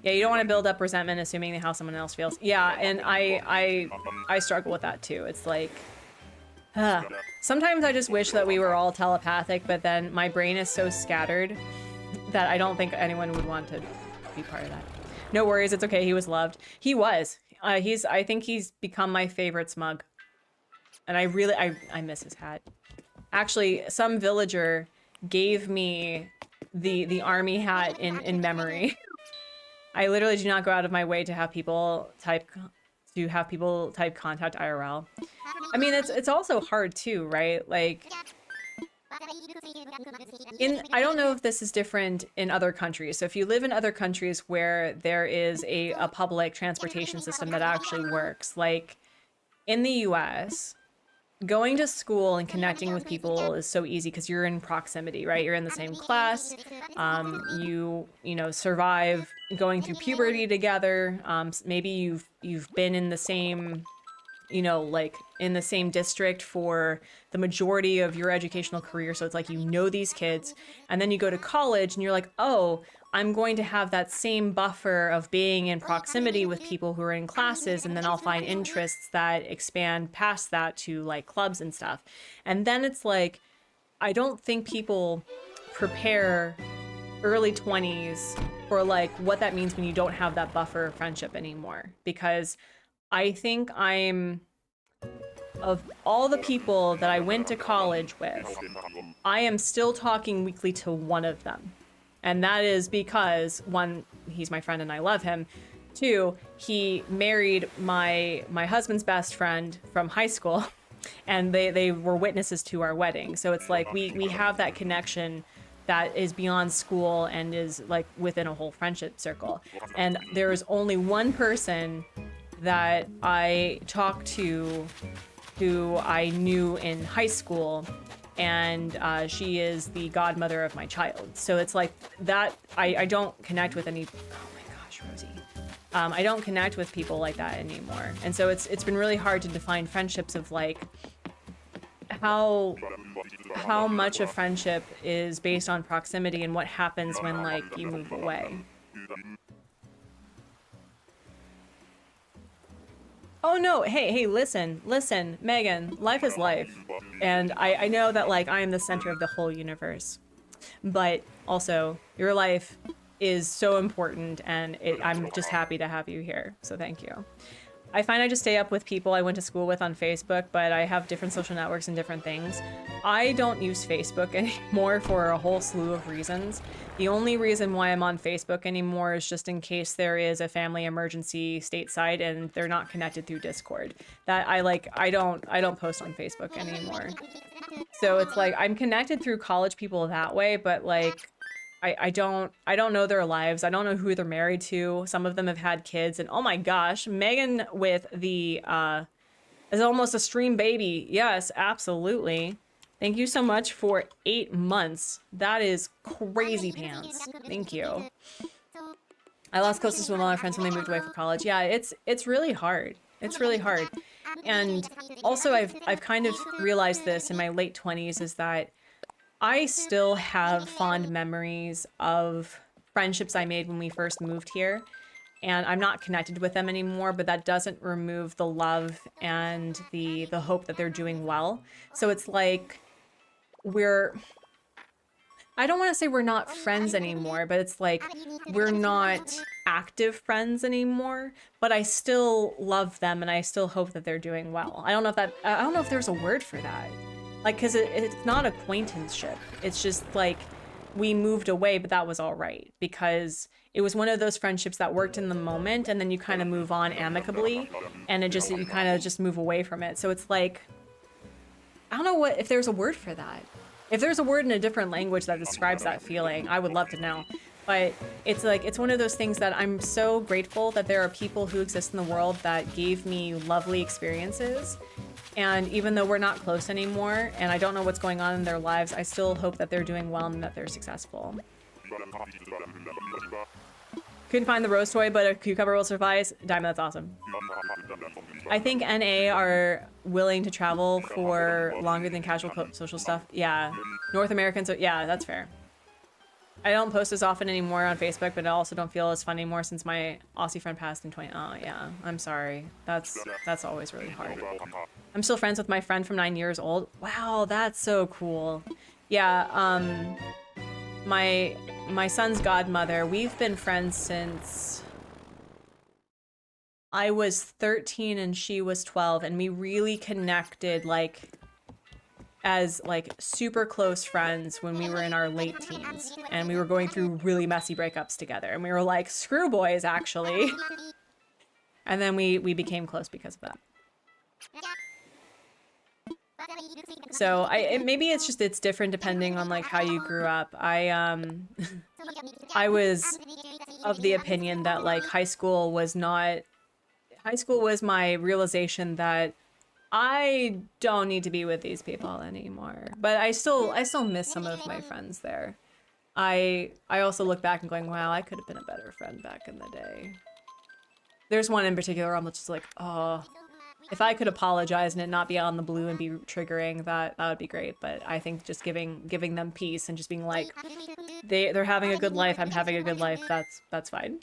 A: Yeah, you don't want to build up resentment assuming how someone else feels. Yeah, and I struggle with that too. It's like, sometimes I just wish that we were all telepathic, but then my brain is so scattered that I don't think anyone would want to be part of that. No worries, it's okay. He was loved. He was. I think he's become my favorite smug. And I really miss his hat. Actually, some villager gave me the army hat in memory. I literally do not go out of my way to have people type contact IRL. I mean, it's also hard too, right? Like, I don't know if this is different in other countries. So if you live in other countries where there is a public transportation system that actually works, like in the US, going to school and connecting with people is so easy because you're in proximity, right? You're in the same class. You know, survive going through puberty together. Maybe you've been in the same, you know, like in the same district for the majority of your educational career. So it's like, you know, these kids, and then you go to college and you're like, oh, I'm going to have that same buffer of being in proximity with people who are in classes, and then I'll find interests that expand past that to like clubs and stuff. And then it's like, I don't think people prepare early 20s for like what that means when you don't have that buffer of friendship anymore. Because I think of all the people that I went to college with, I am still talking weekly to one of them. And that is because, one, he's my friend and I love him. Two, he married my husband's best friend from high school, and they were witnesses to our wedding. So it's like we have that connection that is beyond school and is like within a whole friendship circle. And there is only one person that I talked to who I knew in high school, and she is the godmother of my child. So it's like that, I don't connect with any, oh my gosh, Rosie. I don't connect with people like that anymore. And so it's been really hard to define friendships of like, how much of friendship is based on proximity and what happens when like you move away. Oh no, hey, listen, Megan, life is life. And I know that like I am the center of the whole universe, but also your life is so important, and I'm just happy to have you here, so thank you. I find I just stay up with people I went to school with on Facebook, but I have different social networks and different things. I don't use Facebook anymore for a whole slew of reasons. The only reason why I'm on Facebook anymore is just in case there is a family emergency stateside and they're not connected through Discord. That I don't post on Facebook anymore. So it's like I'm connected through college people that way, but like I don't know their lives. I don't know who they're married to. Some of them have had kids, and oh my gosh, Megan with the is almost a stream baby. Yes, absolutely. Thank you so much for 8 months. That is crazy pants. Thank you. I lost closest with all my friends when they moved away for college. Yeah, it's really hard. It's really hard. And also I've kind of realized this in my late 20s is that I still have fond memories of friendships I made when we first moved here, and I'm not connected with them anymore, but that doesn't remove the love and the hope that they're doing well. So it's like I don't want to say we're not friends anymore, but it's like we're not active friends anymore, but I still love them and I still hope that they're doing well. I don't know if there's a word for that. Like, cause it's not acquaintanceship. It's just like we moved away, but that was all right because it was one of those friendships that worked in the moment, and then you kind of move on amicably, and you kind of just move away from it. So it's like, I don't know if there's a word for that. If there's a word in a different language that describes that feeling, I would love to know. But it's like, it's one of those things that I'm so grateful that there are people who exist in the world that gave me lovely experiences. And even though we're not close anymore, and I don't know what's going on in their lives, I still hope that they're doing well and that they're successful. Couldn't find the rose toy, but a cucumber will suffice. Diamond, that's awesome. I think NA are willing to travel for longer than casual social stuff. Yeah. North Americans, yeah, that's fair. I don't post as often anymore on Facebook, but I also don't feel as fun anymore since my Aussie friend passed in 20. Oh, yeah. I'm sorry. That's always really hard. I'm still friends with my friend from 9 years old. Wow, that's so cool. Yeah, my son's godmother, we've been friends since I was 13 and she was 12, and we really connected like as like super close friends when we were in our late teens, and we were going through really messy breakups together, and we were like screw boys actually. And then we became close because of that. So maybe it's just, it's different depending on like how you grew up. I was of the opinion that like high school was my realization that I don't need to be with these people anymore. But I still miss some of my friends there. I also look back and going, wow, I could have been a better friend back in the day. There's one in particular I'm just like, oh, if I could apologize and it not be on the blue and be triggering, that would be great. But I think just giving them peace and just being like, they're having a good life, I'm having a good life, that's fine.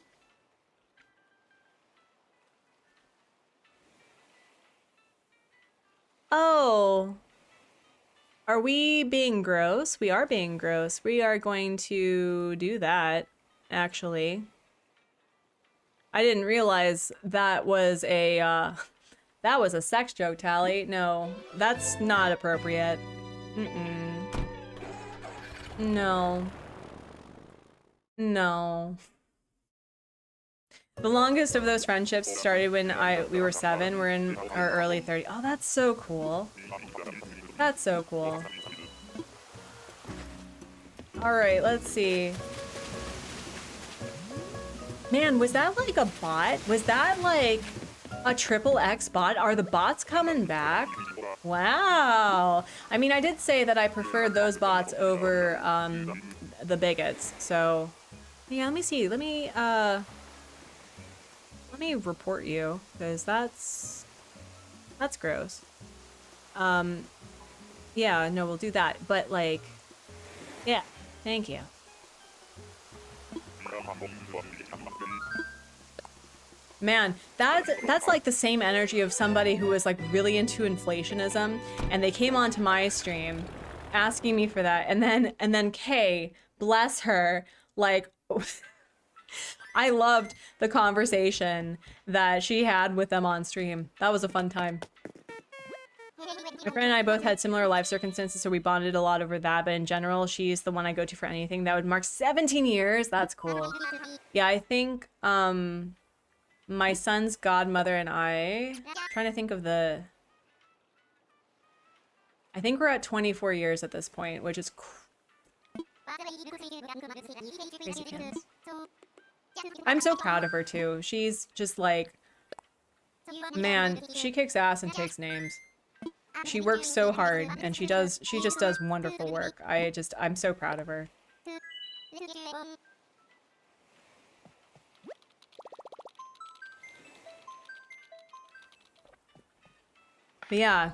A: Oh, are we being gross? We are being gross. We are going to do that, actually. I didn't realize that was a sex joke, Tally. No, that's not appropriate. No. No. The longest of those friendships started when we were 7. We're in our early 30s. Oh, that's so cool. That's so cool. All right, let's see. Man, was that like a bot? Was that like a XXX bot? Are the bots coming back? Wow. I mean, I did say that I preferred those bots over the bigots. So, yeah, let me see. Let me report you, because that's gross. Yeah, no, we'll do that. But like, yeah, thank you. Man, that's like the same energy of somebody who was like really into inflationism, and they came onto my stream asking me for that, and then Kay, bless her, like I loved the conversation that she had with them on stream. That was a fun time. My friend and I both had similar life circumstances, so we bonded a lot over that, but in general, she's the one I go to for anything. That would mark 17 years. That's cool. Yeah, I think my son's godmother and I, trying to think of I think we're at 24 years at this point, which is crazy pants. I'm so proud of her too. She's just like, man, she kicks ass and takes names. She works so hard, and she just does wonderful work. I'm so proud of her. But yeah,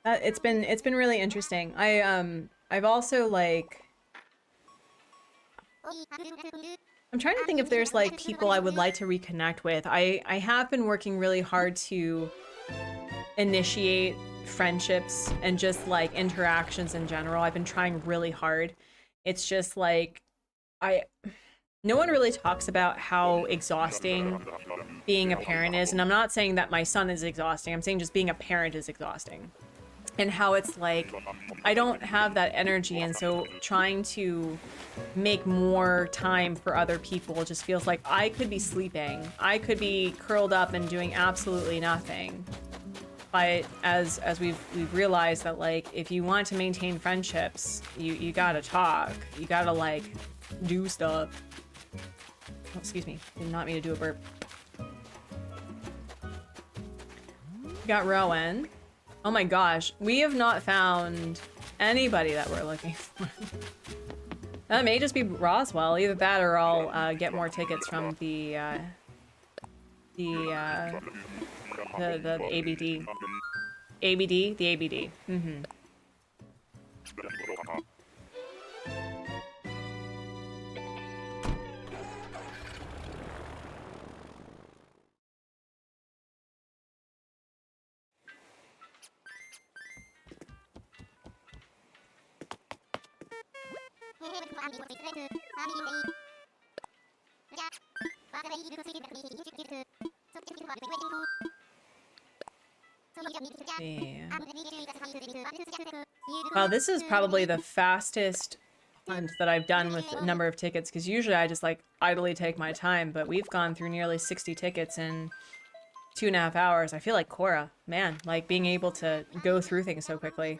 A: it's been really interesting. I've also like, I'm trying to think if there's like people I would like to reconnect with. I have been working really hard to initiate friendships and just like interactions in general. I've been trying really hard. It's just like, no one really talks about how exhausting being a parent is. And I'm not saying that my son is exhausting. I'm saying just being a parent is exhausting. And how it's like, I don't have that energy. And so trying to make more time for other people just feels like I could be sleeping. I could be curled up and doing absolutely nothing. But as we've realized that like, if you want to maintain friendships, you gotta talk. You gotta like do stuff. Oh, excuse me. Did not mean to do a burp. Got Rowan. Oh my gosh. We have not found anybody that we're looking for. That may just be Roswell. Either that or I'll get more tickets from the ABD. ABD? The ABD. Mm-hmm. Yeah. Wow, this is probably the fastest hunt that I've done with a number of tickets, because usually I just like idly take my time, but we've gone through nearly 60 tickets in 2.5 hours. I feel like Korra, man, like being able to go through things so quickly.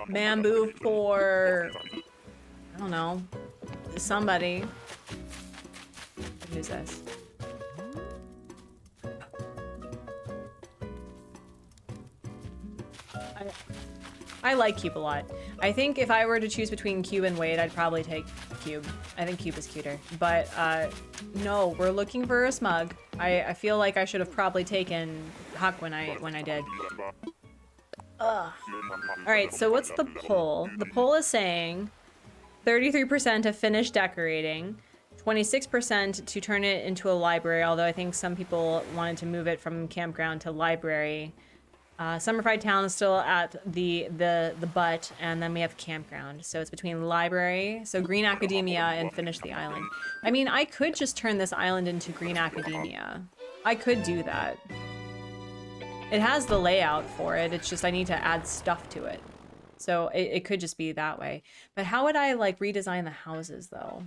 A: Bamboo for, I don't know, somebody. Who's this? I like Cube a lot. I think if I were to choose between Cube and Wade, I'd probably take Cube. I think Cube is cuter. But no, we're looking for a smug. I feel like I should have probably taken Huck when I did. Ugh. Alright, so what's the poll? The poll is saying 33% have finished decorating, 26% to turn it into a library, although I think some people wanted to move it from campground to library. Summerfied Town is still at the butt, and then we have campground. So it's between library, so Green Academia, and finish the island. I mean, I could just turn this island into Green Academia. I could do that. It has the layout for it, it's just I need to add stuff to it. So it could just be that way. But how would I, like, redesign the houses, though?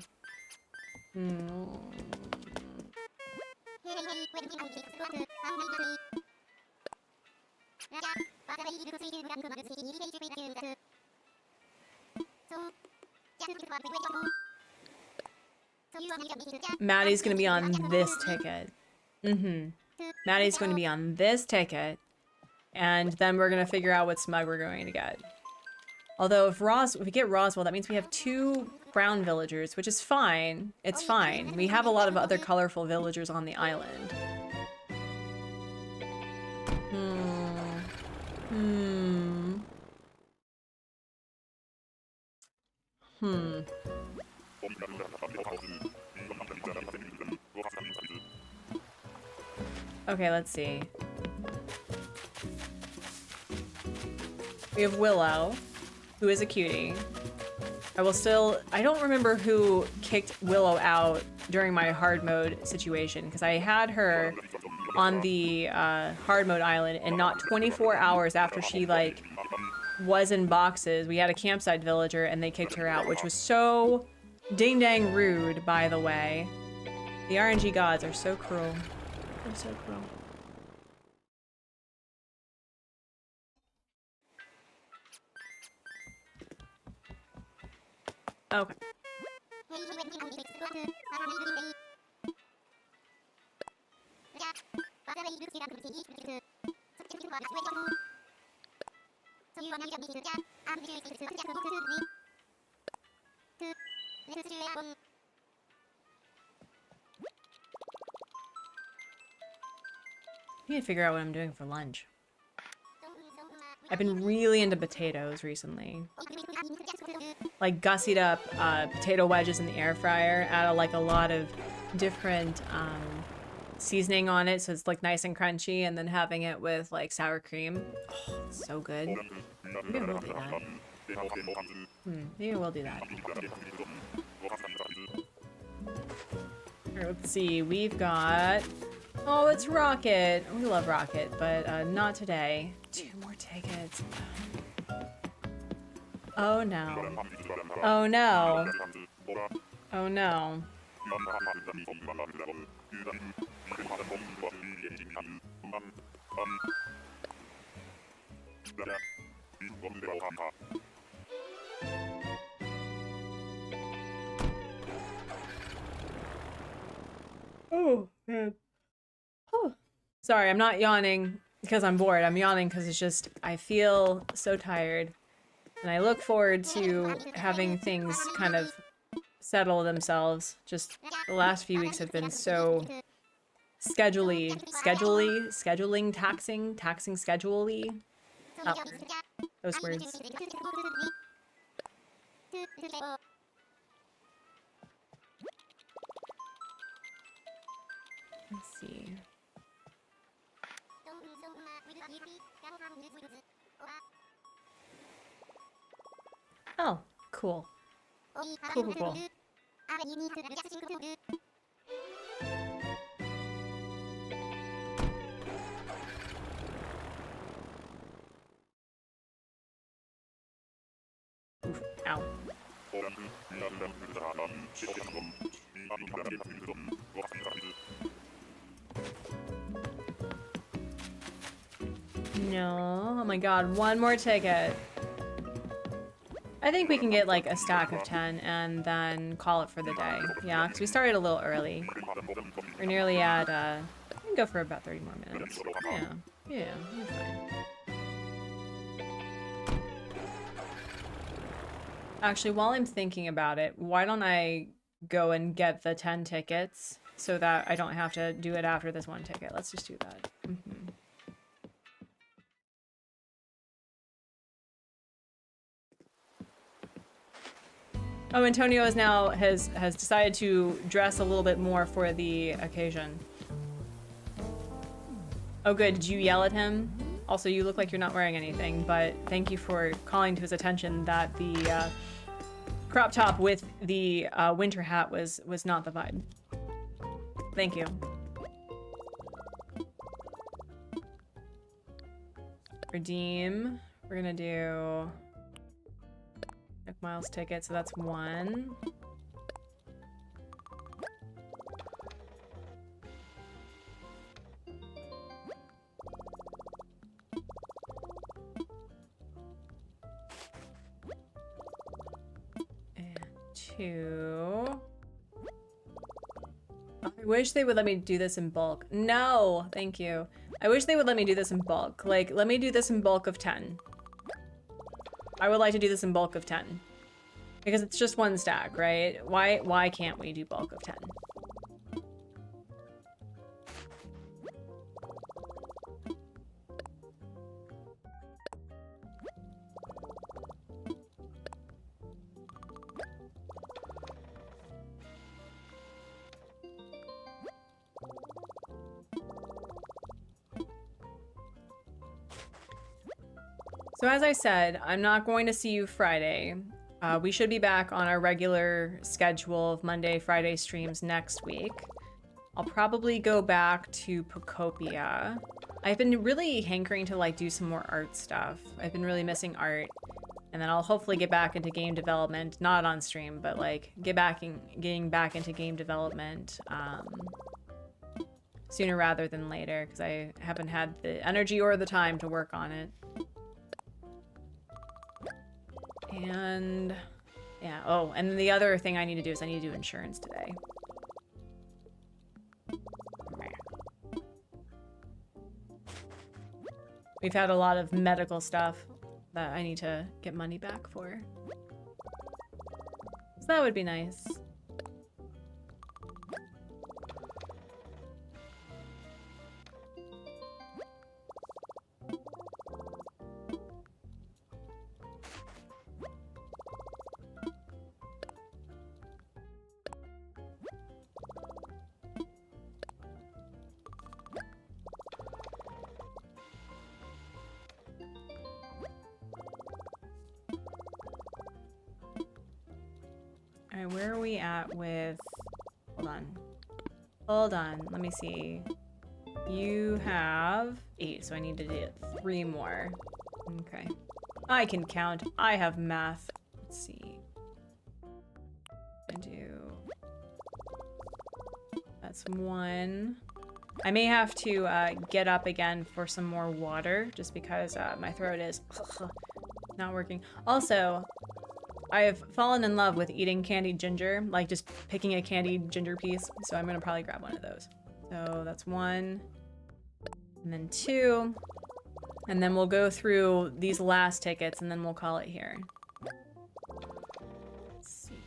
A: Maddie's gonna be on this ticket. Maddie's going to be on this ticket, and then we're gonna figure out what smug we're going to get. Although if we get Roswell, that means we have 2 brown villagers, which is fine. It's fine. We have a lot of other colorful villagers on the island. Okay, let's see. We have Willow, who is a cutie. I don't remember who kicked Willow out during my hard mode situation, because I had her on the hard mode island, and not 24 hours after she, like, was in boxes, we had a campsite villager and they kicked her out, which was so ding-dang rude, by the way. The RNG gods are so cruel. They're so cruel. Okay. I need to figure out what I'm doing for lunch. I've been really into potatoes recently. Like gussied up potato wedges in the air fryer, add like a lot of different seasoning on it so it's like nice and crunchy, and then having it with like sour cream. Oh, it's so good. Maybe I will do that. Maybe we'll do that. Alright, let's see. We've got... Oh, it's Rocket. We love Rocket, but not today. 2 more tickets. Oh no. Oh no. Oh no. Oh, man. Oh. Sorry, I'm not yawning because I'm bored. I'm yawning because it's just, I feel so tired. And I look forward to having things kind of settle themselves. Just the last few weeks have been so scheduling, taxing schedule-y. Oh, those words. Let's see. Oh, cool. Cool. Oof, ow. No, oh my god, one more ticket. I think we can get like a stack of 10 and then call it for the day. Yeah, because we started a little early. We're nearly at, we can go for about 30 more minutes. Yeah, we're fine. Actually, while I'm thinking about it, why don't I go and get the 10 tickets so that I don't have to do it after this one ticket. Let's just do that. Oh, Antonio is now has decided to dress a little bit more for the occasion. Oh good, did you yell at him? Also, you look like you're not wearing anything, but thank you for calling to his attention that the crop top with the winter hat was not the vibe. Thank you. Redeem. We're gonna do Nick Miles ticket, so that's 1. And 2. I wish they would let me do this in bulk. No, thank you. I wish they would let me do this in bulk. Like, let me do this in bulk of 10. I would like to do this in bulk of 10. Because it's just one stack, right? Why can't we do bulk of 10? So as I said, I'm not going to see you Friday. We should be back on our regular schedule of Monday, Friday streams next week. I'll probably go back to Pocopia. I've been really hankering to like do some more art stuff. I've been really missing art. And then I'll hopefully get back into game development, not on stream, but like getting back into game development sooner rather than later, because I haven't had the energy or the time to work on it. And yeah, oh, and the other thing I need to do is I need to do insurance today. We've had a lot of medical stuff that I need to get money back for. So that would be nice. Alright, where are we at with... Hold on, let me see. You have 8, so I need to do 3 more. Okay. I can count. I have math. Let's see. I do. That's 1. I may have to get up again for some more water just because my throat is not working. Also, I've fallen in love with eating candied ginger, like just picking a candied ginger piece. So I'm gonna probably grab one of those. So that's 1, and then 2, and then we'll go through these last tickets and then we'll call it here. Let's see.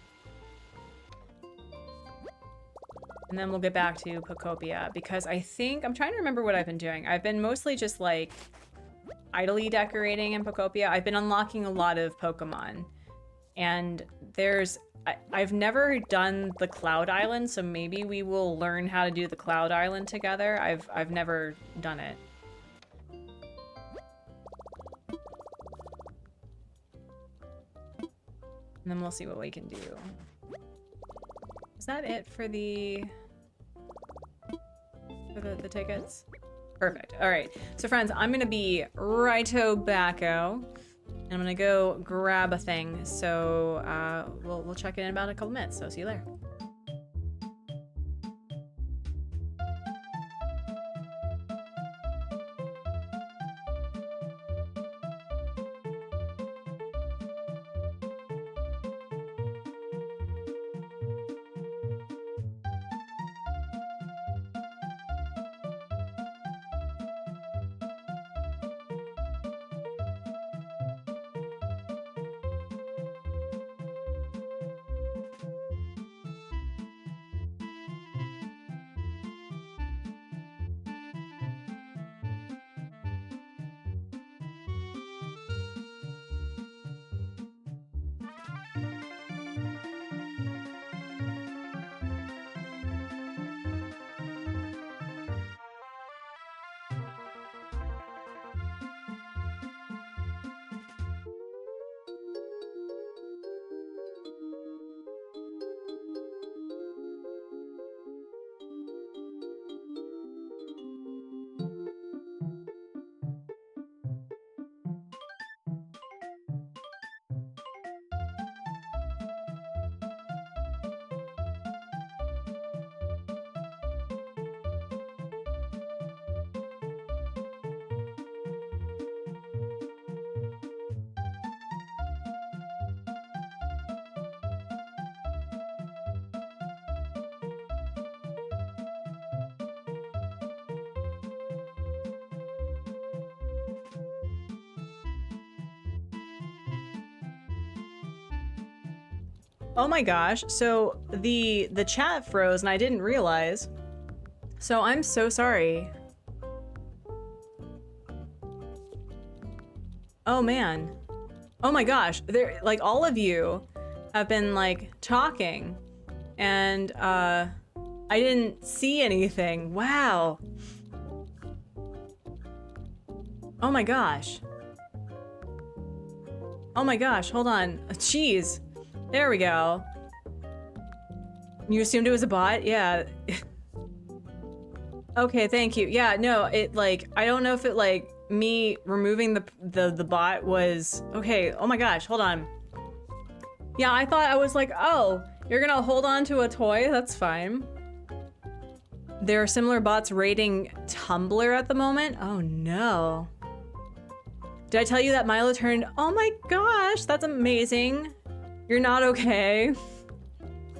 A: And then we'll get back to Pocopia because I think, I'm trying to remember what I've been doing. I've been mostly just like idly decorating in Pocopia. I've been unlocking a lot of Pokemon. And I've never done the Cloud Island, so maybe we will learn how to do the Cloud Island together. I've never done it. And then we'll see what we can do. Is that it for the tickets? Perfect. All right. So friends, I'm gonna be righto backo. And I'm gonna go grab a thing. So we'll check in about a couple minutes. So see you later. Oh my gosh, so the chat froze and I didn't realize. So I'm so sorry. Oh man. Oh my gosh, there, like all of you have been like talking and I didn't see anything. Wow. Oh my gosh. Oh my gosh, hold on. Jeez. There we go. You assumed it was a bot? Yeah. Okay, thank you. Yeah, no, it like, I don't know if it like, me removing the bot was, okay, oh my gosh, hold on. Yeah, I thought, I was like, oh, you're gonna hold on to a toy? That's fine. There are similar bots raiding Tumblr at the moment? Oh no. Did I tell you that Milo turned, oh my gosh, that's amazing. You're not okay.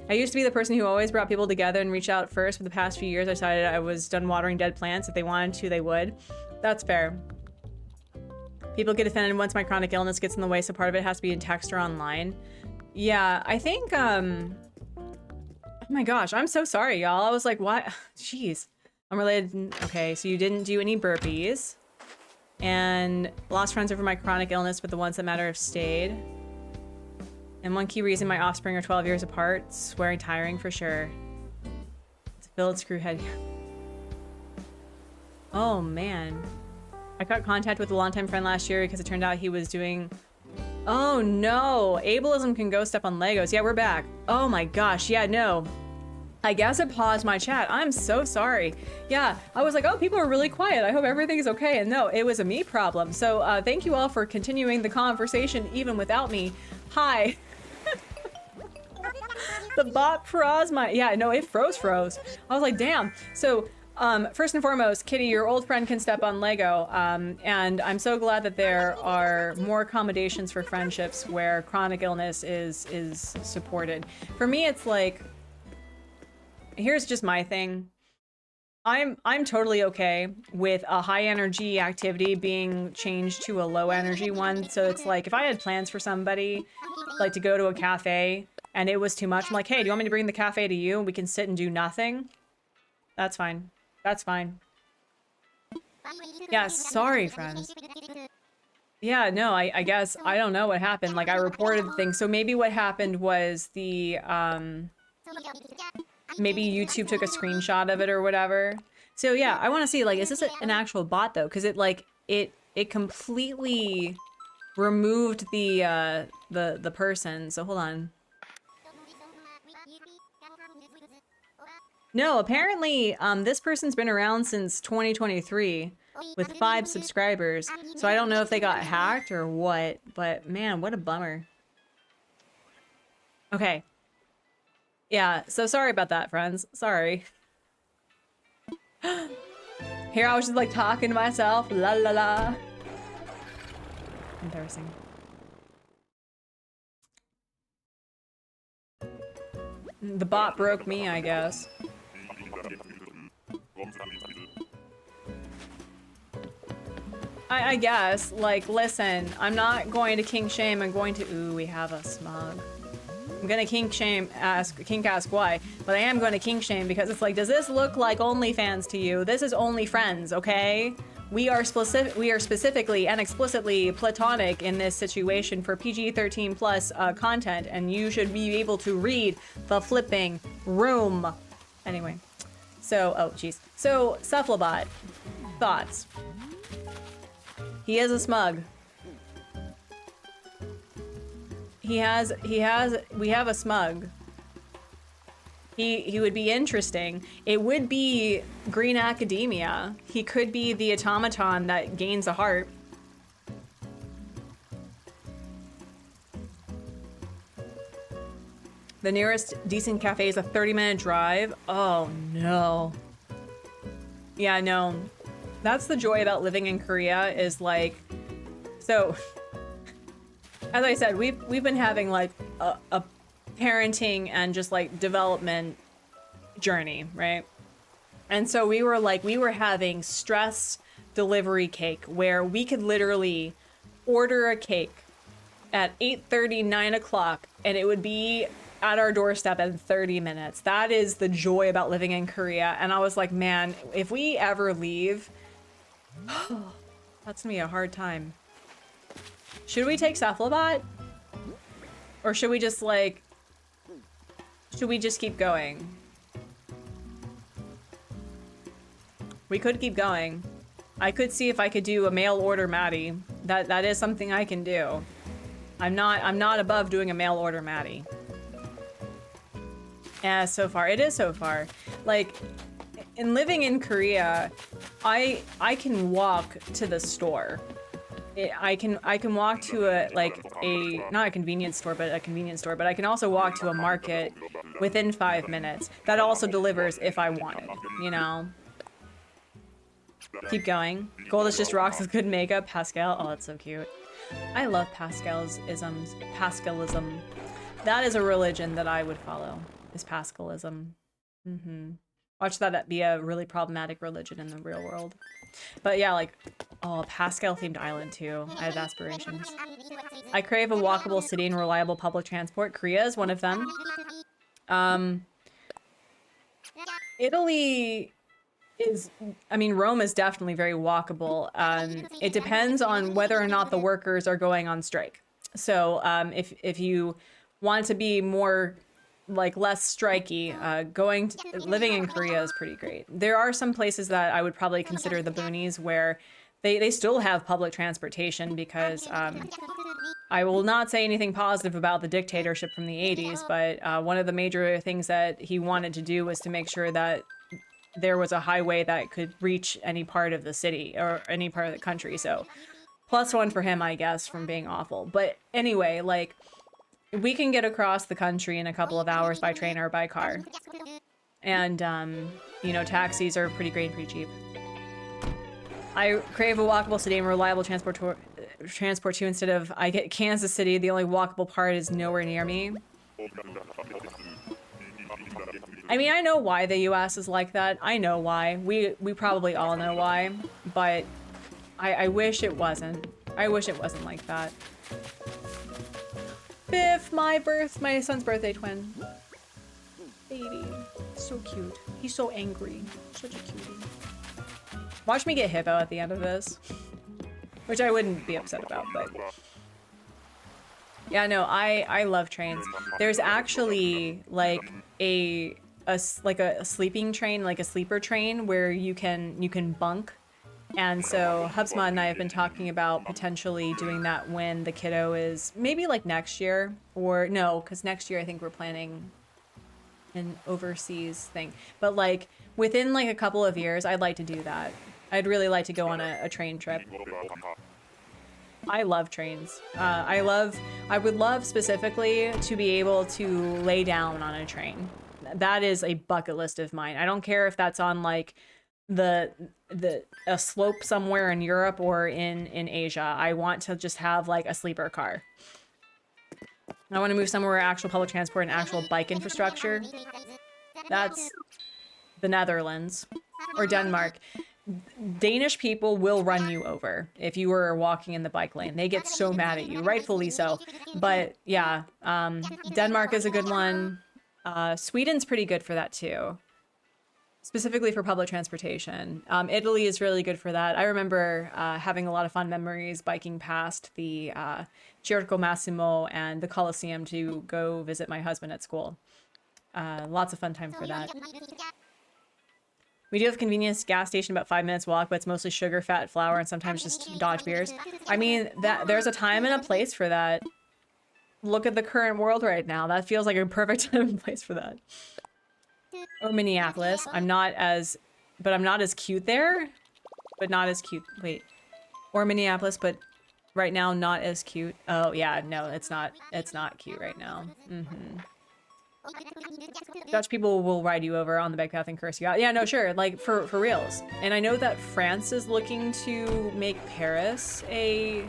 A: I used to be the person who always brought people together and reached out first. For the past few years, I decided I was done watering dead plants. If they wanted to, they would. That's fair. People get offended once my chronic illness gets in the way, so part of it has to be in text or online. Yeah, I think, oh my gosh, I'm so sorry, y'all. I was like, what? Jeez. Unrelated, okay, so you didn't do any burpees. And lost friends over my chronic illness, but the ones that matter have stayed. And one key reason my offspring are 12 years apart, swearing tiring for sure. It's a filled screwhead. Oh man. I got contact with a longtime friend last year because it turned out he was doing... Oh no, ableism can go step on Legos. Yeah, we're back. Oh my gosh, yeah, no. I guess it paused my chat. I'm so sorry. Yeah, I was like, oh, people are really quiet. I hope everything's okay. And no, it was a me problem. So thank you all for continuing the conversation even without me. Hi. The bot froze my, yeah, no, it froze. I was like, damn. So first and foremost, Kitty, your old friend can step on Lego. And I'm so glad that there are more accommodations for friendships where chronic illness is supported. For me, it's like, here's just my thing. I'm totally okay with a high energy activity being changed to a low energy one. So it's like if I had plans for somebody like to go to a cafe and it was too much, I'm like, hey, do you want me to bring the cafe to you and we can sit and do nothing? That's fine. That's fine. Yeah, sorry, friends. Yeah, no, I guess I don't know what happened. Like I reported things. So maybe what happened was the maybe YouTube took a screenshot of it or whatever. So yeah, I want to see, like, is this an actual bot though? Because it like it completely removed the person. So hold on. No, apparently this person's been around since 2023 with 5 subscribers. So I don't know if they got hacked or what, but man, what a bummer. Okay. Yeah, so sorry about that, friends. Sorry. Here I was just like talking to myself. La la la. Embarrassing. The bot broke me, I guess. I guess, like, listen, I'm not going to kink shame. I'm going to, ooh, we have a smug. I'm gonna kink ask why, but I am going to kink shame because it's like, does this look like OnlyFans to you? This is only friends, okay? We are specifically and explicitly platonic in this situation for PG-13 plus content, and you should be able to read the flipping room. Anyway, so, oh geez. So, Cephalobot, thoughts? He is a smug. We have a smug. He would be interesting. It would be Green Academia. He could be the automaton that gains a heart. The nearest decent cafe is a 30-minute drive. Oh no. Yeah, no. That's the joy about living in Korea is like, so as I said, we've been having like a parenting and just like development journey, right? And so we were having stress delivery cake where we could literally order a cake at 8:30, 9 o'clock, and it would be at our doorstep in 30 minutes. That is the joy about living in Korea. And I was like, man, if we ever leave, that's gonna be a hard time. Should we take Cephalobot? Or should we just like, should we just keep going? We could keep going. I could see if I could do a mail order Maddie. That is something I can do. I'm not above doing a mail order Maddie. Yeah, so far. It is so far. Like, in living in Korea, I can walk to the store. I can walk to not a convenience store, but a convenience store, but I can also walk to a market within 5 minutes. That also delivers if I wanted, you know? Keep going. Goldust just rocks with good makeup. Pascal, oh, that's so cute. I love Pascalisms. Pascalism. That is a religion that I would follow, is Pascalism. Watch that be a really problematic religion in the real world. But yeah, like, oh, Pascal-themed island too. I have aspirations. I crave a walkable city and reliable public transport. Korea is one of them. Italy is, I mean, Rome is definitely very walkable. It depends on whether or not the workers are going on strike. So if you want to be more, like, less strikey, living in Korea is pretty great. There are some places that I would probably consider the boonies where they still have public transportation because I will not say anything positive about the dictatorship from the 80s, but one of the major things that he wanted to do was to make sure that there was a highway that could reach any part of the city or any part of the country. So +1 for him, I guess, from being awful. But anyway, like, we can get across the country in a couple of hours by train or by car. And, you know, taxis are pretty great and pretty cheap. I crave a walkable city and reliable transport to instead of I get Kansas City, the only walkable part is nowhere near me. I mean, I know why the US is like that. I know why. We probably all know why, but I wish it wasn't. I wish it wasn't like that. Biff, my son's birthday twin. Baby, so cute. He's so angry. Such a cutie. Watch me get hippo at the end of this. Which I wouldn't be upset about, but... Yeah, no, I love trains. There's actually, like, a sleeping train, like a sleeper train, where you can bunk. And so Hubsma and I have been talking about potentially doing that when the kiddo is maybe like next year, or no, because next year I think we're planning an overseas thing. But like within like a couple of years, I'd like to do that. I'd really like to go on a train trip. I love trains. I would love specifically to be able to lay down on a train. That is a bucket list of mine. I don't care if that's on like a slope somewhere in Europe or in Asia. I want to just have like a sleeper car. I want to move somewhere where actual public transport and actual bike infrastructure. That's the Netherlands or Denmark. Danish people will run you over if you were walking in the bike lane. They get so mad at you, rightfully so. But yeah, Denmark is a good one. Sweden's pretty good for that too. Specifically for public transportation. Italy is really good for that. I remember having a lot of fun memories biking past the Circo Massimo and the Colosseum to go visit my husband at school. Lots of fun time for that. We do have a convenience gas station about 5 minutes walk, but it's mostly sugar, fat, flour, and sometimes just Dodge beers. I mean, there's a time and a place for that. Look at the current world right now. That feels like a perfect time and place for that. Or Minneapolis. I'm not as cute there. But not as cute. Wait. Or Minneapolis, but right now not as cute. Oh yeah, no, it's not cute right now. Dutch people will ride you over on the bike path and curse you out. Yeah, no, sure, like for reals. And I know that France is looking to make Paris a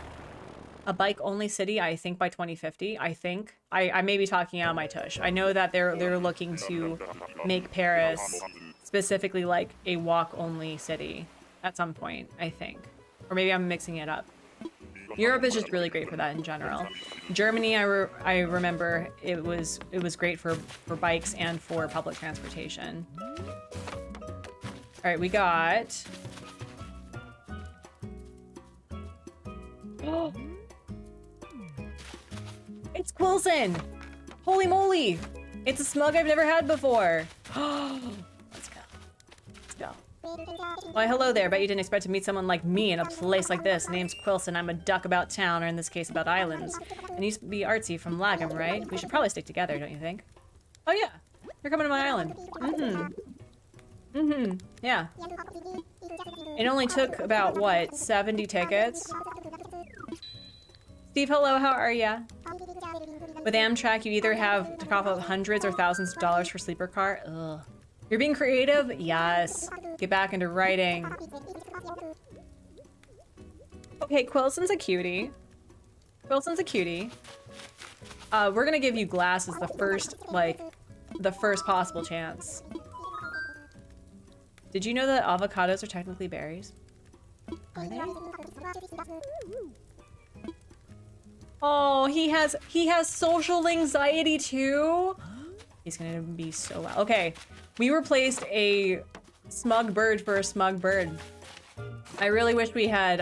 A: bike-only city, I think by 2050. I think. I may be talking out of my tush. I know that they're looking to make Paris specifically like a walk-only city at some point, I think. Or maybe I'm mixing it up. Europe is just really great for that in general. Germany, I remember it was great for bikes and for public transportation. All right, we got... Oh! It's Quilson! Holy moly! It's a smug I've never had before! Let's go. Let's go. Why, hello there. Bet you didn't expect to meet someone like me in a place like this. Name's Quilson. I'm a duck about town, or in this case, about islands. And used to be Artsy from Lagom, right? We should probably stick together, don't you think? Oh yeah! You're coming to my island. Yeah. It only took about, what, 70 tickets? Steve, hello, how are ya? With Amtrak, you either have to cough up hundreds or thousands of dollars for sleeper car. Ugh. You're being creative? Yes. Get back into writing. Okay, Quilson's a cutie. Quilson's a cutie. We're gonna give you glasses the first possible chance. Did you know that avocados are technically berries? Are they? Oh, he has social anxiety too? He's gonna be so loud. Okay, we replaced a smug bird for a smug bird. I really wish we had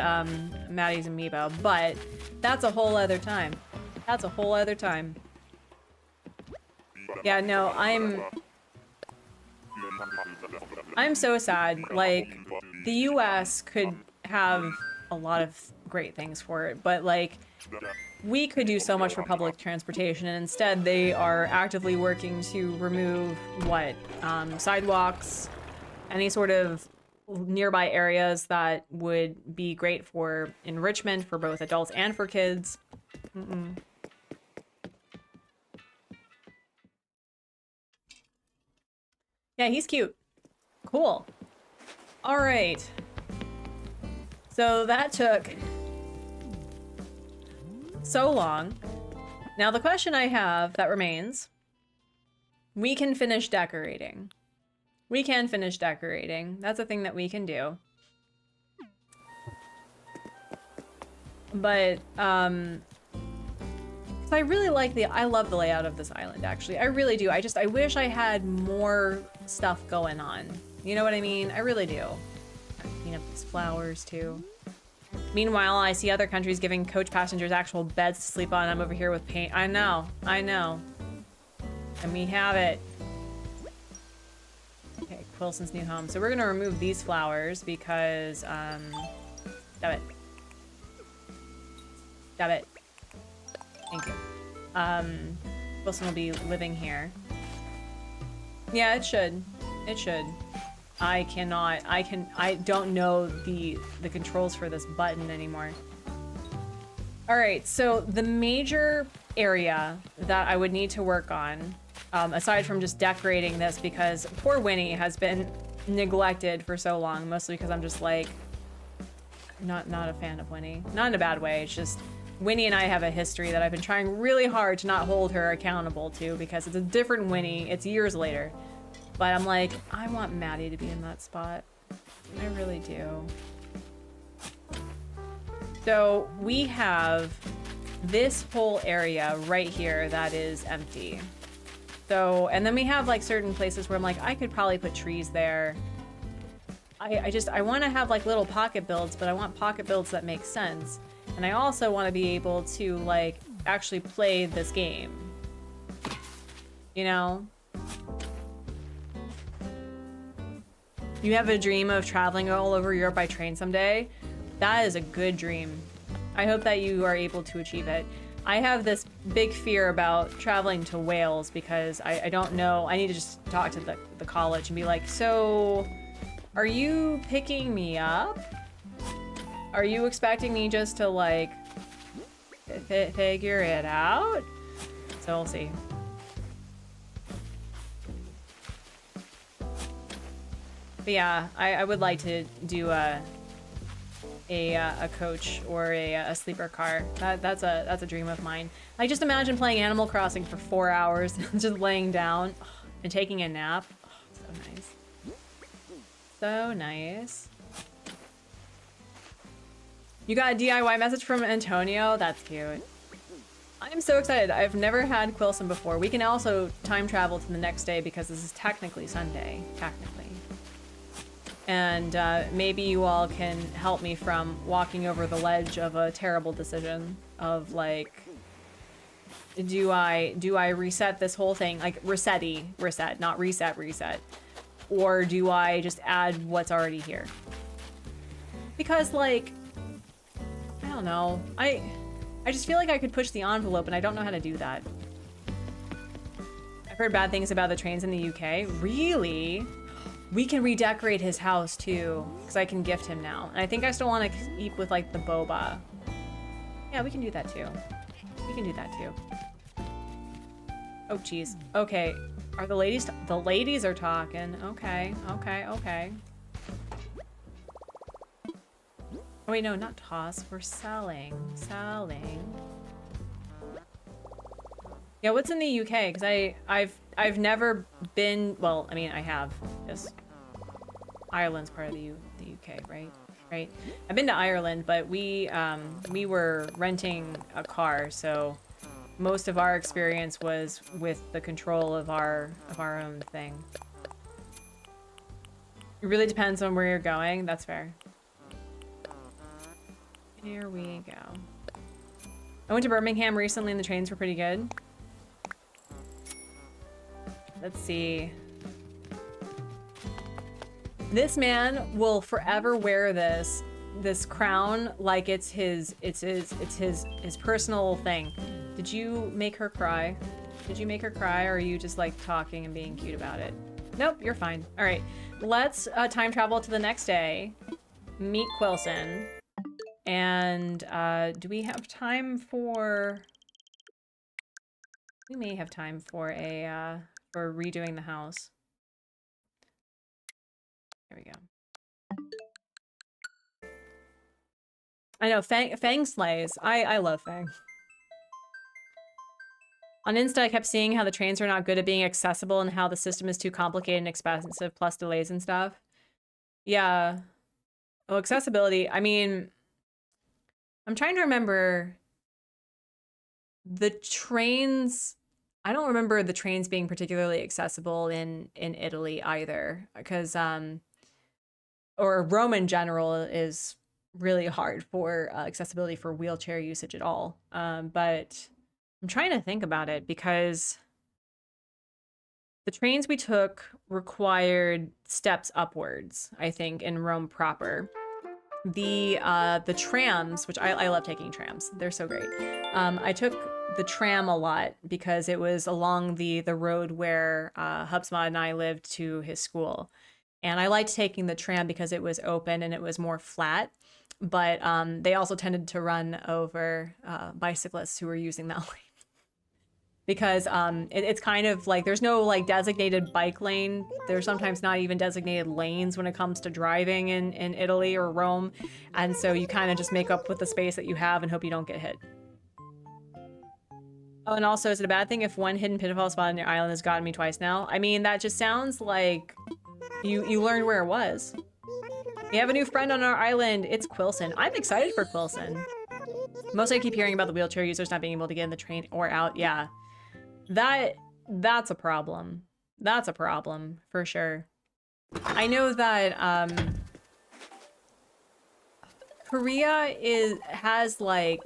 A: Maddie's amiibo, but that's a whole other time. That's a whole other time. Yeah, no, I'm so sad. Like, the US could have a lot of great things for it, but like, we could do so much for public transportation, and instead they are actively working to remove what? Sidewalks, any sort of nearby areas that would be great for enrichment for both adults and for kids. Yeah, he's cute. Cool. All right. So that took so long. Now the question I have that remains, we can finish decorating. We can finish decorating. That's a thing that we can do. But, 'cause I really like I love the layout of this island, actually. I really do. I wish I had more stuff going on. You know what I mean? I really do. Clean up these flowers, too. Meanwhile, I see other countries giving coach passengers actual beds to sleep on. I'm over here with paint. I know. And we have it. Okay, Quilson's new home. So we're gonna remove these flowers because, damn it. Thank you. Wilson will be living here. Yeah, it should. I don't know the controls for this button anymore. All right, so the major area that I would need to work on, aside from just decorating this, because poor Winnie has been neglected for so long, mostly because I'm just like, not a fan of Winnie. Not in a bad way, it's just Winnie and I have a history that I've been trying really hard to not hold her accountable to, because it's a different Winnie, it's years later. But I'm like, I want Maddie to be in that spot. I really do. So we have this whole area right here that is empty. So, and then we have like certain places where I'm like, I could probably put trees there. I want to have like little pocket builds, but I want pocket builds that make sense. And I also want to be able to like actually play this game. You know? You have a dream of traveling all over Europe by train someday? That is a good dream. I hope that you are able to achieve it. I have this big fear about traveling to Wales because I don't know. I need to just talk to the college and be like, so are you picking me up? Are you expecting me just to like figure it out? So we'll see. But yeah, I would like to do a coach or a sleeper car. That's a dream of mine. I just imagine playing Animal Crossing for 4 hours, just laying down and taking a nap. Oh, so nice. So nice. You got a DIY message from Antonio? That's cute. I'm so excited. I've never had Quilson before. We can also time travel to the next day because this is technically Sunday. Technically. And maybe you all can help me from walking over the ledge of a terrible decision of like, do I reset this whole thing? Like reset, not reset. Or do I just add what's already here? Because like, I don't know. I just feel like I could push the envelope and I don't know how to do that. I've heard bad things about the trains in the UK. Really? We can redecorate his house too, because I can gift him now. And I think I still want to keep with like the boba. Yeah, we can do that too. We can do that too. Oh, geez. Okay. Are the ladies... The ladies are talking. Okay. Oh, wait, no, not toss. We're selling. Yeah, what's in the UK? Because I've never been... Well, I mean, I have. Yes. Ireland's part of the UK, right? Right. I've been to Ireland, but we were renting a car, so most of our experience was with the control of our own thing. It really depends on where you're going. That's fair. Here we go. I went to Birmingham recently and the trains were pretty good. Let's see. This man will forever wear this this crown like it's his personal thing. Did you make her cry? Did you make her cry, or are you just like talking and being cute about it? Nope, you're fine. All right, let's time travel to the next day, meet Quilson, and do we have time for? We may have time for a for redoing the house. There we go. I know, Fang slays. I love Fang. On Insta, I kept seeing how the trains are not good at being accessible and how the system is too complicated and expensive, plus delays and stuff. Yeah. Oh, accessibility. I mean, I'm trying to remember the trains. I don't remember the trains being particularly accessible in Italy either, because or Rome in general is really hard for accessibility for wheelchair usage at all. But I'm trying to think about it, because the trains we took required steps upwards, I think, in Rome proper. The trams, which I love taking trams. They're so great. I took the tram a lot because it was along the road where Hubsmod and I lived to his school. And I liked taking the tram because it was open and it was more flat. But they also tended to run over bicyclists who were using that lane. Because it's kind of like there's no like designated bike lane. There's sometimes not even designated lanes when it comes to driving in Italy or Rome. And so you kind of just make up with the space that you have and hope you don't get hit. Oh, and also, is it a bad thing if one hidden pitfall spot on your island has gotten me twice now? I mean, that just sounds like you learned where it was. We have a new friend on our island. It's Quilson. I'm excited for Quilson. Mostly I keep hearing about the wheelchair users not being able to get in the train or out. Yeah. That's a problem. That's a problem for sure. I know that Korea has like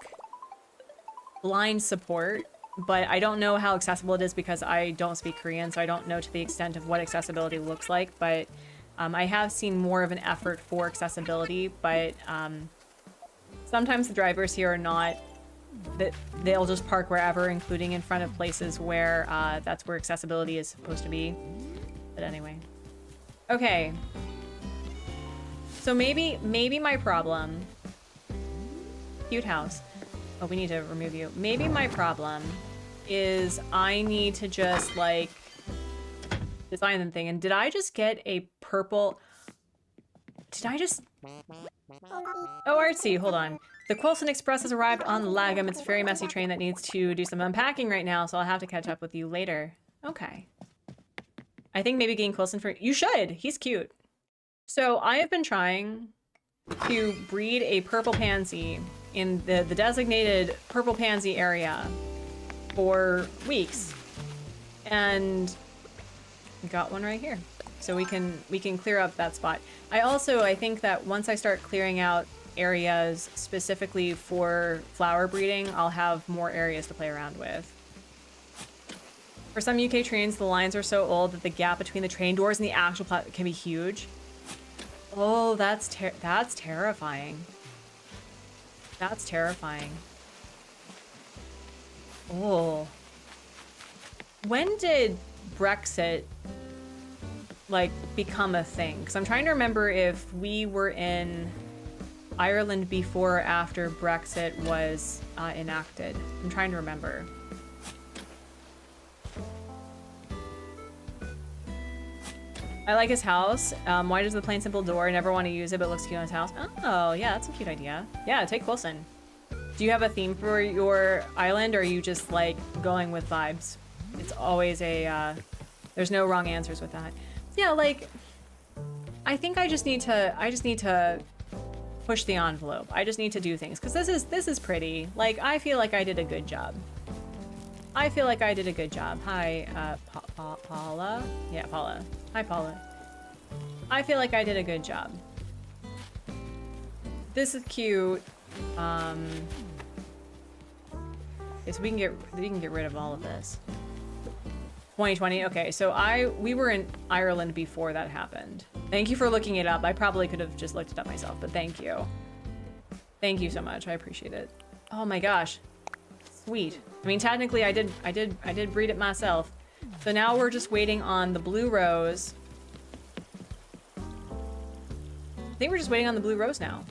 A: blind support, but I don't know how accessible it is because I don't speak Korean, so I don't know to the extent of what accessibility looks like. But I have seen more of an effort for accessibility, but sometimes the drivers here are not. That they'll just park wherever, including in front of places where that's where accessibility is supposed to be. But anyway. Okay. So maybe my problem... Cute house. Oh, we need to remove you. Maybe my problem is I need to just, like, design the thing. And did I just get a purple... Did I just... Oh, Artsy, hold on. The Quilson Express has arrived on Lagom. It's a very messy train that needs to do some unpacking right now, so I'll have to catch up with you later. Okay. I think maybe getting Quilson for... You should! He's cute. So I have been trying to breed a purple pansy in the designated purple pansy area for weeks. And we got one right here. So we can clear up that spot. I think that once I start clearing out areas specifically for flower breeding, I'll have more areas to play around with. For some UK trains, the lines are so old that the gap between the train doors and the actual platform can be huge. Oh, that's terrifying. That's terrifying. Oh. When did Brexit like become a thing? Because I'm trying to remember if we were in Ireland before or after Brexit was enacted. I'm trying to remember. I like his house. Why does the plain simple door? I never want to use it, but it looks cute on his house. Oh, yeah, that's a cute idea. Yeah, take Quilson. Do you have a theme for your island, or are you just like going with vibes? It's always a, there's no wrong answers with that. Yeah, like, I think I just need to push the envelope. I just need to do things, because this is pretty. Like, I feel like I did a good job. I feel like I did a good job. Hi, Paula? Yeah, Paula. Hi, Paula. I feel like I did a good job. This is cute. Okay, so we can get rid of all of this. 2020. Okay, so we were in Ireland before that happened. Thank you for looking it up. I probably could have just looked it up myself, but thank you. Thank you so much. I appreciate it. Oh my gosh. Sweet. I mean, technically I did breed it myself. So now we're just waiting on the blue rose. I think we're just waiting on the blue rose now.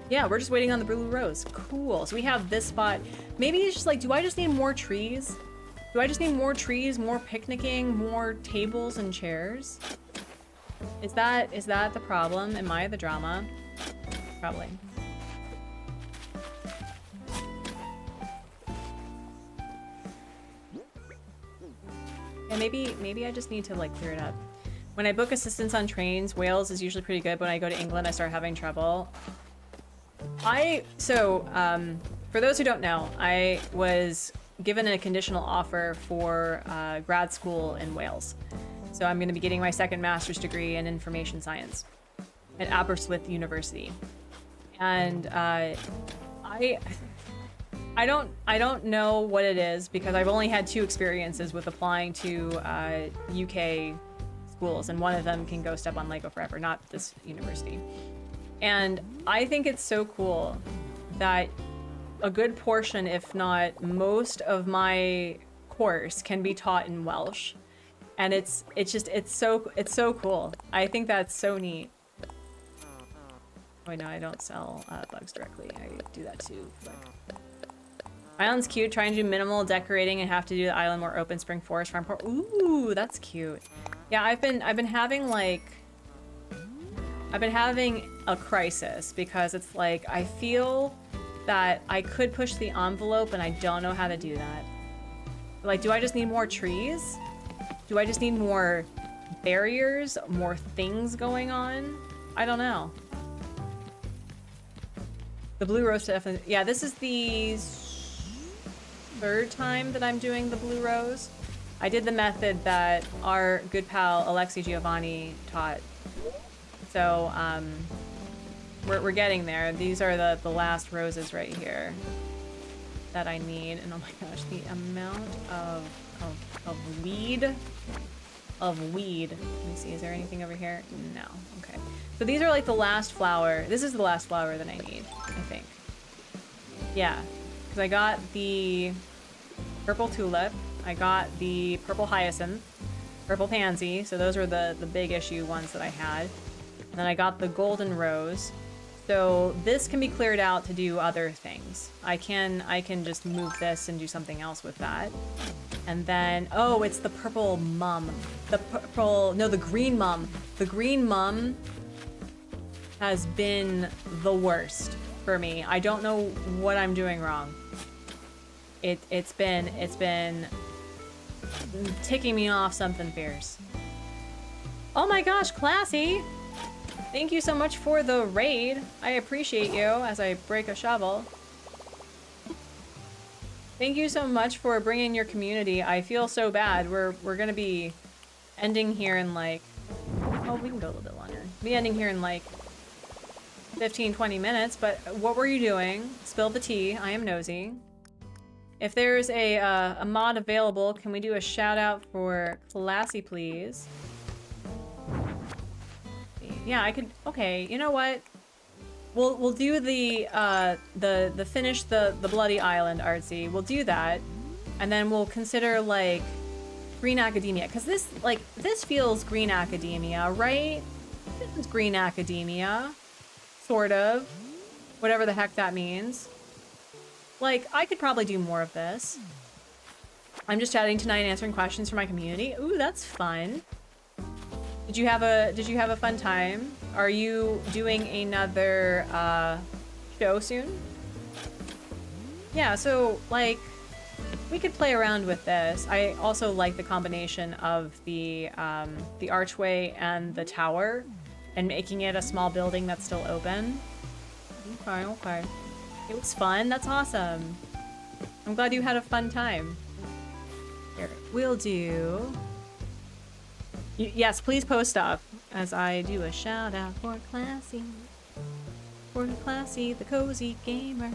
A: Yeah, we're just waiting on the blue rose. Cool. So we have this spot. Maybe it's just like, do I just need more trees? Do I just need more trees, more picnicking, more tables and chairs? Is that the problem? Am I the drama? Probably. Yeah, maybe I just need to like clear it up. When I book assistance on trains, Wales is usually pretty good. When I go to England, I start having trouble. For those who don't know, I was given a conditional offer for grad school in Wales. So I'm going to be getting my second master's degree in information science at Aberystwyth University. And I don't know what it is because I've only had 2 experiences with applying to UK schools, and one of them can go step on Lego forever, not this university. And I think it's so cool that a good portion, if not most of my course can be taught in Welsh. And it's so cool. I think that's so neat. Oh no, I don't sell bugs directly. I do that too. But... Island's cute, trying to do minimal decorating and have to do the island more open, spring forest, farm port. Ooh, that's cute. Yeah, I've been having a crisis because it's like I feel that I could push the envelope and I don't know how to do that. Like, do I just need more trees? Do I just need more barriers, more things going on? I don't know. The blue rose definitely, yeah, this is the 3rd time that I'm doing the blue rose. I did the method that our good pal Alexi Giovanni taught. So we're getting there. These are the last roses right here that I need. And oh my gosh, the amount of weed. Let me see, is there anything over here? No. Okay. So these are like the last flower. This is the last flower that I need, I think. Yeah, because I got the purple tulip. I got the purple hyacinth, purple pansy. So those were the big issue ones that I had. And then I got the golden rose. So this can be cleared out to do other things. I can just move this and do something else with that. And then, oh, it's the purple mum. The green mum. The green mum has been the worst for me. I don't know what I'm doing wrong. It's been ticking me off something fierce. Oh my gosh, Classy! Thank you so much for the raid. I appreciate you as I break a shovel. Thank you so much for bringing your community. I feel so bad. We're gonna be ending here in like... Oh, we can go a little bit longer. Be ending here in like 15-20 minutes, but what were you doing? Spill the tea. I am nosy. If there's a mod available, can we do a shout out for Classy, please? Yeah, I could. Okay, you know what? We'll do the finish the bloody island, Artsy. We'll do that, and then we'll consider like green academia, because this feels green academia, right? This is green academia, sort of, whatever the heck that means. Like, I could probably do more of this. I'm just chatting tonight and answering questions for my community. Ooh, that's fun. Did you have a fun time? Are you doing another show soon? Yeah, so like we could play around with this. I also like the combination of the archway and the tower and making it a small building that's still open. Okay. It was fun. That's awesome. I'm glad you had a fun time. Here, we'll do... Yes, please post stuff as I do a shout out for Classy. For Classy, the cozy gamer.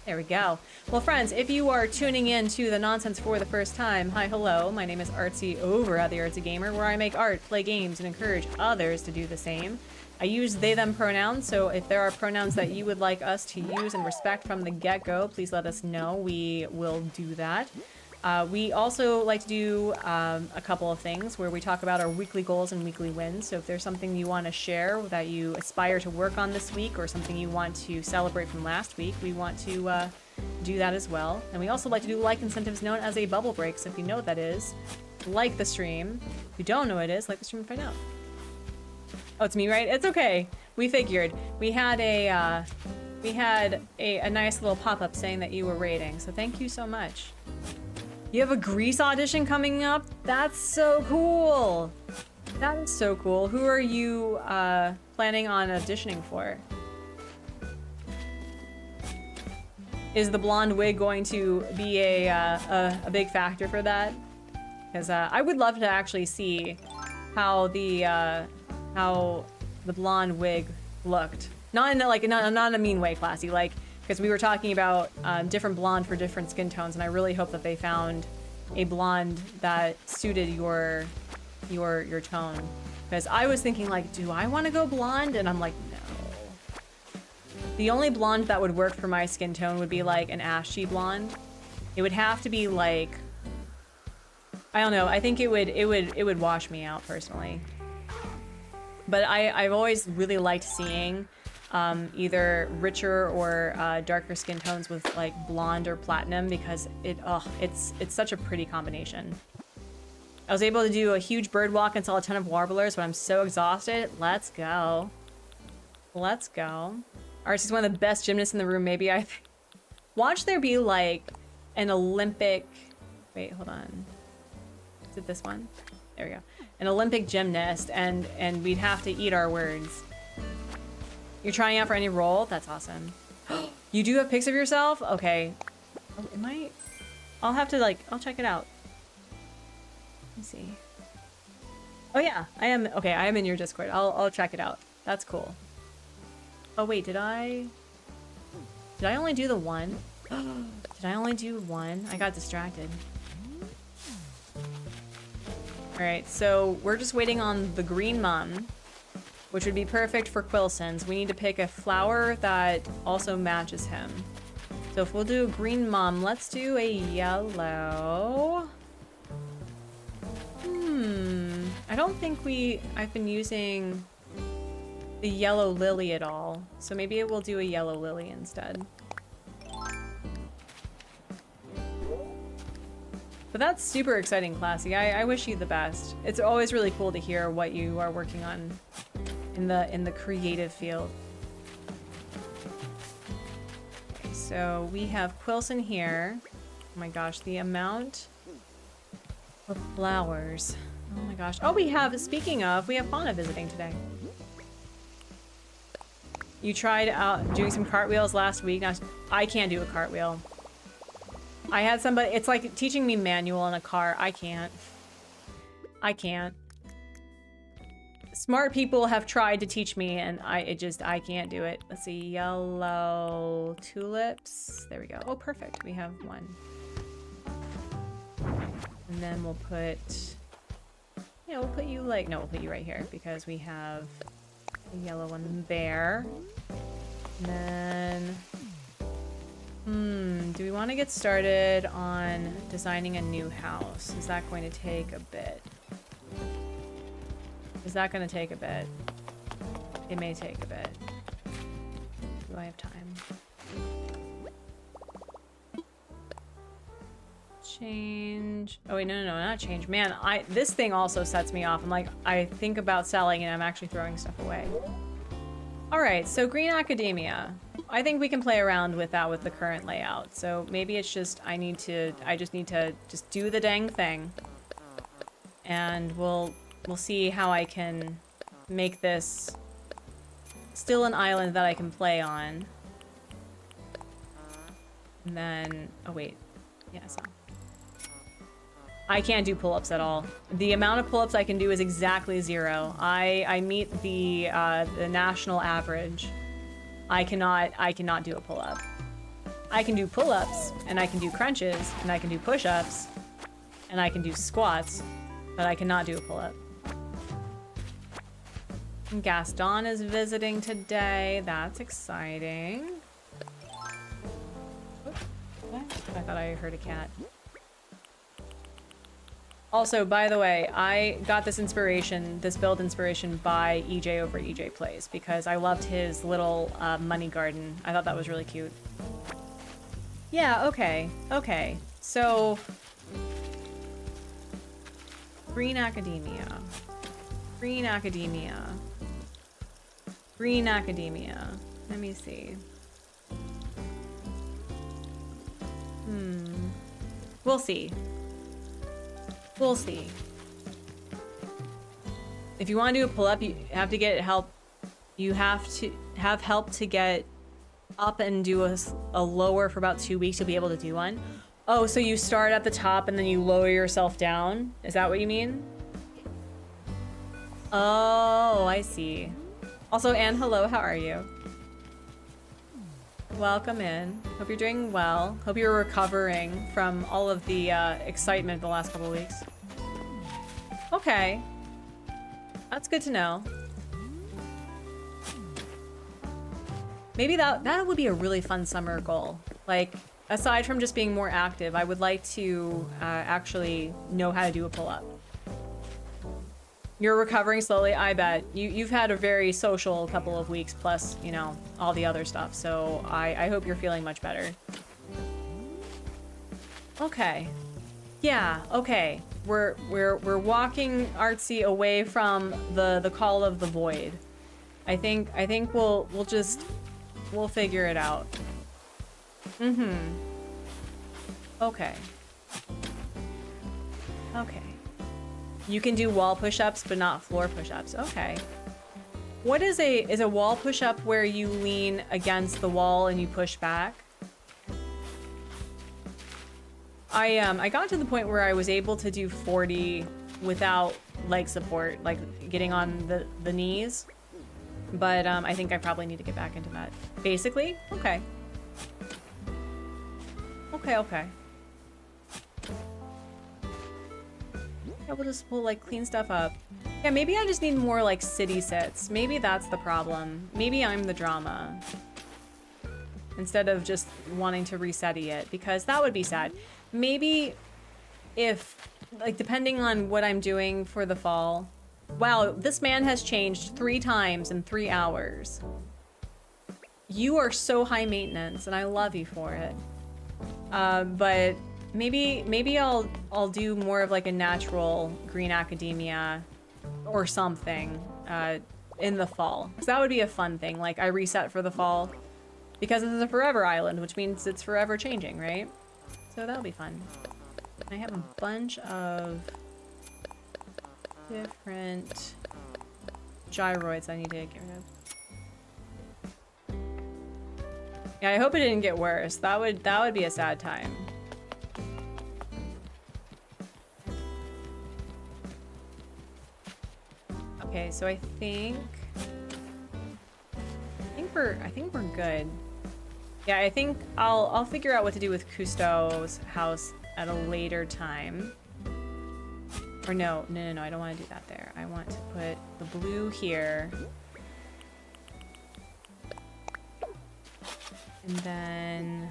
A: There we go. Well, friends, if you are tuning in to the nonsense for the first time, hi, hello. My name is Artsy over at the Artsy Gamer, where I make art, play games, and encourage others to do the same. I use they, them pronouns, so if there are pronouns that you would like us to use and respect from the get-go, please let us know. We will do that. We also like to do a couple of things where we talk about our weekly goals and weekly wins. So if there's something you want to share that you aspire to work on this week or something you want to celebrate from last week, we want to do that as well. And we also like to do like incentives known as a bubble break. So if you know what that is, like the stream. If you don't know what it is, like the stream and find out. Oh, it's me, right? It's okay. We figured. We had a nice little pop-up saying that you were rating. So thank you so much. You have a Grease audition coming up? That's so cool. That is so cool. Who are you planning on auditioning for? Is the blonde wig going to be a big factor for that? Because I would love to actually see how the blonde wig looked. Not in a mean way, Classy. Like, because we were talking about different blonde for different skin tones, and I really hope that they found a blonde that suited your tone. Because I was thinking, like, do I want to go blonde? And I'm like, no. The only blonde that would work for my skin tone would be like an ashy blonde. It would have to be like, I don't know. I think it would wash me out personally. But I've always really liked seeing either richer or darker skin tones with like blonde or platinum because it's such a pretty combination. I was able to do a huge bird walk and saw a ton of warblers, but I'm so exhausted. Let's go. Let's go. Artsy's one of the best gymnasts in the room, maybe. I think. Watch there be like an Olympic. Wait, hold on. Is it this one? There we go. An Olympic gymnast, and we'd have to eat our words. You're trying out for any role? That's awesome. You do have pics of yourself? Okay. Oh, am I? I'll have to like, I'll check it out. Let me see. Oh yeah, I am. Okay, I am in your Discord. I'll check it out. That's cool. Oh wait, did I only do the one? Did I only do one? I got distracted. Alright, so we're just waiting on the green mum, which would be perfect for Quilson's. We need to pick a flower that also matches him. So if we'll do a green mum, let's do a yellow. I don't think I've been using the yellow lily at all. So maybe we'll do a yellow lily instead. But that's super exciting, Classy. I wish you the best. It's always really cool to hear what you are working on in the creative field. Okay, so we have Quilson here. Oh my gosh, the amount of flowers. Oh my gosh. Oh, we have Fauna visiting today. You tried out doing some cartwheels last week. Now, I can't do a cartwheel. I had somebody, it's like teaching me manual in a car. I can't. Smart people have tried to teach me and I can't do it. Let's see, yellow tulips. There we go. Oh, perfect. We have one. And then we'll put, yeah, we'll put you like, no, we'll put you right here because we have a yellow one there. And then, do we want to get started on designing a new house? Is that going to take a bit? Is that going to take a bit? It may take a bit. Do I have time? Change. Oh wait, no, not change. Man, this thing also sets me off. I'm like, I think about selling and I'm actually throwing stuff away. All right, so Green Academia. I think we can play around with that with the current layout. So maybe it's just, I just need to do the dang thing. And we'll see how I can make this still an island that I can play on. And then, oh wait, yeah, so. I can't do pull-ups at all. The amount of pull-ups I can do is exactly 0. I meet the national average. I cannot do a pull-up. I can do pull-ups, and I can do crunches, and I can do push-ups, and I can do squats, but I cannot do a pull-up. Gaston is visiting today. That's exciting. What? I thought I heard a cat. Also, by the way, I got this build inspiration by EJ over at EJ Plays because I loved his little money garden. I thought that was really cute. Yeah, okay. Okay. So, Green Academia. Green Academia. Green Academia. Let me see. We'll see. We'll see. If you want to do a pull-up, you have to get help. You have to have help to get up and do a lower for about 2 weeks. You'll be able to do one. Oh, so you start at the top and then you lower yourself down? Is that what you mean? Oh, I see. Also, Anne, hello, how are you? Welcome in. Hope you're doing well. Hope you're recovering from all of the excitement the last couple of weeks. Okay. That's good to know. Maybe that would be a really fun summer goal. Like, aside from just being more active, I would like to actually know how to do a pull-up. You're recovering slowly, I bet. You've had a very social couple of weeks, plus, you know, all the other stuff. So I hope you're feeling much better. Okay. Yeah, okay. We're walking Artsy away from the call of the void. I think we'll figure it out. Okay. Okay. You can do wall push-ups, but not floor push-ups. Okay. What is a wall push-up where you lean against the wall and you push back? I got to the point where I was able to do 40 without leg support, like getting on the knees. But I think I probably need to get back into that. Basically? Okay. Okay. Yeah, we'll like clean stuff up. Yeah, maybe I just need more like city sits. Maybe that's the problem. Maybe I'm the drama. Instead of just wanting to resetty it, because that would be sad. Maybe if, like, depending on what I'm doing for the fall. Wow, this man has changed 3 times in 3 hours. You are so high maintenance, and I love you for it. But maybe I'll do more of like a natural Green Academia or something in the fall. So that would be a fun thing. Like, I reset for the fall because it's a forever island, which means it's forever changing, right? So that'll be fun. I have a bunch of different gyroids I need to get rid of. Yeah, I hope it didn't get worse. That would be a sad time. Okay, so I think we're good. Yeah, I think I'll figure out what to do with Cousteau's house at a later time. Or no, I don't want to do that there. I want to put the blue here. And then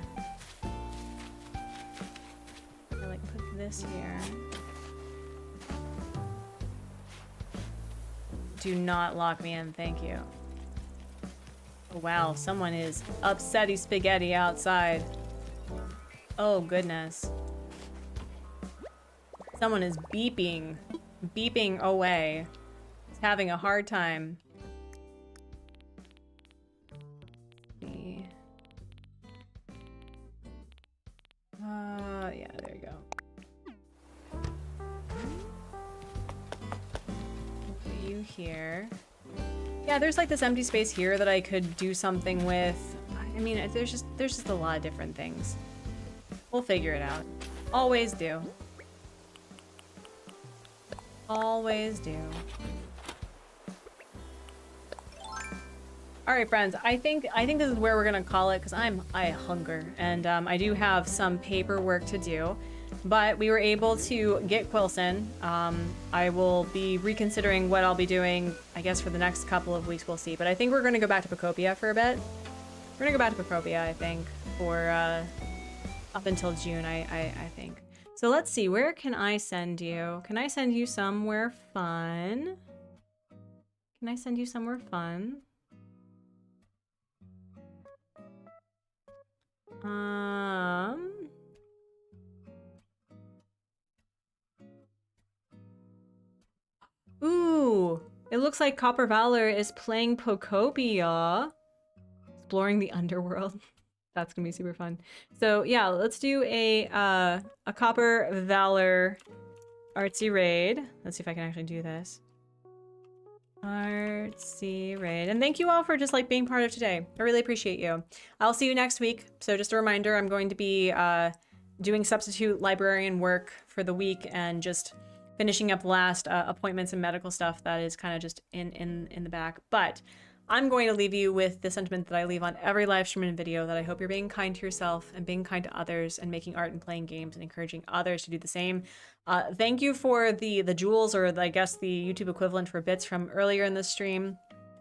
A: I like put this here. Do not lock me in, thank you. Oh, wow, someone is upsetty spaghetti outside. Oh, goodness. Someone is beeping away. He's having a hard time. Yeah, there you go. Put you here. Yeah, there's like this empty space here that I could do something with. I mean, there's just a lot of different things. We'll figure it out. Always do. Always do. All right, friends. I think this is where we're gonna call it because I hunger and I do have some paperwork to do. but we were able to get Quilson. I will be reconsidering what I'll be doing, I guess, for the next couple of weeks. We'll see. But I think we're going to go back to Pocopia for a bit. We're going to go back to Pocopia, I think, for up until June, I think. So let's see. Where can I send you? Can I send you somewhere fun? Can I send you somewhere fun? Ooh, it looks like Copper Valor is playing Pocopia. Exploring the underworld. That's gonna be super fun. So yeah, let's do a Copper Valor Artsy raid. Let's see if I can actually do this. Artsy raid. And thank you all for just like being part of today. I really appreciate you. I'll see you next week. So just a reminder, I'm going to be doing substitute librarian work for the week and just finishing up the last appointments and medical stuff that is kind of just in the back. But I'm going to leave you with the sentiment that I leave on every live stream and video, that I hope you're being kind to yourself and being kind to others and making art and playing games and encouraging others to do the same. Thank you for the jewels, or I guess the YouTube equivalent for bits from earlier in the stream.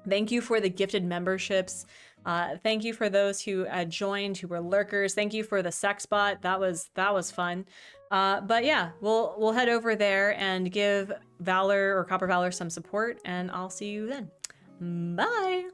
A: Thank you for the gifted memberships. Thank you for those who joined, who were lurkers. Thank you for the sex bot. That was fun. But yeah, we'll head over there and give Valor or Copper Valor some support, and I'll see you then. Bye!